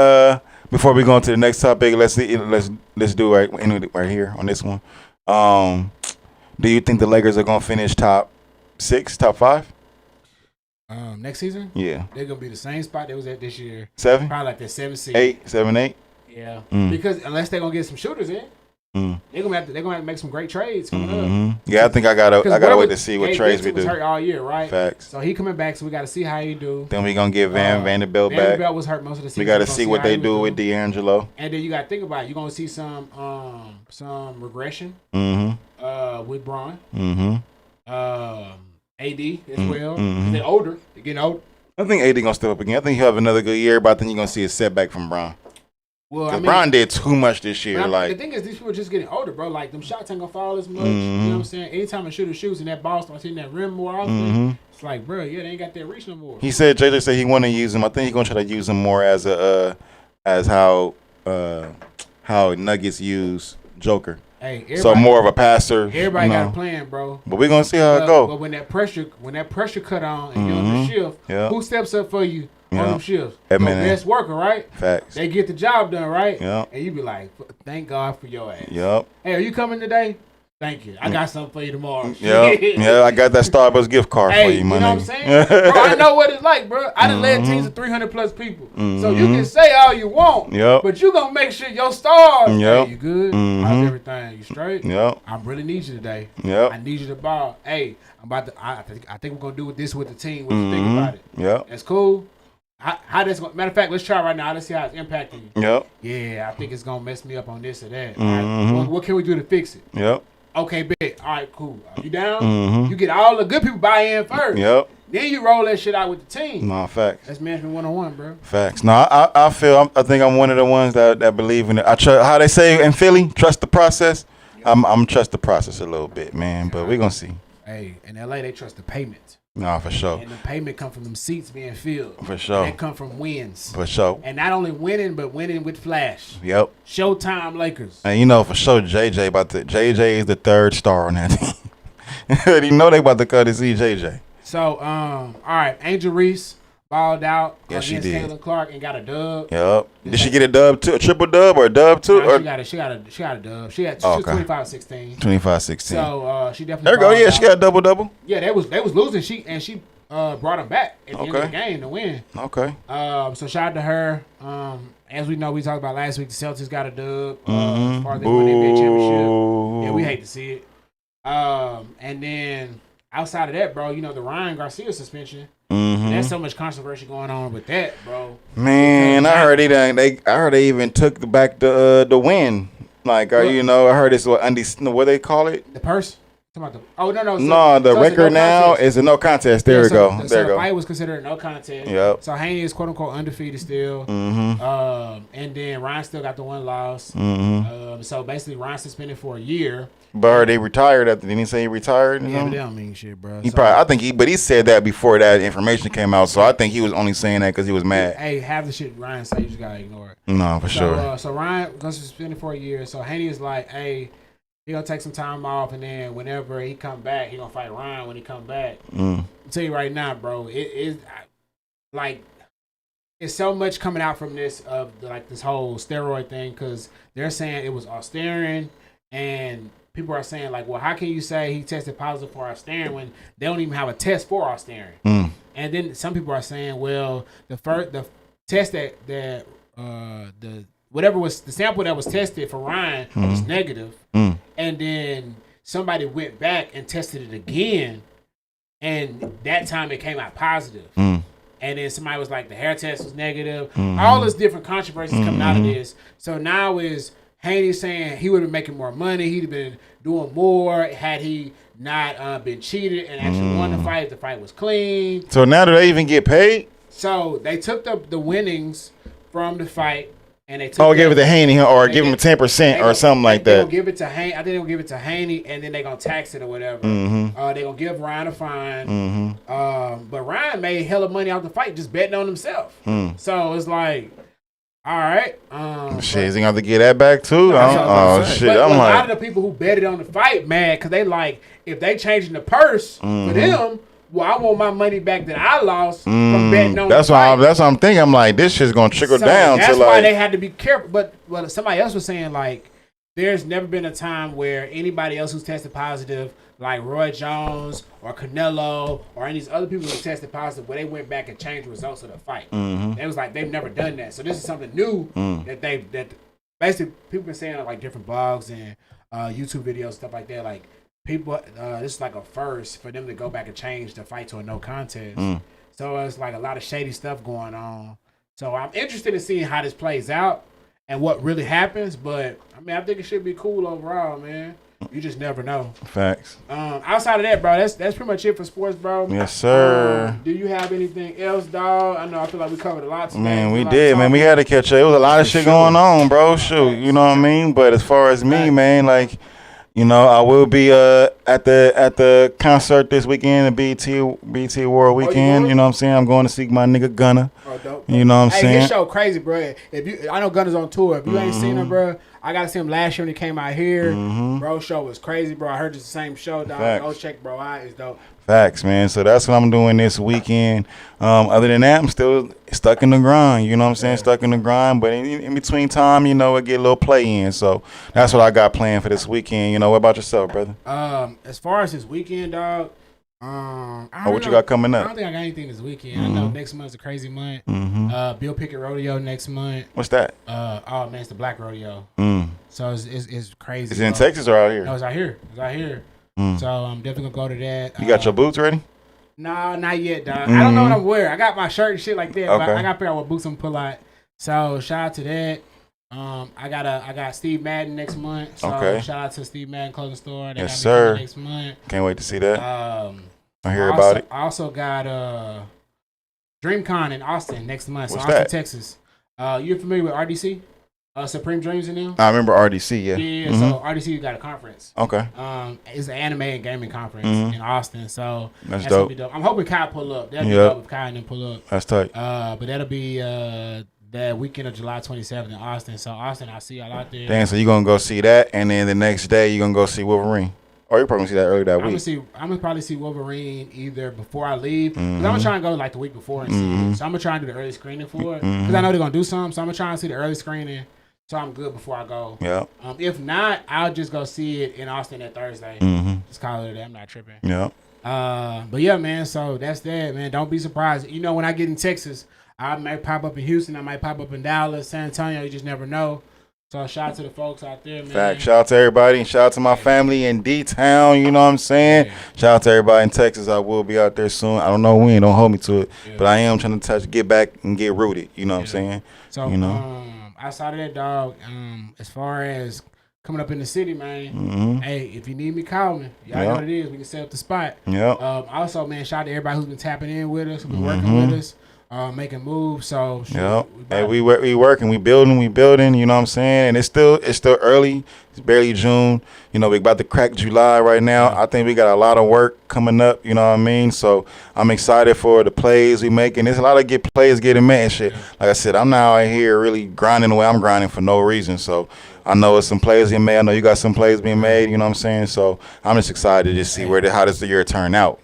before we go on to the next topic, let's do right here on this one. Do you think the Lakers are gonna finish top 6, top 5? Next season? Yeah. They're gonna be the same spot they was at this year. 7? Probably like that 7 seed. 8, 7, 8. Yeah. Because unless they're gonna get some shooters in, they're gonna have to make some great trades coming up. Yeah, I think I gotta wait to see what trades we do. Was hurt all year, right? Facts. So he coming back, so we gotta see how he do. Then we gonna get Vanderbilt back. Vanderbilt was hurt most of the season. We gotta see what they do with D'Angelo. And then you gotta think about it. You're gonna see some regression. With Bron. AD as well. They're older. They're getting older. I think AD gonna step up again. I think he'll have another good year, but I think you're gonna see a setback from Bron. Well, I mean, Bron did too much this year. The thing is, these people are just getting older, bro. Like, them shots ain't gonna fall as much. You know what I'm saying? Anytime a shooter shoots and that ball starts hitting that rim more often, it's like, bro, yeah, they ain't got that reach no more. He said, JJ said he want to use him. I think he's gonna try to use him more as how Nuggets use Joker. Hey, so more of a passer. Everybody got a plan, bro. But we're gonna see how it go. But when that pressure cut on and you're on the shift, who steps up for you on them shifts? Your best worker, right? Facts. They get the job done, right? Yep. And you be like, thank God for your ass. Yep. Hey, are you coming today? Thank you. I got something for you tomorrow. Yeah, I got that Starbucks gift card for you, my you know nigga. what I'm saying? Bro, I know what it's like, bro. I done led teams of 300 plus people. So you can say all you want, but you gonna make sure your stars. Hey, you good? How's everything? You straight? I really need you today. I need you to ball. Hey, I think we're gonna do this with the team. What you think about it? That's cool. How that's going? Matter of fact, let's try right now. Let's see how it's impacting you. Yeah, I think it's gonna mess me up on this or that. All right, what can we do to fix it? Okay, bet. All right, cool. You down? You get all the good people buy in first. Then you roll that shit out with the team. No, facts. That's management 101, bro. Facts. No, I think I'm one of the ones that believe in it. I trust, how they say in Philly, trust the process. I'm trust the process a little bit, man. But we're gonna see. Hey, in LA they trust the payment. No, for sure. And the payment come from them seats being filled. For sure. And they come from wins. For sure. And not only winning, but winning with flash. Yep. Showtime Lakers. And you know for sure JJ is the third star on that team. You know they about to cut his JJ. So, all right, Angel Reese balled out against she did. Caitlin Clark and got a dub. Yep. Did she get a dub too? A triple dub or a dub too? No, she got a dub. She was 25-16. 25-16. So she definitely. There you go. Yeah, she got a double. Yeah, they was losing. She brought them back at the end of the game to win. Okay. So shout out to her. As we know, we talked about last week, the Celtics got a dub as far as they won the NBA championship. Yeah, we hate to see it. And then outside of that, bro, you know the Ryan Garcia suspension. There's so much controversy going on with that, bro. Man, I heard they even took back the win. Like, you know, I heard it's what they call it? The purse. No. The record now is a no contest. There we go. The fight was considered a no contest. Yep. So Haney is quote unquote undefeated still. And then Ryan still got the one loss. So basically Ryan suspended for a year. But they retired after. Didn't he say he retired? Yeah, but they don't mean shit, bro. But he said that before that information came out. So I think he was only saying that because he was mad. Hey, half the shit Ryan said, you just gotta ignore it. No, for sure. So Ryan goes suspended for a year. So Haney is like, hey, he gonna take some time off, and then whenever he come back, he gonna fight Ryan when he come back. I'll tell you right now, bro, it's so much coming out from this this whole steroid thing because they're saying it was Starreon, and people are saying like, well, how can you say he tested positive for Starreon when they don't even have a test for Starreon? And then some people are saying, well, the test that whatever was the sample that was tested for Ryan was negative. And then somebody went back and tested it again, and that time it came out positive. And then somebody was like, the hair test was negative. All this different controversies coming out of this. So now is Haney saying he would have been making more money. He'd have been doing more had he not been cheated and actually won the fight. The fight was clean. So now do they even get paid? So they took the winnings from the fight. And they give it to Haney or give him 10% or something like that. They're gonna give it to Haney. I think they're gonna give it to Haney, and then they're gonna tax it or whatever. They're gonna give Ryan a fine. But Ryan made hella money off the fight just betting on himself. So it's like, all right. Shit, is he gonna have to get that back too? Shit. But a lot of the people who betted on the fight, mad because they like if they changing the purse for them. Well, I want my money back that I lost from betting on that's the fight. That's what I'm thinking. I'm like, this shit's gonna trickle down. That's to why like, they had to be careful. But somebody else was saying like, there's never been a time where anybody else who's tested positive, like Roy Jones or Canelo or any of these other people who tested positive, where they went back and changed the results of the fight. It was like they've never done that. So this is something new that basically people been saying on like different blogs and YouTube videos, stuff like that. Like. People, this is like a first for them to go back and change the fight to a no contest. So it's like a lot of shady stuff going on. So I'm interested in seeing how this plays out and what really happens. But I mean, I think it should be cool overall, man. You just never know. Facts. Outside of that, bro, that's pretty much it for sports, bro. Yes, sir. Do you have anything else, dog? I feel like we covered a lot today. Man, we did, man. We had to catch up. It was a lot of shit going on, bro. Shoot, you know what I mean? But as far as me, man, like. You know, I will be at the concert this weekend, the BT World Weekend. You know what I'm saying? I'm going to see my nigga Gunna. Oh, dope. You know what I'm saying? His show crazy, bro. I know Gunna's on tour. If you ain't seen him, bro, I got to see him last year when he came out here. Bro, show was crazy, bro. I heard it's the same show, dog. Facts. Go check bro out. It's dope. Facts, man. So that's what I'm doing this weekend. Other than that, I'm still stuck in the grind. You know what I'm saying? Stuck in the grind. But in between time, you know, I get a little play in. So that's what I got planned for this weekend. You know, what about yourself, brother? As far as this weekend, dog. What you got coming up? I don't think I got anything this weekend. I know next month's a crazy month. Bill Pickett Rodeo next month. What's that? Oh man, it's the Black Rodeo. So it's crazy. Is it in Texas or out here? No, it's out here. It's out here. So I'm definitely gonna go to that. You got your boots ready? No, not yet, dog. I don't know what I'm wearing. I got my shirt and shit like that, but I gotta figure out what boots I'm gonna pull out. So shout out to that. I got Steve Madden next month. So shout out to Steve Madden Clothing Store. They Yes, got me sir. next month. Can't wait to see that. I hear I about it. I also got DreamCon in Austin next month. What's so Austin, that? Texas. You're familiar with RDC? Supreme Dreams in them? I remember RDC, yeah. Yeah, so RDC got a conference. Okay. It's an anime and gaming conference in Austin. So That's gonna dope. be dope. I'm hoping Kai pull up. That'd be dope if Kai and them pull up. That's tight. But that'll be that weekend of July 27th in Austin. So Austin, I'll see y'all out there. Damn, so you're going to go see that, and then the next day you're going to go see Wolverine. Or you're probably going to see that early that week. I'm gonna probably see Wolverine either before I leave. Cause I'm gonna try and go like the week before and see it. So I'm gonna try and do the early screening for it. Cause I know they're gonna do something. So I'm gonna try and see the early screening so I'm good before I go. Yeah. If not, I'll just go see it in Austin that Thursday. Just call it a day. I'm not tripping. Yeah. But yeah, man. So that's that, man. Don't be surprised. You know, when I get in Texas, I might pop up in Houston. I might pop up in Dallas, San Antonio. You just never know. So shout out to the folks out there, man. Fact. Shout out to everybody, and shout out to my family in D-Town. You know what I'm saying? Yeah. Shout out to everybody in Texas. I will be out there soon. I don't know when. Don't hold me to it. But I am trying to get back and get rooted. You know what I'm saying? So, you know. Outside of that, dog, as far as coming up in the city, man, hey, if you need me, call me. Y'all know what it is. We can set up the spot. Yeah. Also, man, shout out to everybody who's been tapping in with us, who's been working with us, making moves. So, Hey, we working, we building, you know what I'm saying? And it's still early. It's barely June. You know, we about to crack July right now. I think we got a lot of work coming up, you know what I mean? So I'm excited for the plays we making. There's a lot of good plays getting made and shit. Like I said, I'm now out here really grinding the way I'm grinding for no reason. So I know it's some plays being made. I know you got some plays being made, you know what I'm saying? So I'm just excited to just see how this year turn out.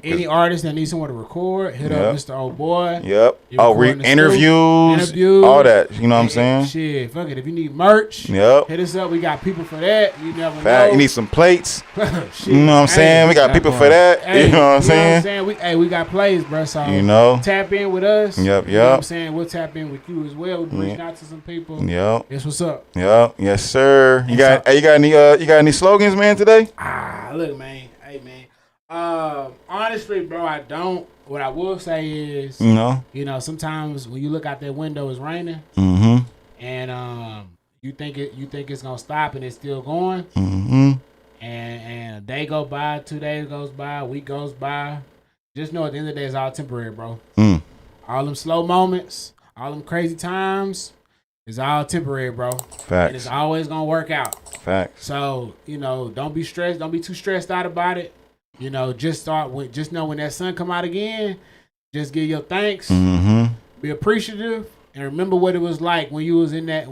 Any artist that needs someone to record, hit up Mr. Old Boy. Yep. Interviews, all that. You know what I'm saying? Shit, fuck it. If you need merch, hit us up. We got people for that. You never know. You need some plates. Shit. You know what I'm saying? We got people for that. You know what I'm saying? We got plays, bro. So you know, tap in with us. Yep. You know what I'm saying? We'll tap in with you as well. We're reaching out to some people. Yep. That's what's up. Yep. Yes, sir. You got any slogans, man, today? Look, man. Hey, man. Honestly, bro, I don't. What I will say is, you know, sometimes when you look out that window, it's raining, and you think it's gonna stop, and it's still going, and a day go by, 2 days goes by, a week goes by. Just know at the end of the day, it's all temporary, bro. All them slow moments, all them crazy times, it's all temporary, bro. Facts. And it's always gonna work out. Facts. So, you know, don't be stressed. Don't be too stressed out about it. You know, just know when that sun come out again, just give your thanks. Be appreciative, and remember what it was like when you was in that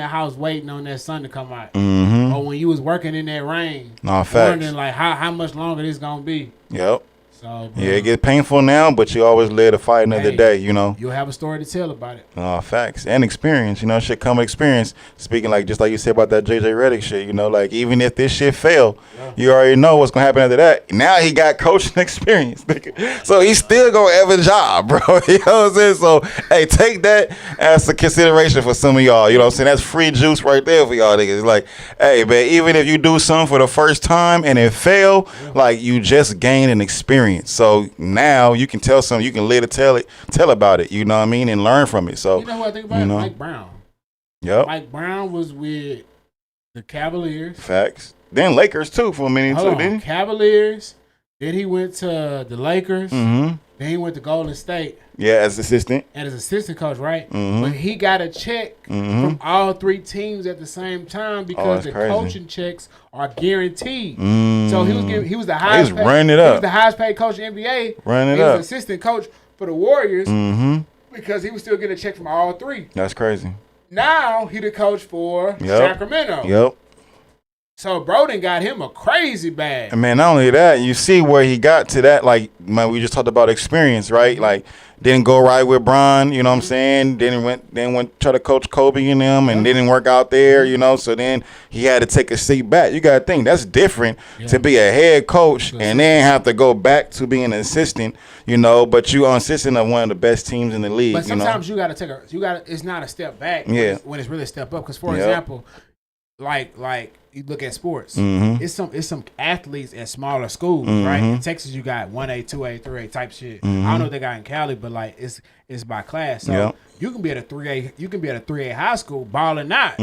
house waiting on that sun to come out, or when you was working in that rain. Wondering like how much longer this gonna be. Yep. So, yeah, it gets painful now, but you always live to fight another day, you know. You'll have a story to tell about it. Facts and experience, you know, shit come with experience. Speaking like just like you said about that JJ Redick shit, you know, like even if this shit fail, you already know what's gonna happen after that. Now he got coaching experience, so he's still gonna have a job, bro. You know what I'm saying? So hey, take that as a consideration for some of y'all. You know what I'm saying? That's free juice right there for y'all niggas. Like, hey, man, even if you do something for the first time and it fail, like you just gained an experience. So now you can tell something, you can later tell about it, you know what I mean, and learn from it. So you know what I think about it? Mike Brown. Yep. Mike Brown was with the Cavaliers. Facts. Then Lakers too for a minute too, didn't he? Cavaliers. Then he went to the Lakers. Then he went to Golden State. Yeah, as assistant. And as assistant coach, right? But he got a check from all three teams at the same time because the coaching checks are guaranteed. So he was the highest paid. Running it He up. was the highest paid coach in the NBA. Running it he up. was assistant coach for the Warriors because he was still getting a check from all three. That's crazy. Now he the coach for Sacramento. Yep. So Broden got him a crazy bag. And man, not only that, you see where he got to that. Like, man, we just talked about experience, right? Like, didn't go right with Bron. You know what I'm saying? Then went try to coach Kobe and them, and didn't work out there. You know, so then he had to take a seat back. You got to think that's different to be a head coach and then have to go back to being an assistant. You know, but you are assistant of one of the best teams in the league. But sometimes you got to take it's not a step back. When it's really a step up. Because for example, like you look at sports, it's some athletes at smaller schools, right? In Texas, you got 1A, 2A, 3A type shit. I don't know what they got in Cali, but like it's by class. So you can be at a 3A, you can be at a 3A high school, balling out,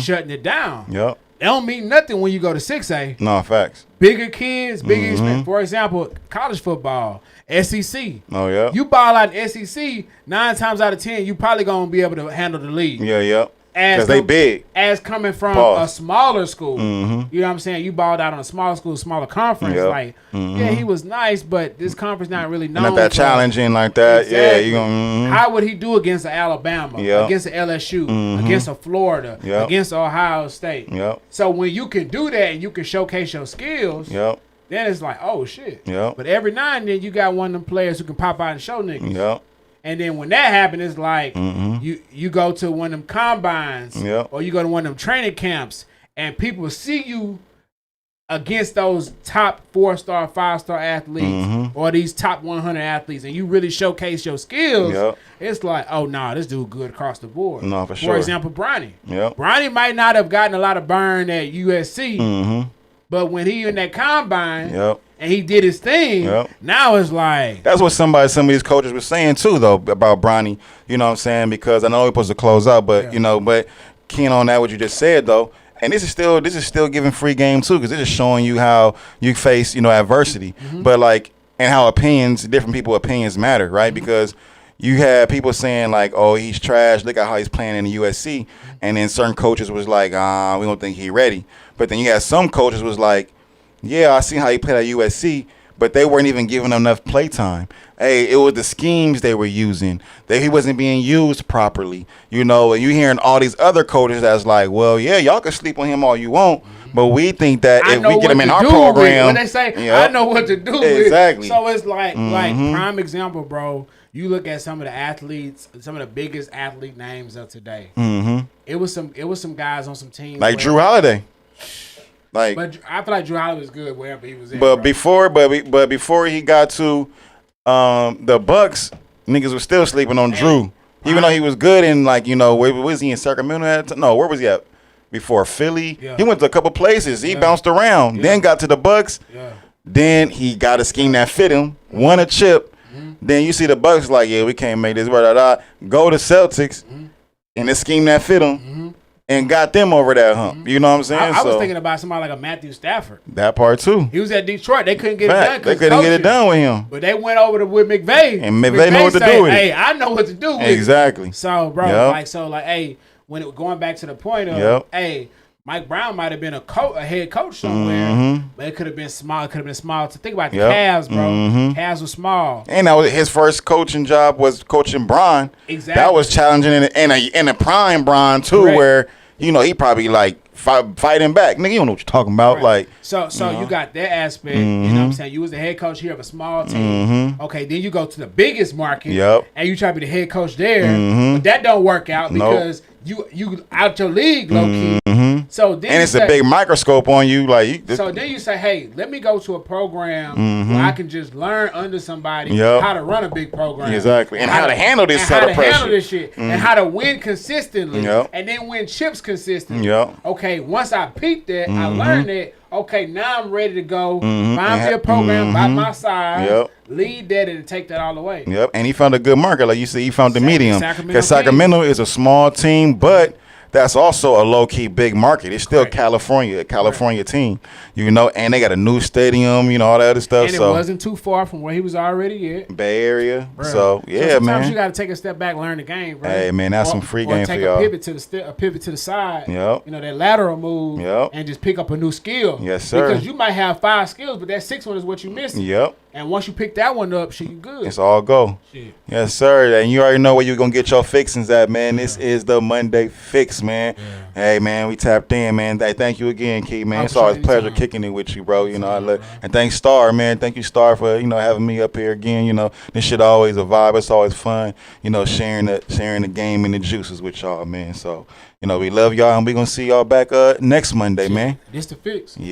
shutting it down. Yep. It don't mean nothing when you go to 6A. No, facts. Bigger kids, bigger expense. For example, college football, SEC. Oh, yeah. You ball out in SEC, 9 times out of 10, you probably going to be able to handle the league. Yeah, yeah. Because they big. As coming from a smaller school. You know what I'm saying? You balled out on a smaller school, smaller conference. Like, yeah, he was nice, but this conference not really known. Not that challenging like that. Exactly. Yeah, you gonna. How would he do against an Alabama, against an LSU, against a Florida, against Ohio State? So when you can do that and you can showcase your skills, then it's like, oh, shit. But every now and then you got one of them players who can pop out and show niggas. And then when that happens, it's like you go to one of them combines or you go to one of them training camps and people see you against those top 4-star, 5-star athletes or these top 100 athletes and you really showcase your skills, it's like, oh, no, this dude good across the board. No, for sure. For example, Bronny. Bronny might not have gotten a lot of burn at USC, but when he in that combine and he did his thing, now it's like. That's what some of these coaches were saying, too, though, about Bronny. You know what I'm saying? Because I know we're supposed to close out, but, you know, but keen on that, what you just said, though. And this is still giving free game, too, because this is showing you how you face, you know, adversity. But, like, and how different people's opinions matter, right? Because you had people saying, like, oh, he's trash. Look at how he's playing in the USC. And then certain coaches was like, we don't think he's ready. But then you had some coaches was like, yeah, I see how he played at USC, but they weren't even giving him enough play time. Hey, it was the schemes they were using. He wasn't being used properly. You know, and you hearing all these other coaches that's like, well, yeah, y'all can sleep on him all you want, but we think that if we get him in our program. When they say, I know what to do exactly. with. So it's like prime example, bro. You look at some of the athletes, some of the biggest athlete names of today. It was some guys on some teams. Like Drew Holiday. Like, but I feel like Drew Holiday was good wherever he was in. But before he got to the Bucks, niggas was still sleeping on Drew, even though he was good in, like, you know, where was he in Sacramento? No, where was he at before Philly? He went to a couple places. He bounced around, then got to the Bucks. Then he got a scheme that fit him, won a chip. Then you see the Bucks like, yeah, we can't make this. Go to Celtics and the scheme that fit him. And got them over that hump. You know what I'm saying? I was thinking about somebody like a Matthew Stafford. That part, too. He was at Detroit. They couldn't get it done. They couldn't get it done with him. But they went over with McVay. And McVay know what to do with it. Hey, I know what to do with it. Exactly. So, bro, hey, going back to the point of, hey, Mike Brown might have been a head coach somewhere, but it could have been small. It could have been small. To think about the Cavs, bro. Cavs was small. And that was his first coaching job was coaching Bron. Exactly. That was challenging in a prime Bron, too, where, you know, he probably like fighting back. Nigga, you don't know what you're talking about. Like, so you got that aspect. You know what I'm saying? You was the head coach here of a small team. Okay, then you go to the biggest market. And you try to be the head coach there. But that don't work out because you out your league, low key. So then and it's a big microscope on you. So then you say, hey, let me go to a program where I can just learn under somebody how to run a big program. Exactly. And how to handle this set of pressure. How to handle this shit. And how to win consistently. And then win chips consistently. Okay, once I peeped that, I learned that. Okay, now I'm ready to go. Find me a program by my side. Lead that and take that all the way. And he found a good market. Like you said, he found the medium. Because Sacramento is a small team, but that's also a low-key big market. It's still California team, you know, and they got a new stadium, you know, all that other stuff. And it wasn't too far from where he was already at. Bay Area. Bro. So, yeah, sometimes you got to take a step back, learn the game, bro. Hey, man, that's some free game for y'all. Or take a pivot to the side, you know, that lateral move, and just pick up a new skill. Yes, sir. Because you might have 5 skills, but that 6th one is what you're missing. And once you pick that one up, shit, you good. It's all go. Shit. Yes, sir. And you already know where you're going to get your fixings at, man. This is the Monday Fix, man. Hey, man, we tapped in, man. Hey, thank you again, Key, man. It's always a pleasure kicking it with you, bro. You know, and thanks, Star, man. Thank you, Star, for, having me up here again. You know, this shit always a vibe. It's always fun, sharing the game and the juices with y'all, man. So, we love y'all, and we're going to see y'all back next Monday, man. This the Fix. Yeah.